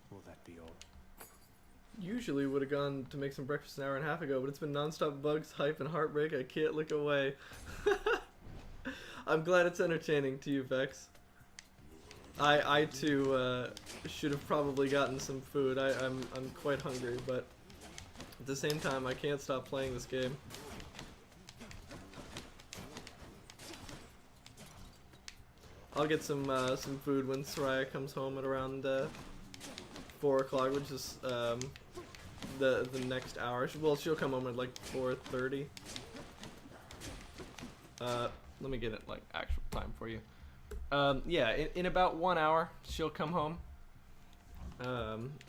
Will that be all? Usually would have gone to make some breakfast an hour and a half ago, but it's been nonstop bugs, hype, and heartbreak. I can't look away. I'm glad it's entertaining to you, Vex. I too should have probably gotten some food. I'm quite hungry, but at the same time I can't stop playing this game. I'll get some food when Soraya comes home at around 4 o'clock, which is the next hour. Well, she'll come home at like 4:30. Let me get it like actual time for you. Yeah, in about 1 hour she'll come home.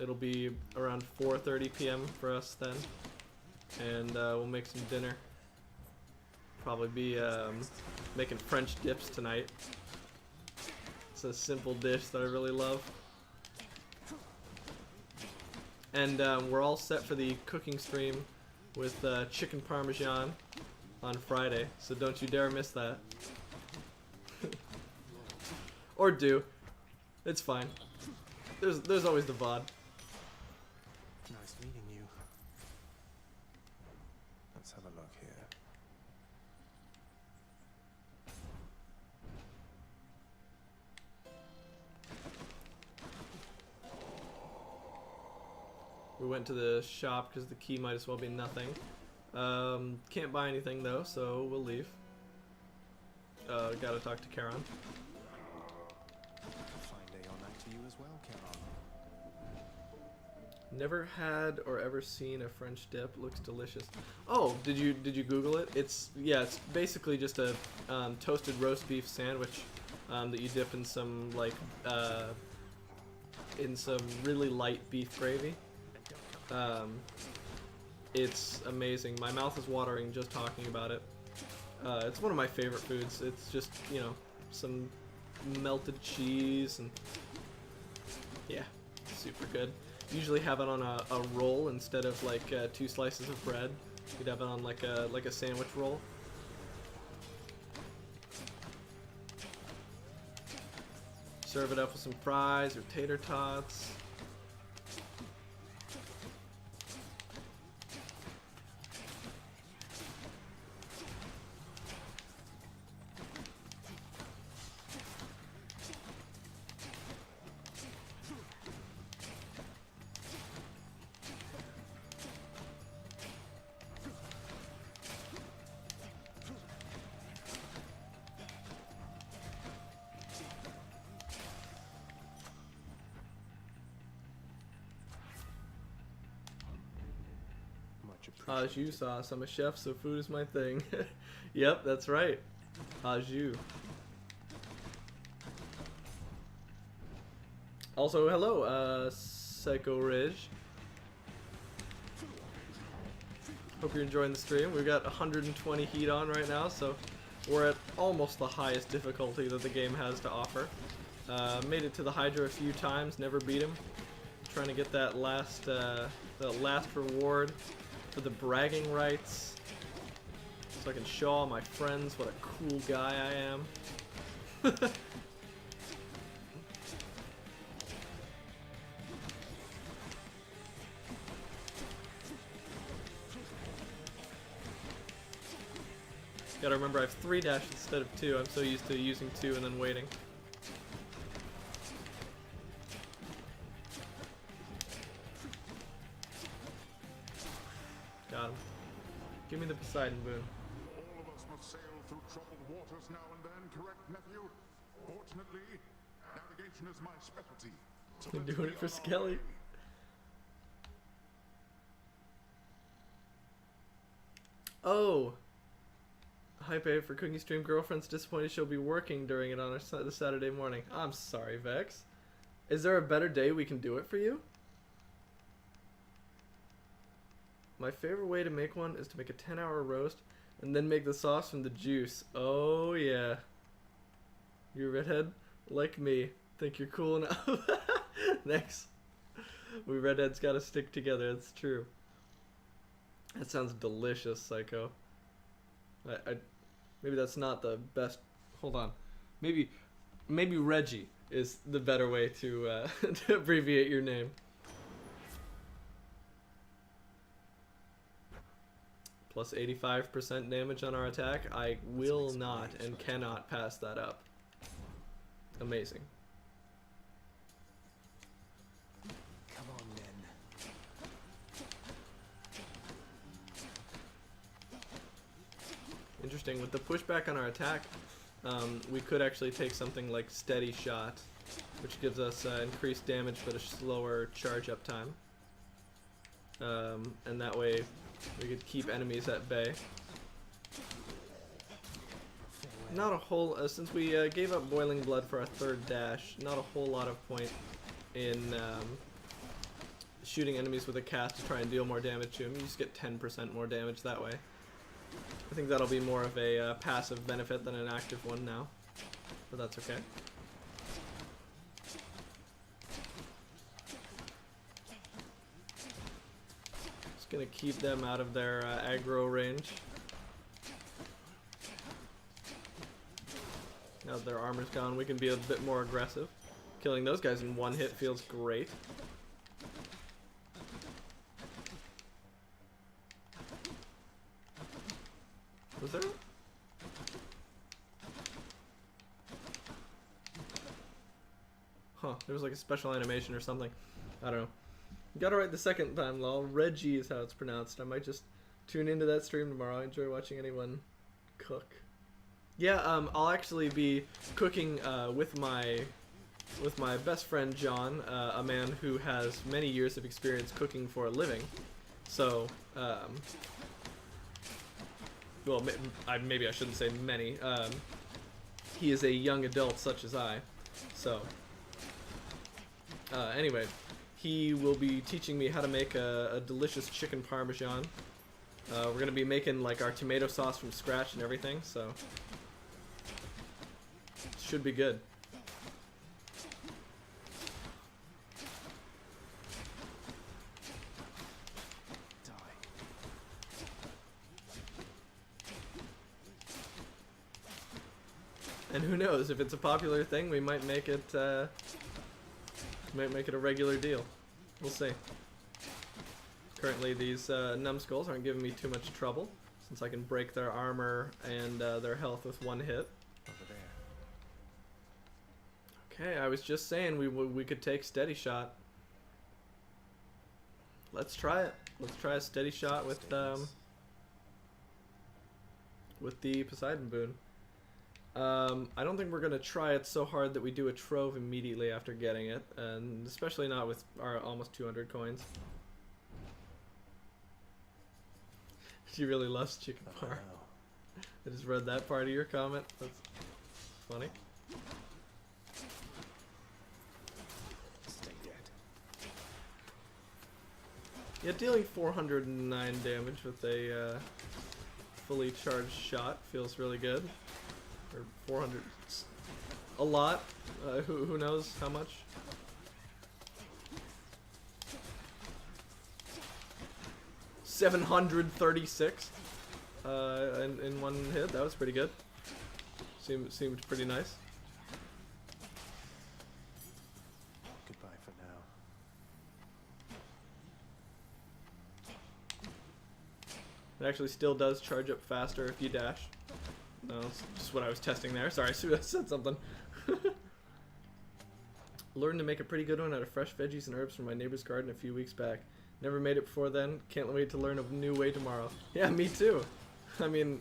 It'll be around 4:30 p.m. for us then, and we'll make some dinner. Probably be making French dips tonight. It's a simple dish that I really love. And we're all set for the cooking stream with chicken parmesan on Friday, so don't you dare miss that. Or do. It's fine. There's always the VOD. Nice meeting you. Let's have a look here. We went to the shop because the key might as well be nothing. Can't buy anything though, so we'll leave. Gotta talk to Charon. Fine day or night to you as well, Charon. Never had or ever seen a French dip. Looks delicious. Oh, did you Google it? It's basically just a toasted roast beef sandwich that you dip in some like in some really light beef gravy. It's amazing. My mouth is watering just talking about it. It's one of my favorite foods. It's just, you know, some melted cheese and yeah, super good. Usually have it on a roll instead of like 2 slices of bread. You'd have it on like a sandwich roll. Serve it up with some fries or tater tots. Au jus sauce. I'm a chef, so food is my thing. Yep, that's right. Au jus. Also, hello, Psycho Ridge. Hope you're enjoying the stream. We've got 120 heat on right now, so we're at almost the highest difficulty that the game has to offer. Made it to the Hydra a few times, never beat him. Trying to get that last reward for the bragging rights, so I can show all my friends what a cool guy I am. Gotta remember I have 3 dashes instead of 2. I'm so used to using 2 and then waiting. Got him. Give me the Poseidon boon. All of us must sail through troubled waters now and then, correct, nephew? Fortunately, navigation is my specialty. So I'm doing it for Skelly. Oh! Hype A for cooking stream. Girlfriend's disappointed she'll be working during it on the Saturday morning. I'm sorry, Vex. Is there a better day we can do it for you? My favorite way to make one is to make a 10-hour roast and then make the sauce from the juice. Oh yeah. You're a redhead? Like me. Think you're cool enough? Thanks. We redheads gotta stick together, that's true. That sounds delicious, Psycho. Maybe that's not the best. Hold on. Maybe Reggie is the better way to to abbreviate your name. Plus 85% damage on our attack. I will not and cannot pass that up. Amazing. Interesting. With the pushback on our attack, we could actually take something like Steady Shot, which gives us increased damage but a slower charge up time. And that way we could keep enemies at bay. Not a whole, since we gave up Boiling Blood for our third dash, not a whole lot of point in shooting enemies with a cast to try and deal more damage to them. You just get 10% more damage that way. I think that'll be more of a passive benefit than an active one now, but that's okay. Just gonna keep them out of their aggro range. Now that their armor's gone, we can be a bit more aggressive. Killing those guys in one hit feels great. Was there? Huh, there was like a special animation or something. I don't know. Got it right the second time, lol. Reggie is how it's pronounced. I might just tune into that stream tomorrow. I enjoy watching anyone cook. Yeah, I'll actually be cooking with my best friend John, a man who has many years of experience cooking for a living. So, well, maybe I shouldn't say many. He is a young adult such as I. So, anyway, he will be teaching me how to make a delicious chicken parmesan. We're going to be making like our tomato sauce from scratch and everything, so should be good. And who knows, if it's a popular thing, we might make it a regular deal. We'll see. Currently, these numbskulls aren't giving me too much trouble, since I can break their armor and their health with one hit. Over there. Okay, I was just saying we could take Steady Shot. Let's try it. Let's try a Steady Shot with the Poseidon Boon. I don't think we're gonna try it so hard that we do a trove immediately after getting it, and especially not with our almost 200 coins. She really loves chicken par. I just read that part of your comment. That's funny. Stay dead. Yeah, dealing 409 damage with a fully charged shot feels really good. Or 400, a lot. Who knows how much? $736 in one hit. That was pretty good. Seemed pretty nice. Goodbye for now. It actually still does charge up faster if you dash. No, that's just what I was testing there. Sorry, I said something. Learned to make a pretty good one out of fresh veggies and herbs from my neighbor's garden a few weeks back. Never made it before then. Can't wait to learn a new way tomorrow. Yeah, me too. I mean,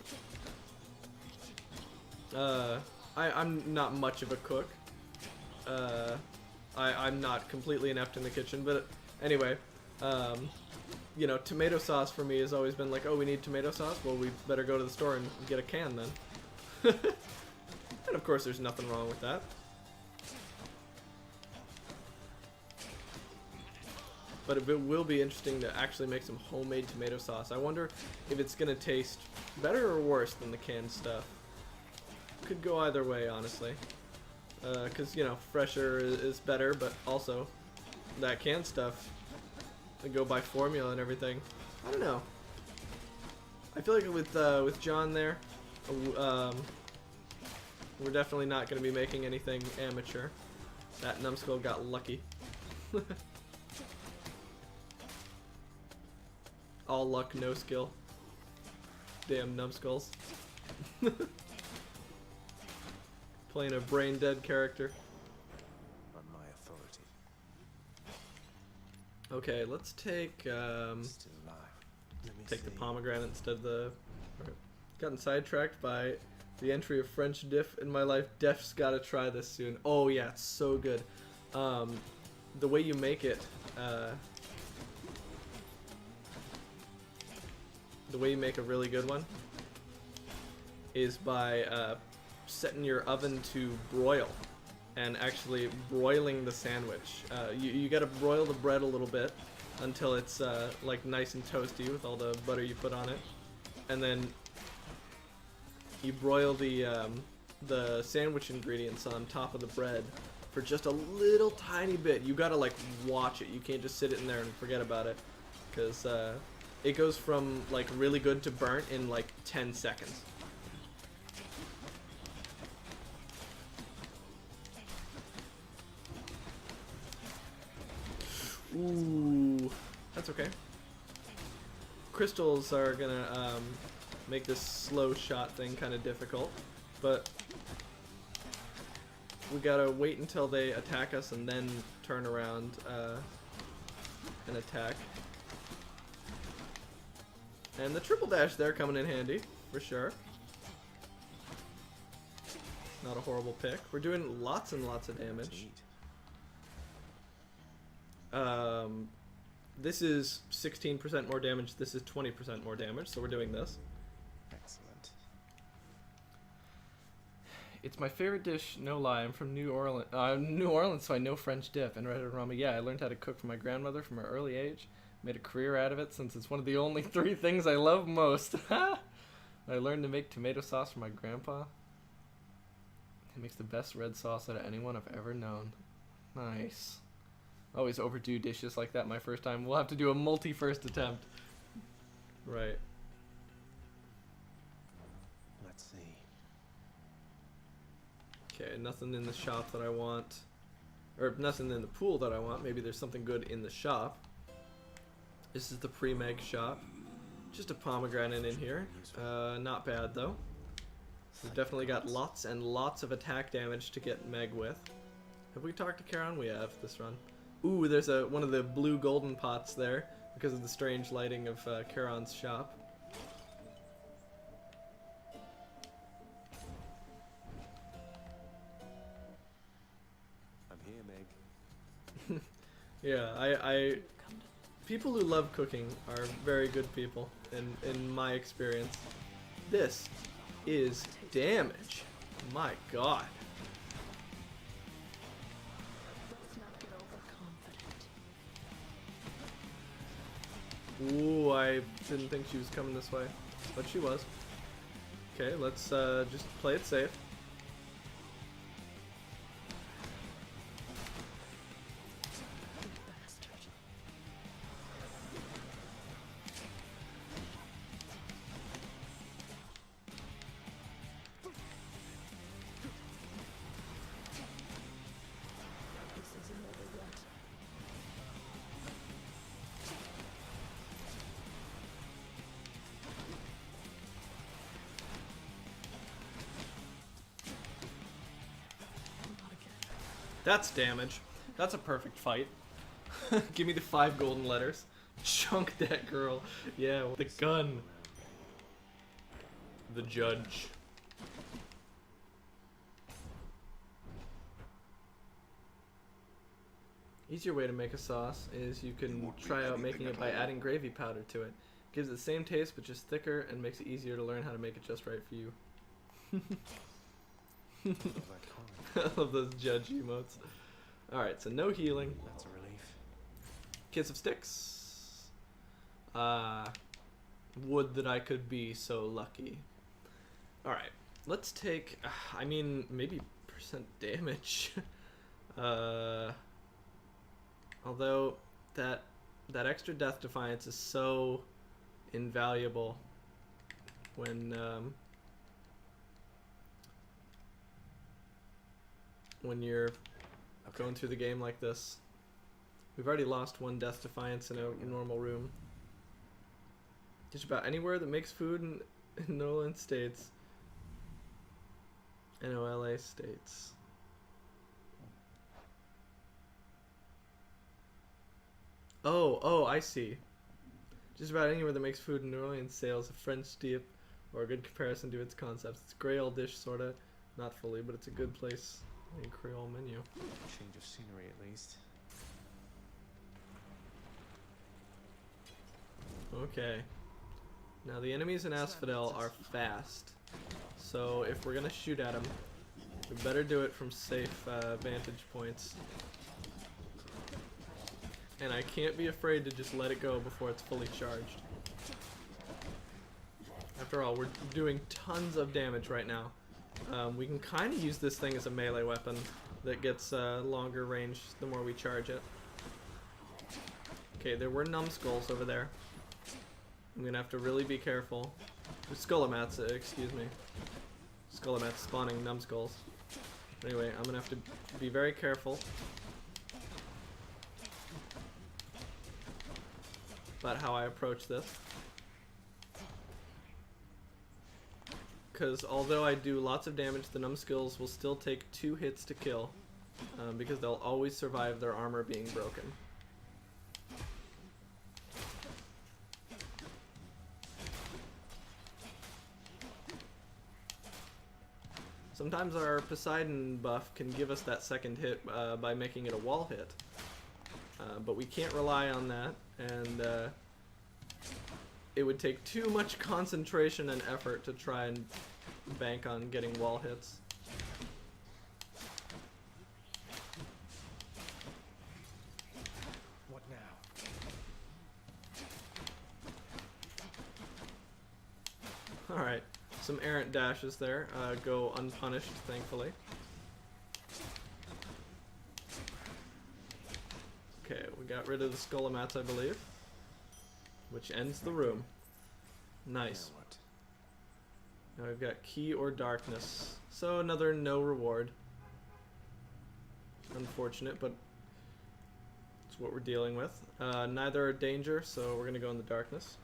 I'm not much of a cook. I'm not completely inept in the kitchen, but anyway, you know, tomato sauce for me has always been like, oh, we need tomato sauce? Well, we better go to the store and get a can then. And of course, there's nothing wrong with that. But it will be interesting to actually make some homemade tomato sauce. I wonder if it's going to taste better or worse than the canned stuff. Could go either way, honestly. Because, you know, fresher is better, but also that canned stuff, they go by formula and everything. I don't know. I feel like with John there, we're definitely not going to be making anything amateur. That numbskull got lucky. All luck, no skill. Damn numbskulls. Playing a brain dead character. On my authority. Okay, let's take Still alive. Let me take the see. pomegranate instead of the. gotten sidetracked by the entry of French Diff in my life. Def's gotta try this soon. Oh yeah, it's so good. The way you make it, the way you make a really good one is by setting your oven to broil and actually broiling the sandwich. You gotta broil the bread a little bit until it's like nice and toasty with all the butter you put on it, and then you broil the sandwich ingredients on top of the bread for just a little tiny bit. You gotta like watch it. You can't just sit it in there and forget about it, because it goes from like really good to burnt in like 10 seconds. Ooh, that's okay. Crystals are gonna make this slow shot thing kind of difficult, but we gotta wait until they attack us and then turn around and attack. And the triple dash there coming in handy, for sure. Not a horrible pick. We're doing lots and lots of damage. This is 16% more damage, this is 20% more damage, so we're doing this. Excellent. It's my favorite dish, no lie. I'm from New Orleans, so I know French dip and Redhead-O-Rama. Yeah, I learned how to cook from my grandmother from an early age. Made a career out of it since it's one of the only 3 things I love most. I learned to make tomato sauce from my grandpa. He makes the best red sauce out of anyone I've ever known. Nice. Always overdo dishes like that my first time. We'll have to do a multi-first attempt. Right. Let's see. Okay, nothing in the shop that I want. Or nothing in the pool that I want. Maybe there's something good in the shop. This is the pre-meg shop. Just a pomegranate in here. Not bad though. We've definitely got lots and lots of attack damage to get meg with. Have we talked to Charon? We have this run. Ooh, there's one of the blue golden pots there because of the strange lighting of Charon's shop. I'm here, Meg. Yeah, people who love cooking are very good people in my experience. This is damage. My god. Ooh, I didn't think she was coming this way, but she was. Okay, let's just play it safe. That's damage. That's a perfect fight. Give me the 5 golden letters. Chunk that girl. Yeah, with the gun. The judge. Easier way to make a sauce is you can try out making it by adding gravy powder to it. Gives it the same taste but just thicker and makes it easier to learn how to make it just right for you. I love those judge emotes. Alright, so no healing. That's a relief. Kiss of Sticks. Would that I could be so lucky. Alright, let's take, I mean, maybe percent damage. Although that extra Death Defiance is so invaluable when you're going through the game like this. We've already lost 1 Death Defiance in a normal room. Just about anywhere that makes food in Nolan States. NOLA States. Oh, I see. Just about anywhere that makes food in New Orleans sales a French dip or a good comparison to its concepts. It's Grail-dish, sorta. Not fully, but it's a good place in Creole menu. Change of scenery, at least. Okay. Now the enemies in Asphodel are fast, so if we're gonna shoot at them, we better do it from safe vantage points. And I can't be afraid to just let it go before it's fully charged. After all, we're doing tons of damage right now. We can kind of use this thing as a melee weapon that gets longer range the more we charge it. Okay, there were numbskulls over there. I'm gonna have to really be careful. Skullomats, excuse me. Skullomats spawning numbskulls. Anyway, I'm gonna have to be very careful about how I approach this. Because although I do lots of damage, the numbskulls will still take 2 hits to kill, because they'll always survive their armor being broken. Sometimes our Poseidon buff can give us that second hit by making it a wall hit. But we can't rely on that, and it would take too much concentration and effort to try and bank on getting wall hits. What now? Alright, some errant dashes there go unpunished, thankfully. Okay, we got rid of the Skullomats, I believe. Which ends the room. Nice. Now we've got key or darkness. So another no reward. Unfortunate, but it's what we're dealing with. Neither are danger, so we're gonna go in the darkness.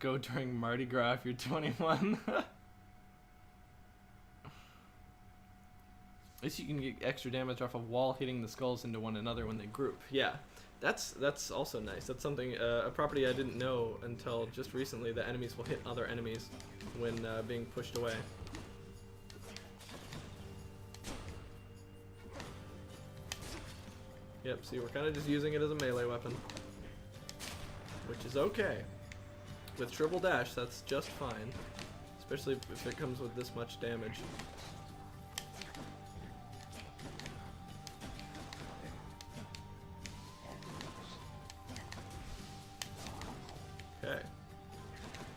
Go during Mardi Gras if you're 21. At least you can get extra damage off of wall hitting the skulls into one another when they group. Yeah, that's also nice. That's something, a property I didn't know until just recently, that enemies will hit other enemies when being pushed away. Yep, see, we're kind of just using it as a melee weapon, which is okay. With triple dash, that's just fine, especially if it comes with this much damage. Okay,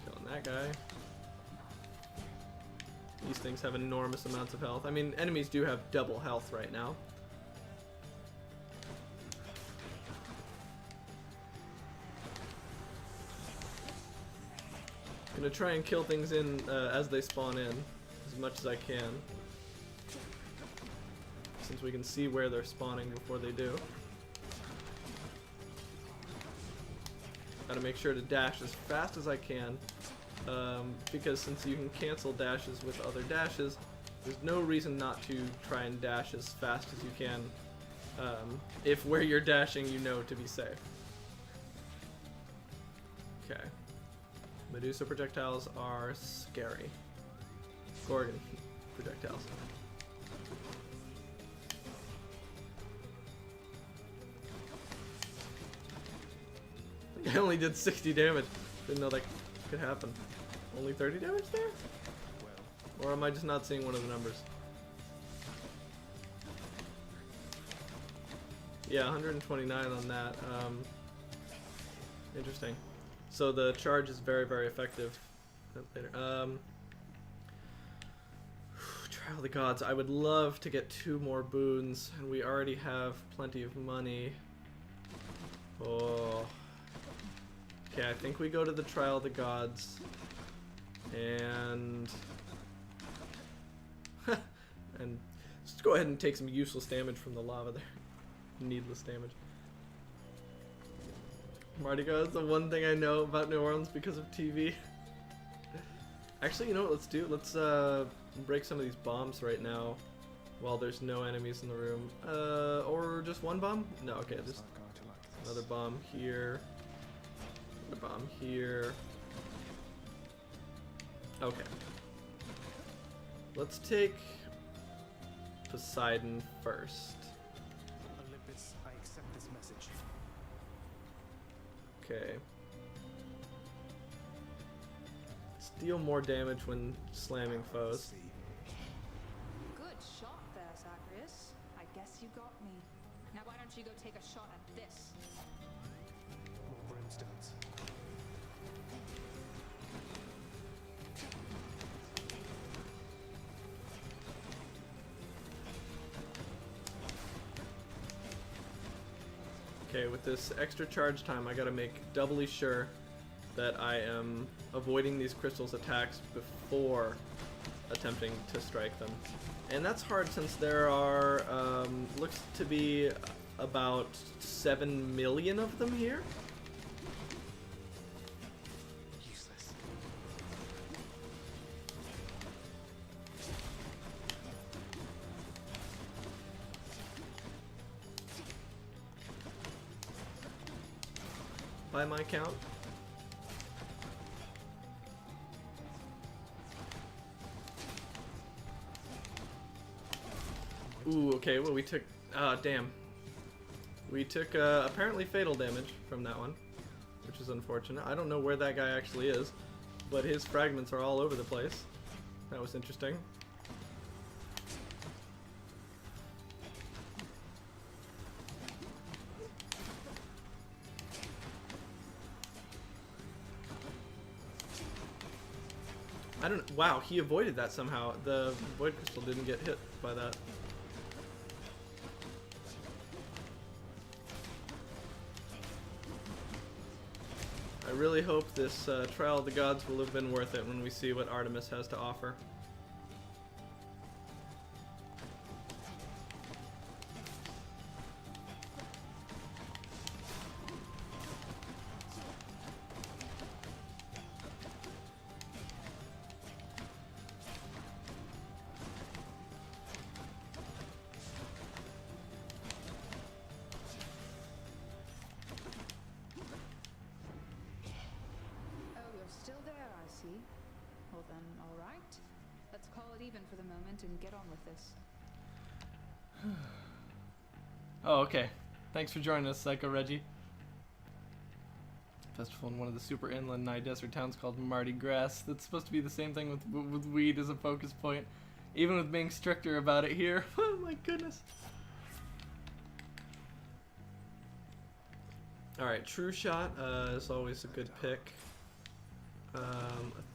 killing that guy. These things have enormous amounts of health. I mean, enemies do have double health right now. Gonna try and kill things in as they spawn in, as much as I can, since we can see where they're spawning before they do. Gotta make sure to dash as fast as I can, because since you can cancel dashes with other dashes, there's no reason not to try and dash as fast as you can, if where you're dashing you know to be safe. Okay. Medusa projectiles are scary. Gorgon projectiles. I only did 60 damage. Didn't know that could happen. Only 30 damage there? Or am I just not seeing one of the numbers? Yeah, 129 on that. Interesting. So the charge is very, very effective. Later. Trial of the Gods. I would love to get 2 more boons, and we already have plenty of money. Oh. Okay, I think we go to the Trial of the Gods, and and just go ahead and take some useless damage from the lava there. Needless damage. Mardi Gras is the one thing I know about New Orleans because of TV. Actually, you know what let's do? Let's break some of these bombs right now while there's no enemies in the room. Or just one bomb? No, okay. Just Another bomb here. Another bomb here. Okay. Let's take Poseidon first. Olympus, I accept this message. Okay. Deal more damage when slamming foes. Good shot there, Zagreus. I guess you got me. Now why don't you go take a shot at this? More brimstones. Okay, with this extra charge time, I gotta make doubly sure that I am avoiding these crystals' attacks before attempting to strike them. And that's hard since there are, looks to be about 7 million of them here. Useless. By my count. Ooh, okay, well we took, damn. We took, apparently fatal damage from that one, which is unfortunate. I don't know where that guy actually is, but his fragments are all over the place. That was interesting. I don't, wow, he avoided that somehow. The void crystal didn't get hit by that. I really hope this Trial of the Gods will have been worth it when we see what Artemis has to offer. Still there, I see. Well then, alright. Let's call it even for the moment and get on with this. Oh, okay. Thanks for joining us, Psycho Reggie. Festival in one of the super inland nigh desert towns called Mardi Gras. That's supposed to be the same thing with weed as a focus point. Even with being stricter about it here. Oh my goodness. Alright, True Shot is always a good pick.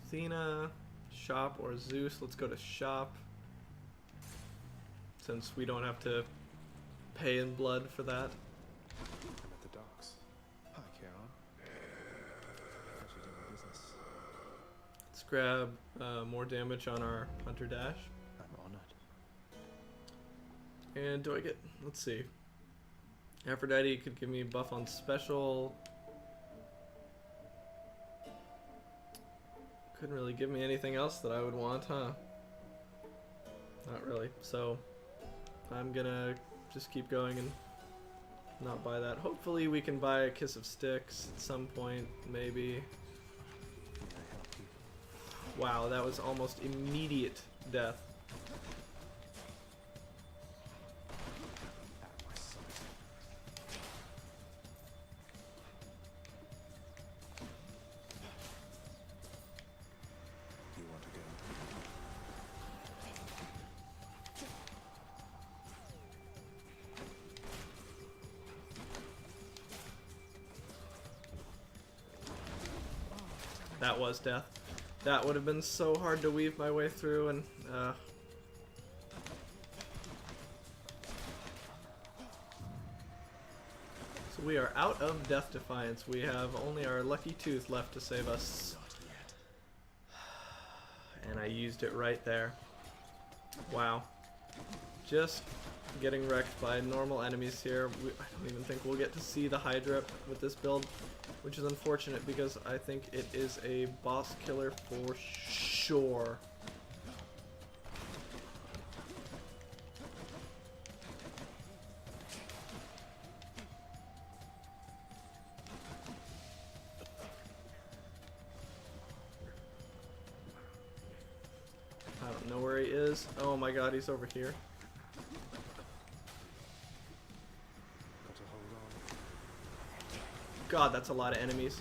Athena, Shop, or Zeus. Let's go to Shop, since we don't have to pay in blood for that. I'm at the docks. Hi, Charon. How's you doing business? Let's grab more damage on our Hunter Dash. I'm honored. And do I get, let's see. Aphrodite could give me a buff on special. Couldn't really give me anything else that I would want, huh? Not really. So I'm gonna just keep going and not buy that. Hopefully we can buy a Kiss of Styx at some point, maybe. Wow, that was almost immediate death. That was death. That would have been so hard to weave my way through, and so we are out of Death Defiance. We have only our Lucky Tooth left to save us. And I used it right there. Wow. Just getting wrecked by normal enemies here. I don't even think we'll get to see the Hydra with this build, which is unfortunate because I think it is a boss killer for sure. don't know where he is. Oh my god, he's over here. Got to hold on. God, that's a lot of enemies.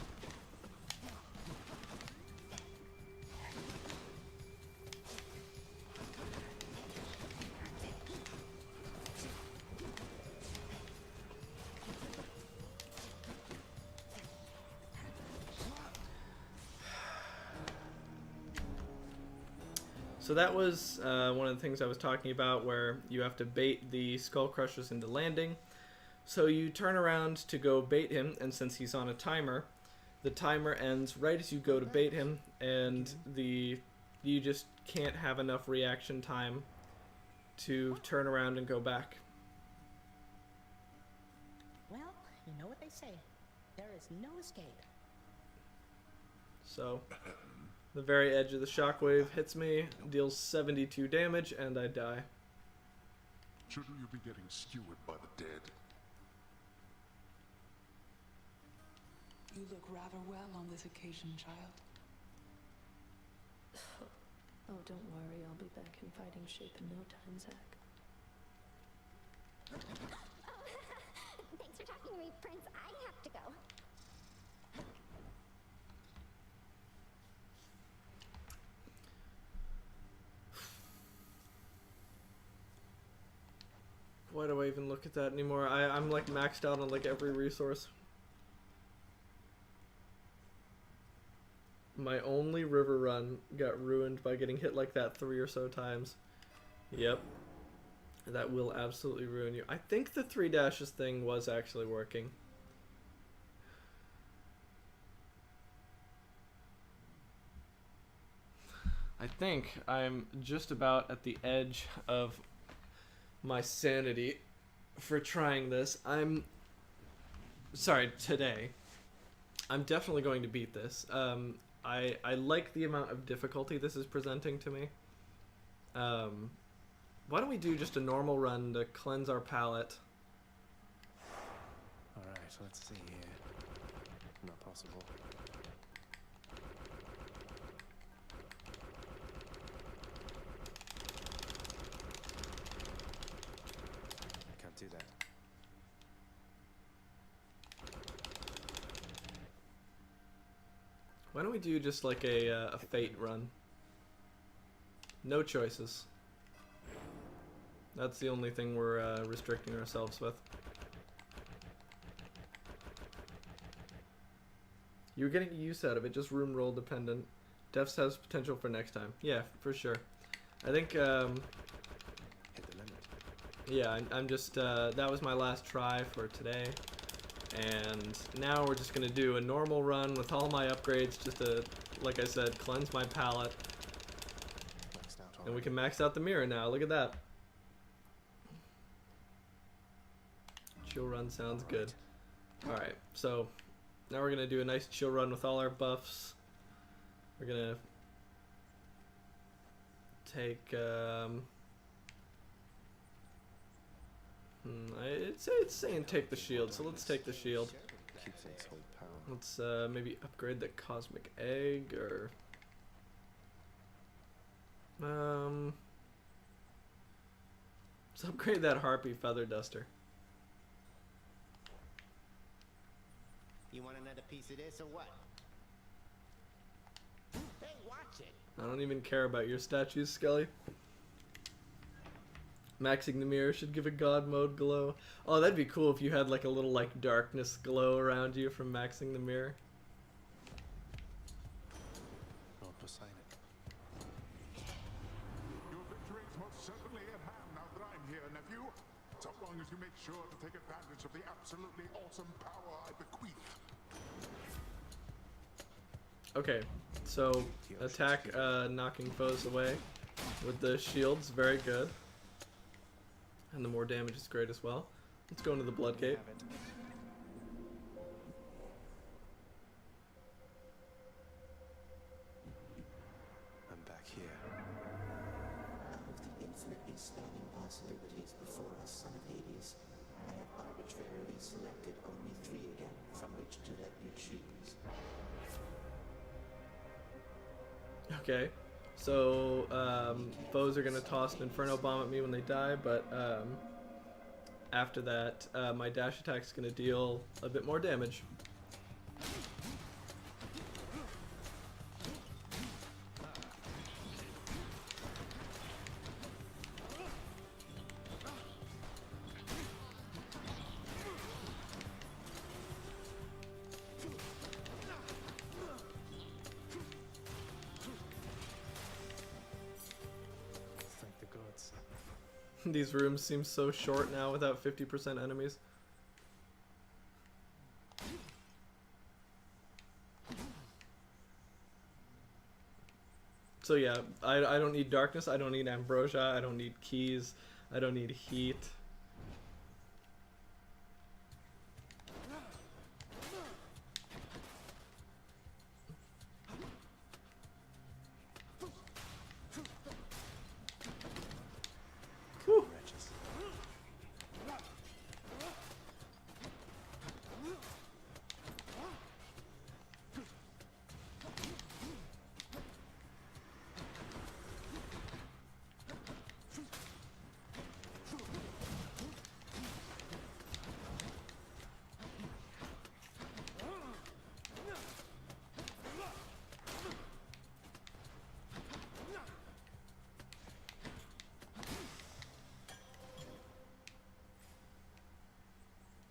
So that was one of the things I was talking about, where you have to bait the Skull Crushers into landing. So you turn around to go bait him, and since he's on a timer, the timer ends right as you go to bait him, and you just can't have enough reaction time to turn around and go back. Well, you know what they say. There is no escape. So the very edge of the shockwave hits me, deals 72 damage, and I die. Shouldn't you be getting skewered by the dead? You look rather well on this occasion, child. Oh, don't worry, I'll be back in fighting shape in no time, Zack. Thanks for talking to me, Prince. I have to go. Why do I even look at that anymore? I'm like maxed out on like every resource. My only river run got ruined by getting hit like that 3 or so times. Yep. That will absolutely ruin you. I think the 3 dashes thing was actually working. I think I'm just about at the edge of my sanity for trying this. Today. I'm definitely going to beat this. I like the amount of difficulty this is presenting to me. Why don't we do just a normal run to cleanse our palate? Alright, let's see here. Not possible. Can't do that. Why don't we do just like a fate run? No choices. That's the only thing we're restricting ourselves with. You're getting use out of it, just room roll dependent. Defs has potential for next time. Yeah, for sure. I think, Hit the limit. yeah, I'm just, that was my last try for today. And now we're just going to do a normal run with all my upgrades, just to, like I said, cleanse my palate. Maxed out And we can max out the mirror now, look at that. Chill run sounds good. Alright, so now we're going to do a nice chill run with all our buffs. We're going to take, it's saying take the shield, so let's take the shield. Keeps its whole power. Let's maybe upgrade the cosmic egg, or let's upgrade that harpy feather duster. You want another piece of this or what? Hey, watch it. I don't even care about your statues, Skelly. Maxing the mirror should give a god mode glow. Oh, that'd be cool if you had like a little like darkness glow around you from maxing the mirror. Lord Poseidon. Your victory is most certainly at hand now that I'm here, nephew. So long as you make sure to take advantage of the absolutely awesome power I bequeath. Okay, so attack knocking foes away with the shields, very good. And the more damage is great as well. Let's go into the blood gate. I'm back here. Of the infinitely spanning possibilities before us, son of Hades, I have arbitrarily selected only 3 again from which to let you choose. Okay, So foes are gonna toss an Inferno Bomb at me when they die, but after that, my dash attack is gonna deal a bit more damage. Thank the gods. These rooms seem so short now without 50% enemies. So yeah, I don't need darkness, I don't need ambrosia, I don't need keys, I don't need heat. Whew. Wretches.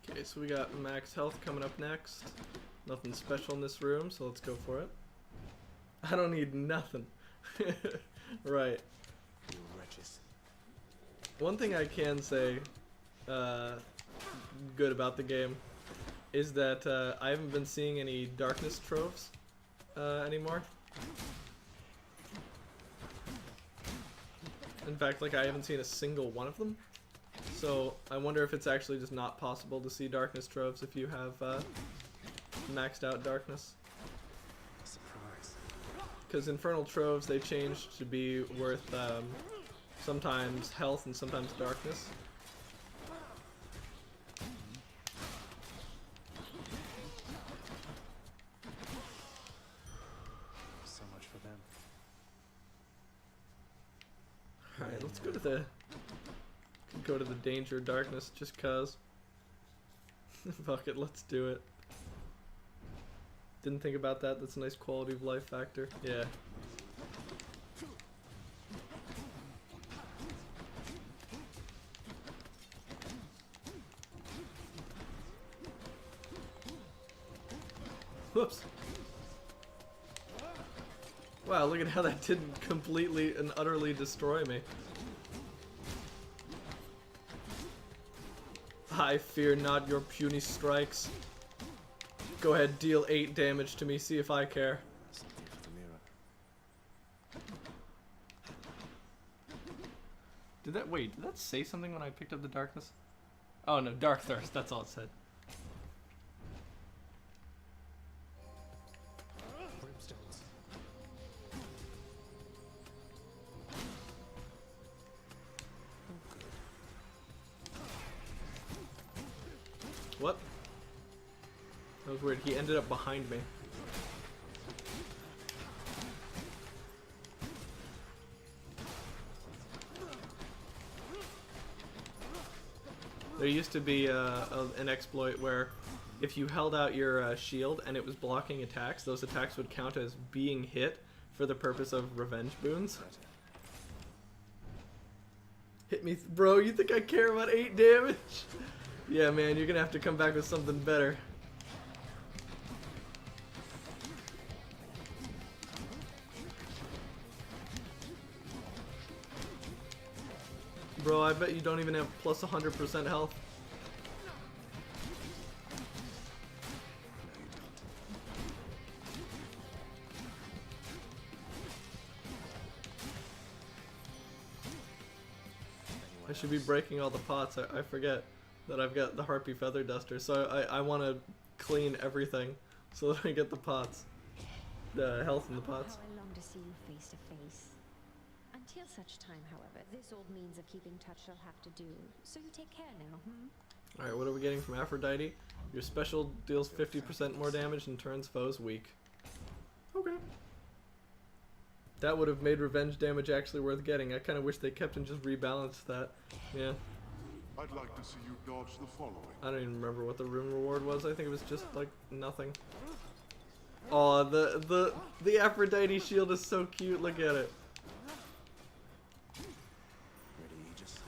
Okay, so we got max health coming up next. Nothing special in this room, so let's go for it. I don't need nothing. Right. You wretches. One thing I can say good about the game is that I haven't been seeing any darkness troves anymore. In fact, like, I haven't seen a single one of them. So I wonder if it's actually just not possible to see darkness troves if you have maxed out darkness. Surprise. Because infernal troves, they changed to be worth sometimes health and sometimes darkness. So much for them. Alright, let's go to the danger darkness just cause. Fuck it, let's do it. Didn't think about that, that's a nice quality of life factor. Yeah. Whoops. Wow, look at how that didn't completely and utterly destroy me. I fear not your puny strikes. Go ahead, deal 8 damage to me, see if I care. Something for the mirror. Did that say something when I picked up the darkness? Oh no, dark thirst, that's all it said. Brimstones. What? That was weird, he ended up behind me. There used to be an exploit where if you held out your shield and it was blocking attacks, those attacks would count as being hit for the purpose of revenge boons. Hit me, bro, you think I care about 8 damage? Yeah, man, you're gonna have to come back with something better. Bro, I bet you don't even have plus 100% health. I should be breaking all the pots. I forget that I've got the Harpy Feather Duster, so I want to clean everything so that I get the pots. The health in the pots. How I long to see you face to face. Until such time, however, this old means of keeping touch shall have to do. So you take care now, Alright, what are we getting from Aphrodite? Your special deals 50% more damage and turns foes weak. Okay. That would have made revenge damage actually worth getting. I kind of wish they kept and just rebalanced that. Yeah. I'd like to see you dodge the following. I don't even remember what the room reward was. I think it was just like nothing. Oh, the Aphrodite shield is so cute. Look at it. Ready, Aegis?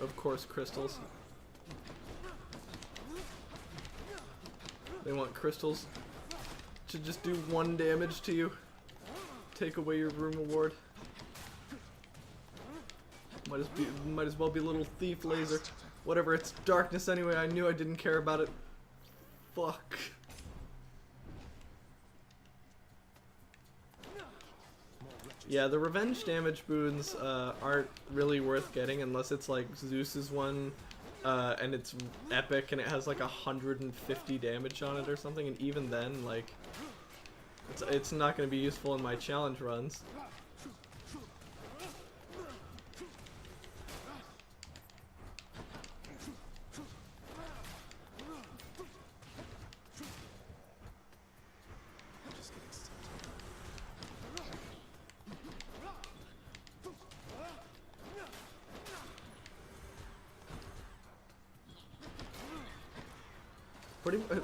Of course, crystals. They want crystals to just do 1 damage to you. Take away your room reward. Might as well be a little thief laser. Whatever, it's darkness anyway. I knew I didn't care about it. Fuck. Yeah, the revenge damage boons aren't really worth getting unless it's like Zeus's one, and it's epic and it has like 150 damage on it or something, and even then, like, it's not going to be useful in my challenge runs.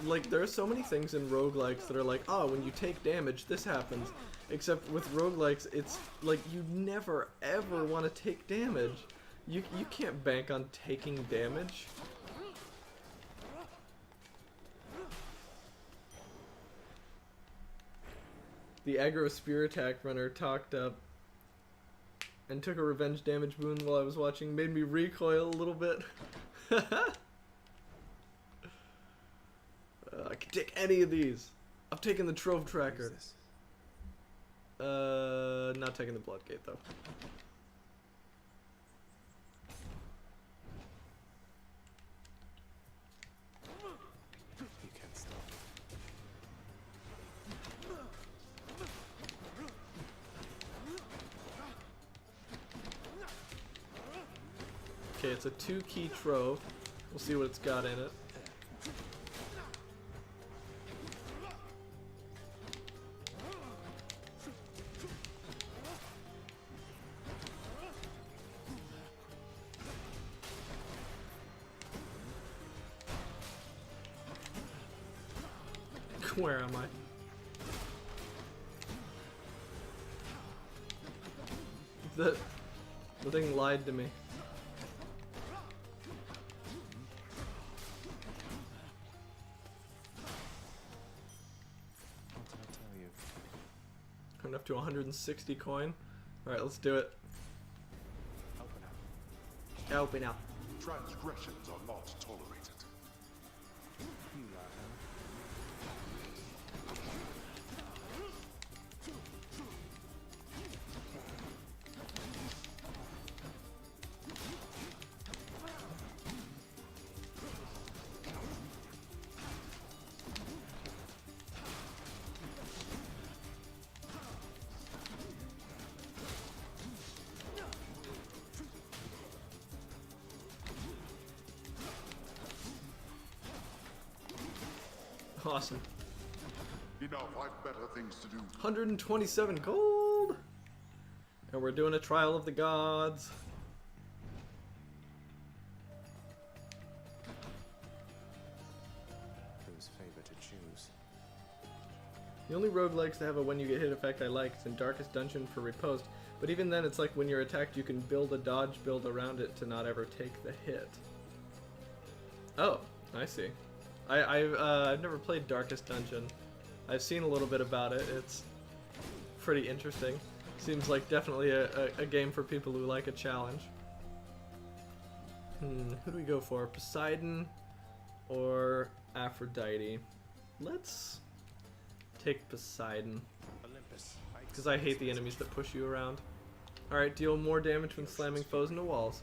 Like, there are so many things in roguelikes that are like, oh, when you take damage, this happens. Except with roguelikes, it's like you never ever want to take damage. You can't bank on taking damage. The aggro spear attack runner talked up and took a revenge damage boon while I was watching, made me recoil a little bit. I can take any of these. I'm taking the Trove Tracker. Not taking the Bloodgate though. You can't stop. Okay, it's a 2-key Trove. We'll see what it's got in it. Where am I? The thing lied to me. What did I tell you? I'm up to 160 coin. Alright, let's do it. Open up. Open up. Transgressions are not tolerated. You lie, huh? Awesome. Enough, I've better things to do. 127 gold! And we're doing a trial of the gods. Whose favor to choose? The only roguelikes that have a when you get hit effect I like is in Darkest Dungeon for Riposte, but even then it's like when you're attacked you can build a dodge build around it to not ever take the hit. Oh, I see. I've never played Darkest Dungeon. I've seen a little bit about it. It's pretty interesting. Seems like definitely a game for people who like a challenge. Who do we go for? Poseidon or Aphrodite? Let's take Poseidon. Because I hate the enemies that push you around. Alright, deal more damage when slamming foes into walls.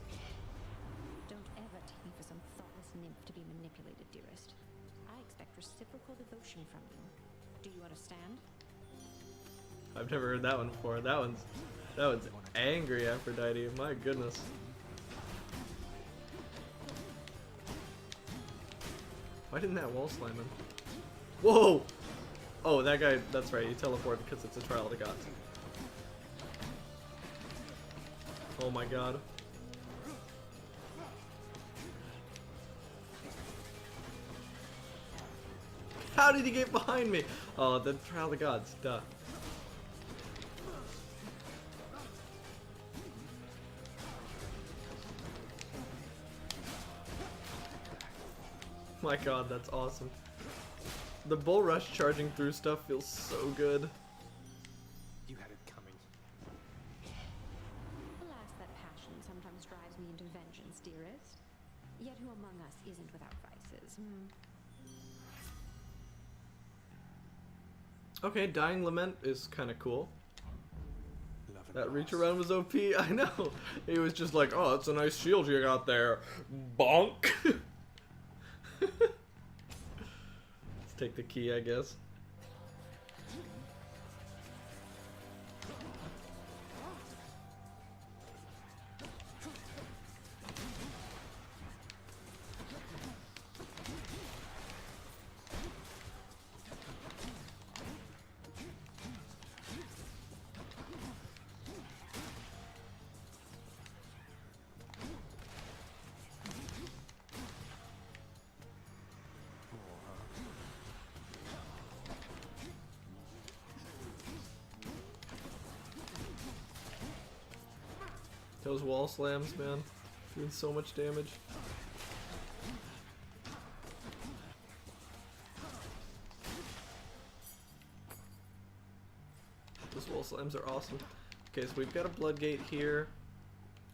Don't ever take me for some thoughtless nymph to be manipulated, dearest. I expect reciprocal devotion from you. Do you understand? I've never heard that one before. That one's angry, Aphrodite. My goodness. Why didn't that wall slam him? Whoa! Oh, that guy, that's right, he teleported because it's a trial of the gods. Oh my god. How did he get behind me? Oh, the trial of the gods, duh. My god, that's awesome. The bull rush charging through stuff feels so good. You had it coming. Alas, that passion sometimes drives me into vengeance, dearest. Yet who among us isn't without vices, Okay, Dying Lament is kind of cool. Love and That reach loss. around was OP. I know. He was just like, oh, it's a nice shield you got there. Bonk. Let's take the key, I guess. Those wall slams, man. Doing so much damage. Those wall slams are awesome. Okay, so we've got a blood gate here.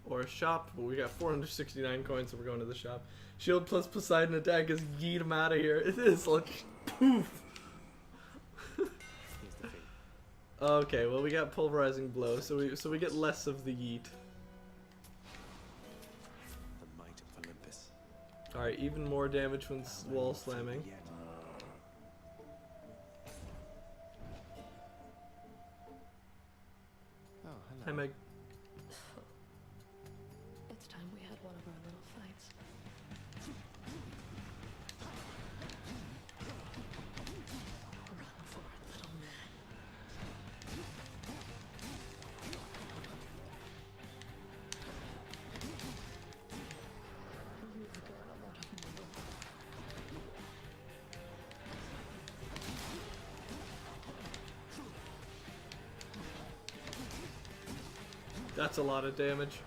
Or a shop, but we got 469 coins, so we're going to the shop. Shield plus Poseidon attack is yeet him out of here. It is like poof. Okay, well we got pulverizing blow, so we get less of the yeet. The might of Olympus. Alright, even more damage when wall slamming. Yet. Oh, hello. Hi Meg. It's time we had one of our little fights. Run for it, little man. You've got a lot of muscle. That's a lot of damage.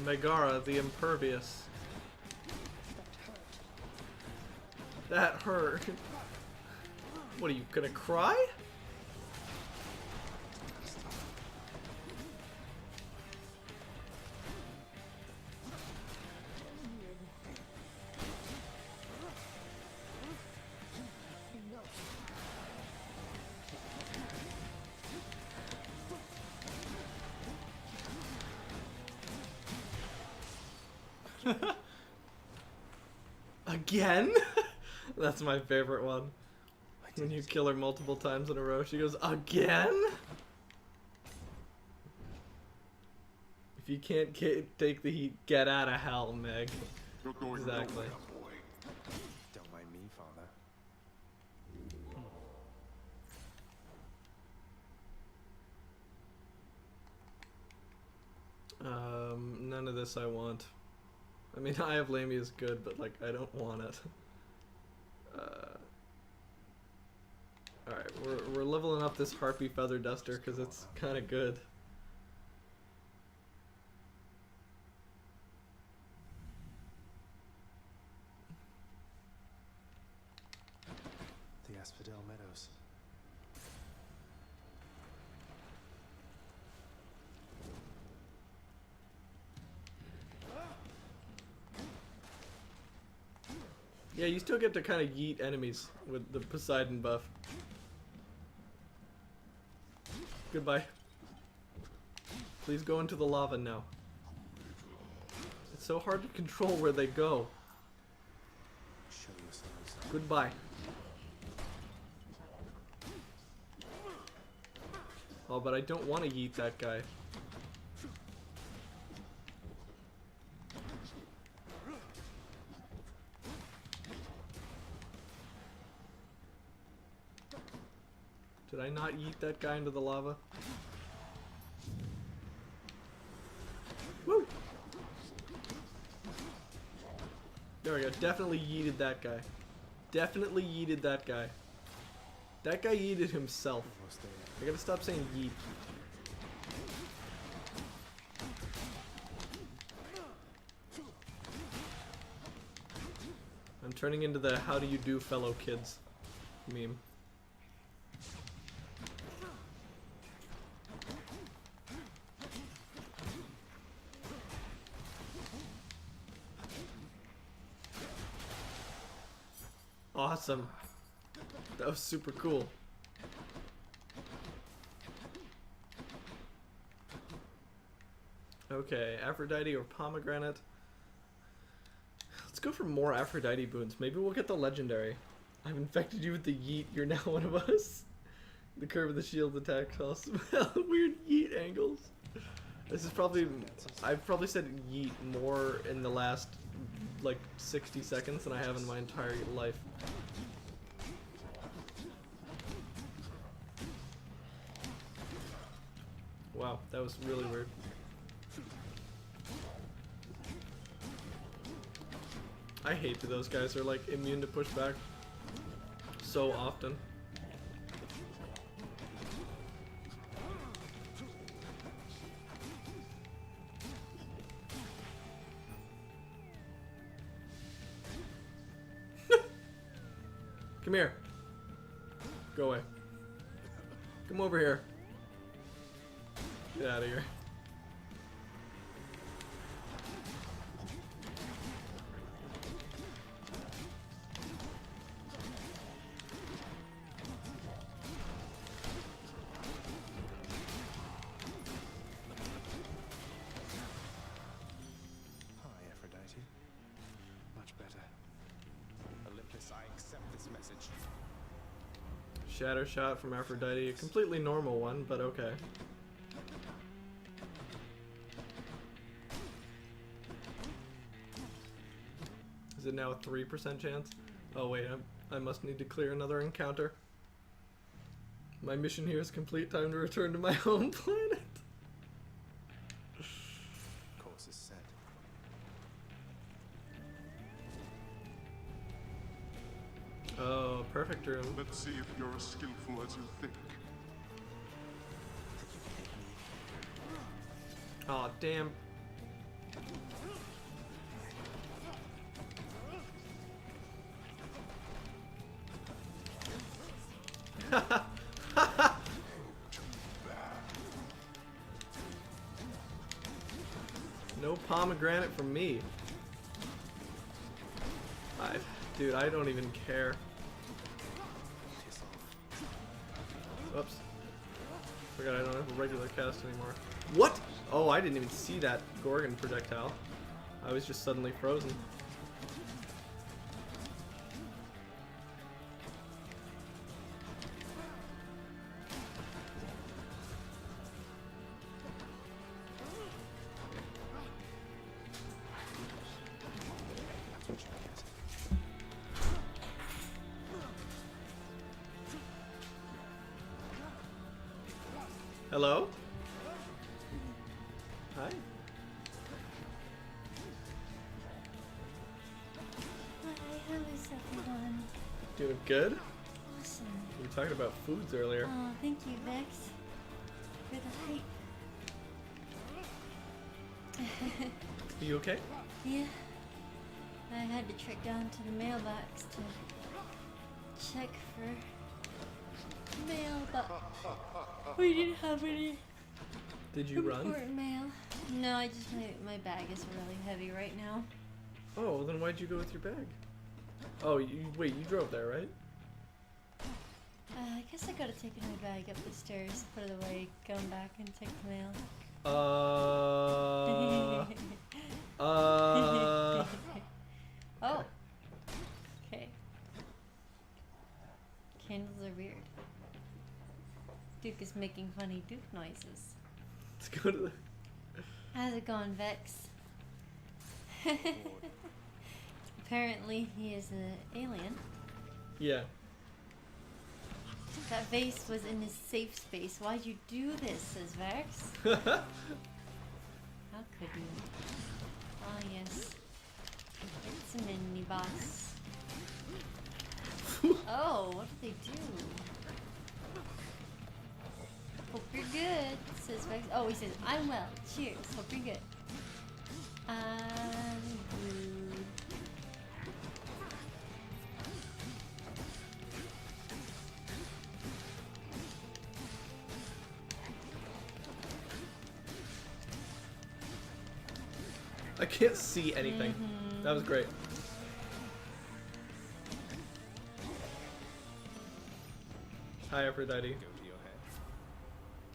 Megara the Impervious. That hurt. What are you gonna cry? Again? That's my favorite one. When you kill her multiple times in a row, she goes, again? If you can't take the heat, get out of hell, Meg. You're going Exactly. nowhere, boy. Don't mind me, Father. None of this I want. I mean, Eye of Lamia is good, but like, I don't want it. Alright, we're leveling up this Harpy Feather Duster because it's kind of good. The Asphodel Meadows. Yeah, you still get to kind of yeet enemies with the Poseidon buff. Goodbye. Please go into the lava now. It's so hard to control where they go. Show yourselves. Goodbye. Oh, but I don't want to yeet that guy. Did I not yeet that guy into the lava? Woo! There we go. Definitely yeeted that guy. Definitely yeeted that guy. That guy yeeted himself. Almost there. I gotta stop saying yeet. I'm turning into the how do you do fellow kids meme. Awesome. That was super cool. Okay, Aphrodite or pomegranate. Let's go for more Aphrodite boons. Maybe we'll get the legendary. I've infected you with the yeet. You're now one of us. The curve of the shield attack costs weird yeet angles. This is probably... I've probably said yeet more in the last, like, 60 seconds than I have in my entire life. Wow, that was really weird. I hate that those guys are like immune to pushback so often. Come here. Go away. Come over here. Get out of here. Hi, Aphrodite. Much better. Olympus, I accept this message. Shatter shot from Aphrodite. A completely normal one, but okay. Is it now a 3% chance? Oh wait, I must need to clear another encounter. My mission here is complete. Time to return to my home planet. Course is set. Oh, perfect room. Let's see if you're as skillful as you think. Oh damn. No pomegranate from me. Dude, I don't even care. Whoops. Forgot I don't have a regular cast anymore. What? Oh, I didn't even see that Gorgon projectile. I was just suddenly frozen. Hello? Hi. Hi, how is everyone? Doing good? Awesome. We were talking about foods earlier. Oh, thank you, Vex, for the hype. Are you okay? Yeah. I had to trek down to the mailbox to check for mail, but we didn't have any. Did you run? Important mail. No, I just my bag is really heavy right now. Oh, well then why'd you go with your bag? Oh, wait, you drove there, right? I guess I could have taken my bag up the stairs, put it away, come back and take the mail. Oh. Okay. Candles are weird. Duke is making funny Duke noises. Let's go to the... How's it going, Vex? Apparently he is an alien. Yeah. That vase was in his safe space. Why'd you do this, says Vex? How could you? Ah, yes. It's a mini boss. Oh, what did they do? Hope you're good, says Vex. Oh, he says, I'm well. Cheers. Hope you're good. I'm good. I can't see anything. That was great. Hi, Aphrodite.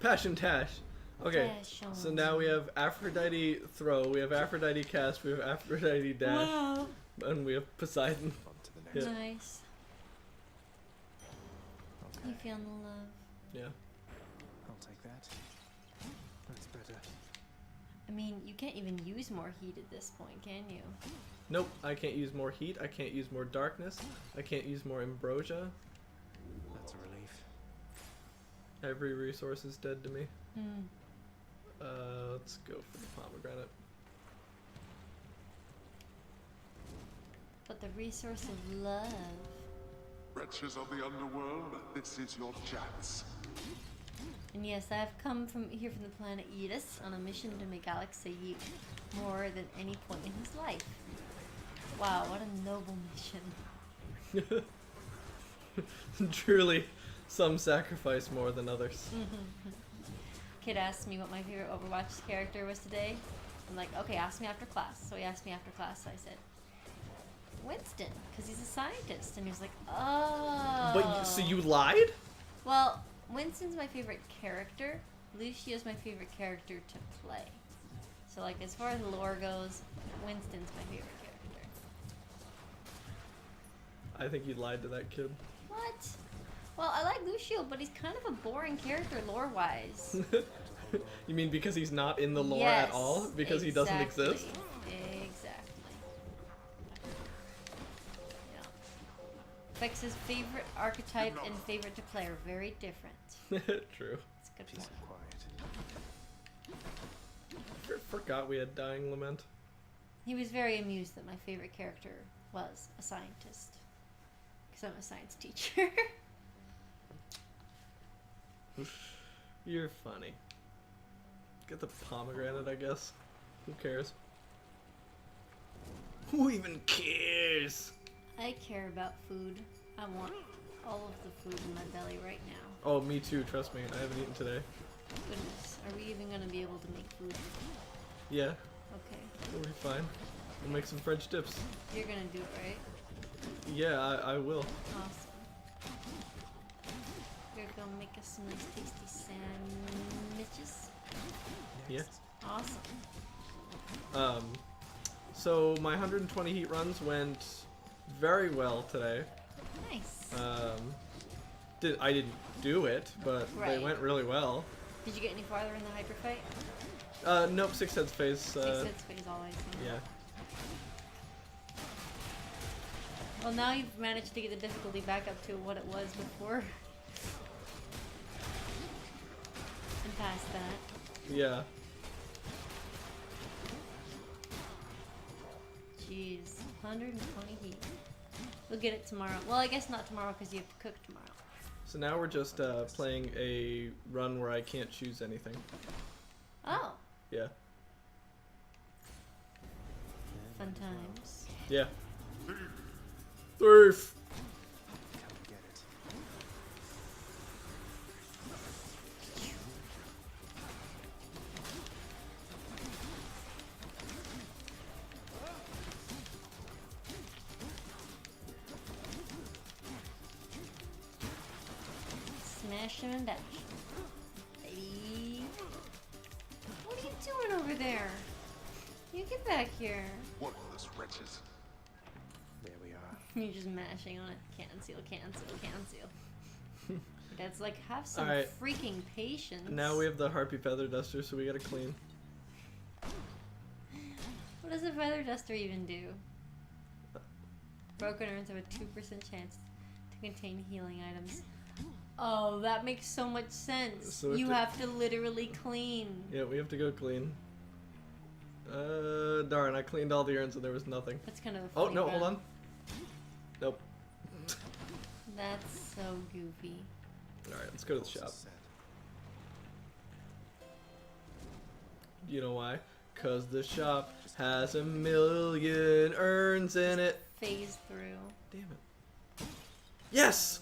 Passion Tash. Okay, so now we have Aphrodite throw, we have Aphrodite cast, we have Aphrodite dash, wow. And we have Poseidon. Hit. Nice. Okay. You feeling the love? Yeah. I'll take that. That's better. I mean, you can't even use more heat at this point, can you? Nope, I can't use more heat, I can't use more darkness, I can't use more ambrosia. That's a relief. Every resource is dead to me. Hmm. Let's go for the pomegranate. But the resource of love. Wretches of the underworld, this is your chance. And yes, I have come from the planet Edis on a mission to make Alex say yeet more than any point in his life. Wow, what a noble mission. Truly, some sacrifice more than others. Kid asked me what my favorite Overwatch character was today. I'm like, okay, ask me after class. So he asked me after class, so I said, Winston, because he's a scientist. And he was like, oh. But so you lied? Well, Winston's my favorite character. Lucio's my favorite character to play. So like, as far as lore goes, Winston's my favorite character. I think you lied to that kid. What? Well, I like Lucio, but he's kind of a boring character lore-wise. You mean because he's not in the lore yes, at all? Because he doesn't exist? Exactly. Yeah. Vex's favorite archetype and favorite to play are very different. True. It's a good Peace point. and quiet. Forgot we had Dying Lament. He was very amused that my favorite character was a scientist. Because I'm a science teacher. You're funny. Get the pomegranate, I guess. Who cares? Who even cares? I care about food. I want all of the food in my belly right now. Oh, me too, trust me. I haven't eaten today. Goodness, are we even going to be able to make food? Yeah. Okay. We'll be fine. We'll make some French dips. You're going to do it, right? Yeah, I will. Awesome. You're going to make us some nice tasty sandwiches? Yeah. Awesome. So my 120 heat runs went very well today. Nice. I didn't do it, but they went really well. Did you get any farther in the hyper fight? Nope, 6 heads phase. 6 heads phase always. Yeah. Well, now you've managed to get the difficulty back up to what it was before. And past that. Yeah. Jeez, 120 heat. We'll get it tomorrow. Well, I guess not tomorrow because you have to cook tomorrow. So now we're just playing a run where I can't choose anything. Oh. Yeah. Fun times. Yeah. Thief! Come get it. Smash him and dash. Baby. What are you over there. You get back here. Worthless wretches. There we are. You're just mashing on it. Cancel, cancel, cancel. That's like, have some Alright. freaking patience. Now we have the Harpy Feather Duster, so we gotta clean. What does a feather duster even do? Broken urns have a 2% chance to contain healing items. Oh, that makes so much sense. So You have to literally clean. Yeah, we have to go clean. Darn, I cleaned all the urns and there was nothing. That's kind of a Oh, funny no, hold run. on. Nope. That's so goofy. Alright, let's go to the shop. You know why? Cause the shop has a million urns in it. Phase through. Damn it. Yes!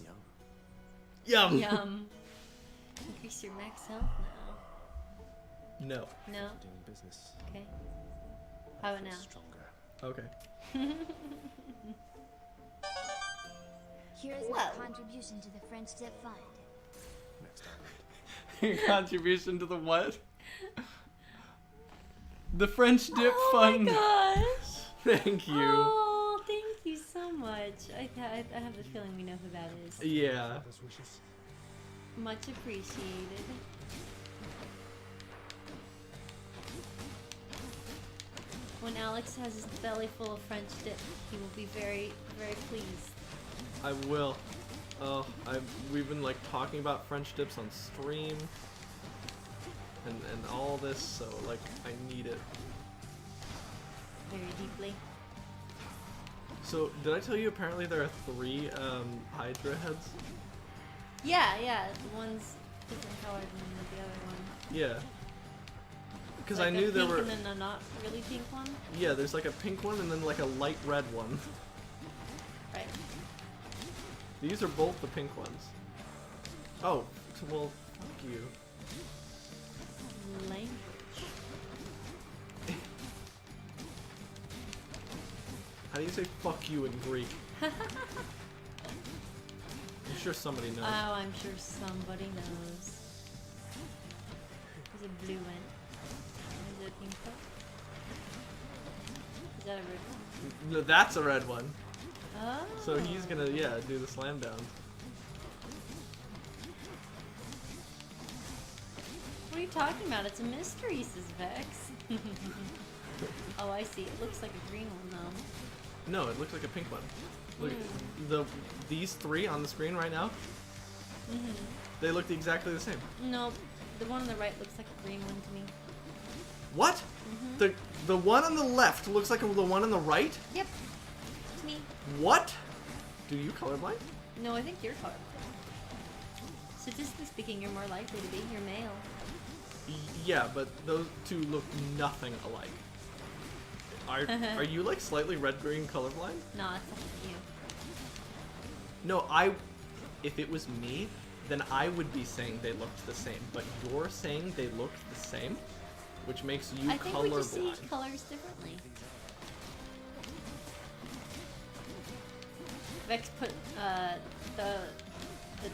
Yum! Yum. Increase your max health now. No. No? Doing business. Okay. How about now? Stronger. Okay. Here's my contribution to the French Dip Fund. Next time. Your contribution to the what? The French Dip Fund. Oh my gosh! Thank you. Oh, thank you so much. I have the feeling we know who that is. Yeah. Much appreciated. When Alex has his belly full of French dip, he will be very, very pleased. I will. Oh, we've been like talking about French dips on stream and all this, so like I need it. Very deeply. So did I tell you apparently there are 3 Hydra heads? Yeah, the one's different colored than the other one. Yeah. Because Like I knew a there pink were. and then a not really pink one. Yeah, there's like a pink one and then like a light red one. Right. These are both the pink ones. Oh, well, fuck you. Language. How do you say fuck you in Greek? I'm sure somebody knows. Oh, I'm sure somebody knows. There's a blue one. Is it a pink one? Is that a red one? No, that's a red one. Oh. So he's gonna, yeah, do the slam downs. What are you talking about? It's a mystery, says Vex. Oh, I see. It looks like a green one, though. No, it looks like a pink one. Look, these 3 on the screen right now, they look exactly the same. No, the one on the right looks like a green one to me. What? The one on the left looks like the one on the right? Yep. To me. What? Do you colorblind? No, I think you're colorblind. Statistically speaking, you're more likely to be. You're male. Yeah, but those 2 look nothing alike. Are you like slightly red-green colorblind? No, it's not you. No, if it was me, then I would be saying they looked the same. But you're saying they looked the same, which makes you colorblind. I think we just see colors differently. Vex put the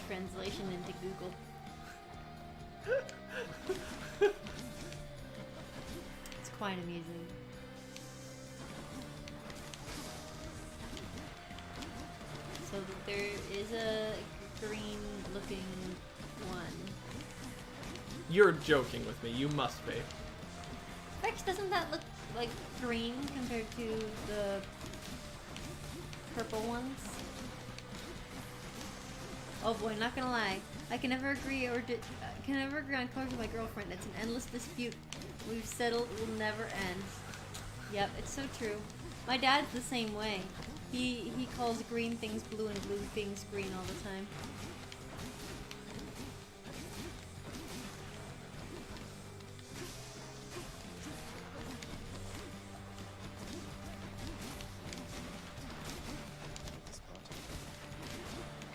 translation into Google. It's quite amusing. So there is a green-looking one. You're joking with me. You must be. Vex, doesn't that look like green compared to the purple ones? Oh boy, not gonna lie. I can never agree can never agree on colors with my girlfriend. It's an endless dispute. We've settled it will never end. Yep, it's so true. My dad's the same way. He calls green things blue and blue things green all the time.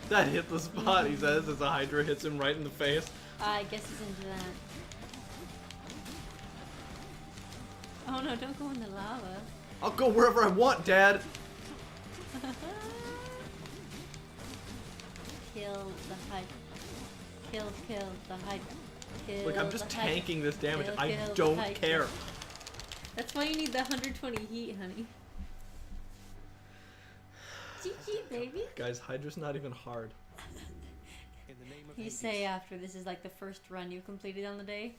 That hit the spot, he says, as a Hydra hits him right in the face. I guess he's into that. Oh no, don't go in the lava. I'll go wherever I want, Dad. Kill the Hydra. Kill the Hydra. Kill Look, I'm just the Hydra. tanking this damage. Kill I the don't Hydra. care. That's why you need the 120 heat, honey. GG, baby. Guys, Hydra's not even hard. You say after this is like the first run you completed on the day?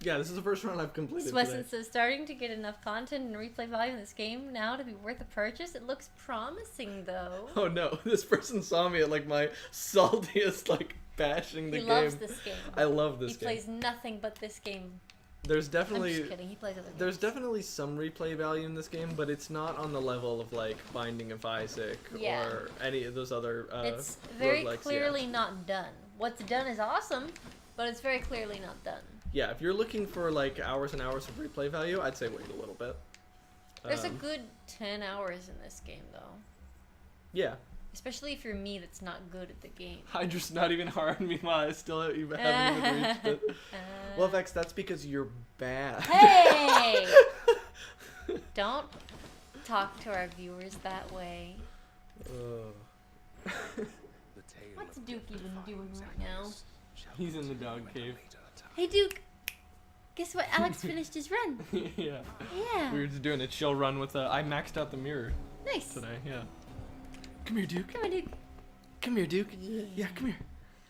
Yeah, this is the first run I've completed Weston today. says, starting to get enough content and replay value in this game now to be worth a purchase. It looks promising, though. Oh no, this person saw me at like my saltiest, like bashing the game. He loves this game. I love this game. He plays nothing but this game. There's definitely. I'm just kidding. He plays other games. There's definitely some replay value in this game, but it's not on the level of like Binding of Isaac or any of those other. It's very roguelikes clearly not done. What's done is awesome, but it's very clearly not done. Yeah, if you're looking for like hours and hours of replay value, I'd say wait a little bit. There's a good 10 hours in this game, though. Yeah. Especially if you're me that's not good at the game. Hydra's not even hard. Meanwhile, I still haven't even reached it. Well, Vex, that's because you're bad. Hey! Don't talk to our viewers that way. What's Duke even doing right now? He's in the dog cave. Hey, Duke. Guess what? Alex finished his run. Yeah. Yeah. We were just doing a chill run with I maxed out the mirror. Nice. Today, yeah. Come here, Duke. Come here, Duke. Come here, Duke. Yeah, come here.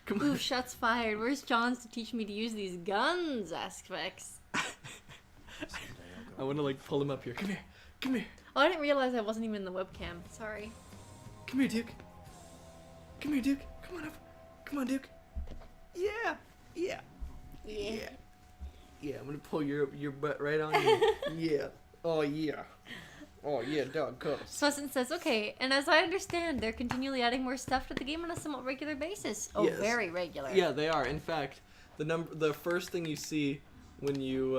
Come on. Ooh, shots fired. Where's John's to teach me to use these guns? Asks Vex. I want to like pull him up here. Come here. Come here. Oh, I didn't realize I wasn't even in the webcam. Sorry. Come here, Duke. Come here, Duke. Come on up. Come on, Duke. Yeah. Yeah. Yeah. Yeah, I'm gonna pull your butt right on you. Yeah. Oh yeah. Oh yeah, dog cuffs. Sweston says, okay, and as I understand, they're continually adding more stuff to the game on a somewhat regular basis. Oh, Yes. very regular. Yeah, they are. In fact, the first thing you see when you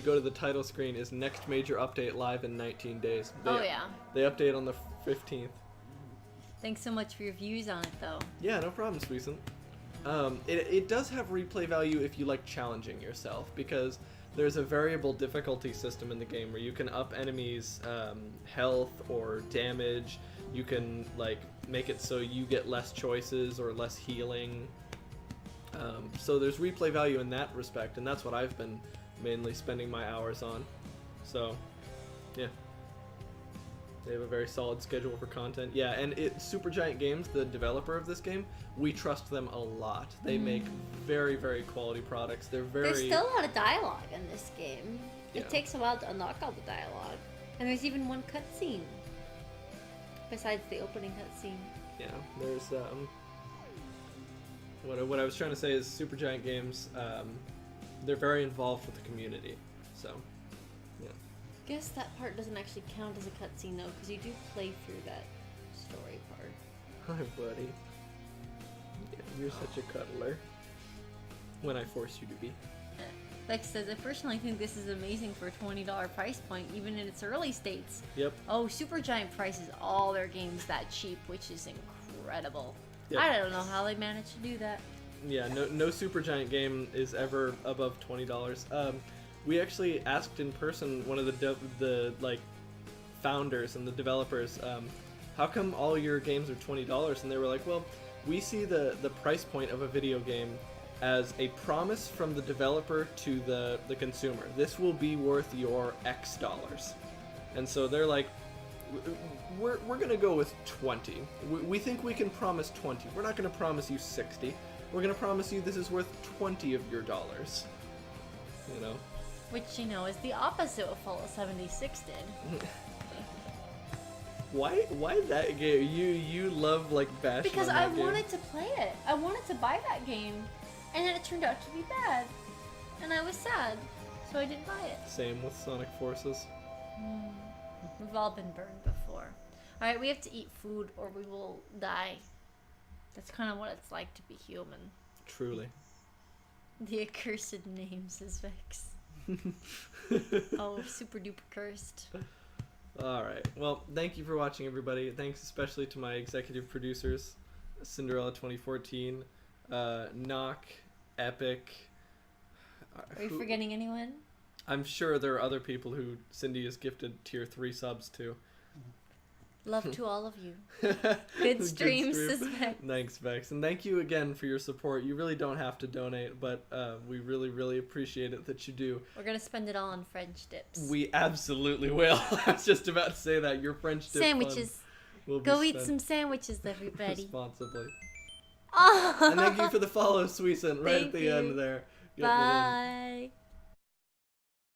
go to the title screen is next major update live in 19 days. They update on the 15th. Thanks so much for your views on it, though. Yeah, no problem, Sweezen. It does have replay value if you like challenging yourself, because there's a variable difficulty system in the game where you can up enemies' health or damage. You can like make it so you get less choices or less healing. So there's replay value in that respect, and that's what I've been mainly spending my hours on. So, yeah. They have a very solid schedule for content. Yeah, and Supergiant Games, the developer of this game, we trust them a lot. They make very, very quality products. There's still a lot of dialogue in this game. Yeah. It takes a while to unlock all the dialogue. And there's even one cutscene. Besides the opening cutscene. Yeah, there's, what I was trying to say is Supergiant Games, they're very involved with the community, so, yeah. Guess that part doesn't actually count as a cutscene, though, because you do play through that story part. Hi, buddy. Yeah, you're such a cuddler. When I force you to be. Vex says, I personally think this is amazing for a $20 price point, even in its early states. Yep. Oh, Supergiant prices all their games that cheap, which is incredible. Yep. I don't know how they managed to do that. Yeah, no Supergiant game is ever above $20. We actually asked in person one of the like founders and the developers, how come all your games are $20? And they were like, well, we see the price point of a video game as a promise from the developer to the consumer. This will be worth your X dollars. And so they're like, we're gonna go with 20. We think we can promise 20. We're not gonna promise you 60. We're gonna promise you this is worth 20 of your dollars. You know? Which, you know, is the opposite of Fallout 76 did. Why that game? You love like bashing Because on I that game. wanted to play it. I wanted to buy that game, and then it turned out to be bad, and I was sad, so I didn't buy it. Same with Sonic Forces. We've all been burned before. All right, we have to eat food, or we will die. That's kind of what it's like to be human. Truly. The accursed name, says Vex. Oh, super duper cursed. Alright, well, thank you for watching, everybody. Thanks especially to my executive producers, Cinderella 2014, Knock, Epic. Are you forgetting anyone? I'm sure there are other people who Cindy has gifted tier 3 subs to. Love to all of you. Good Good streams, Vex. Thanks, Vex. And thank you again for your support. You really don't have to donate, but we really, really appreciate it that you do. We're going to spend it all on French dips. We absolutely will. I was just about to say that. Your French dip sandwiches. Will Go be eat some sandwiches, everybody. Responsibly. Oh. And thank you for the follow, Sweeson, right Thank at the you. end there. Bye.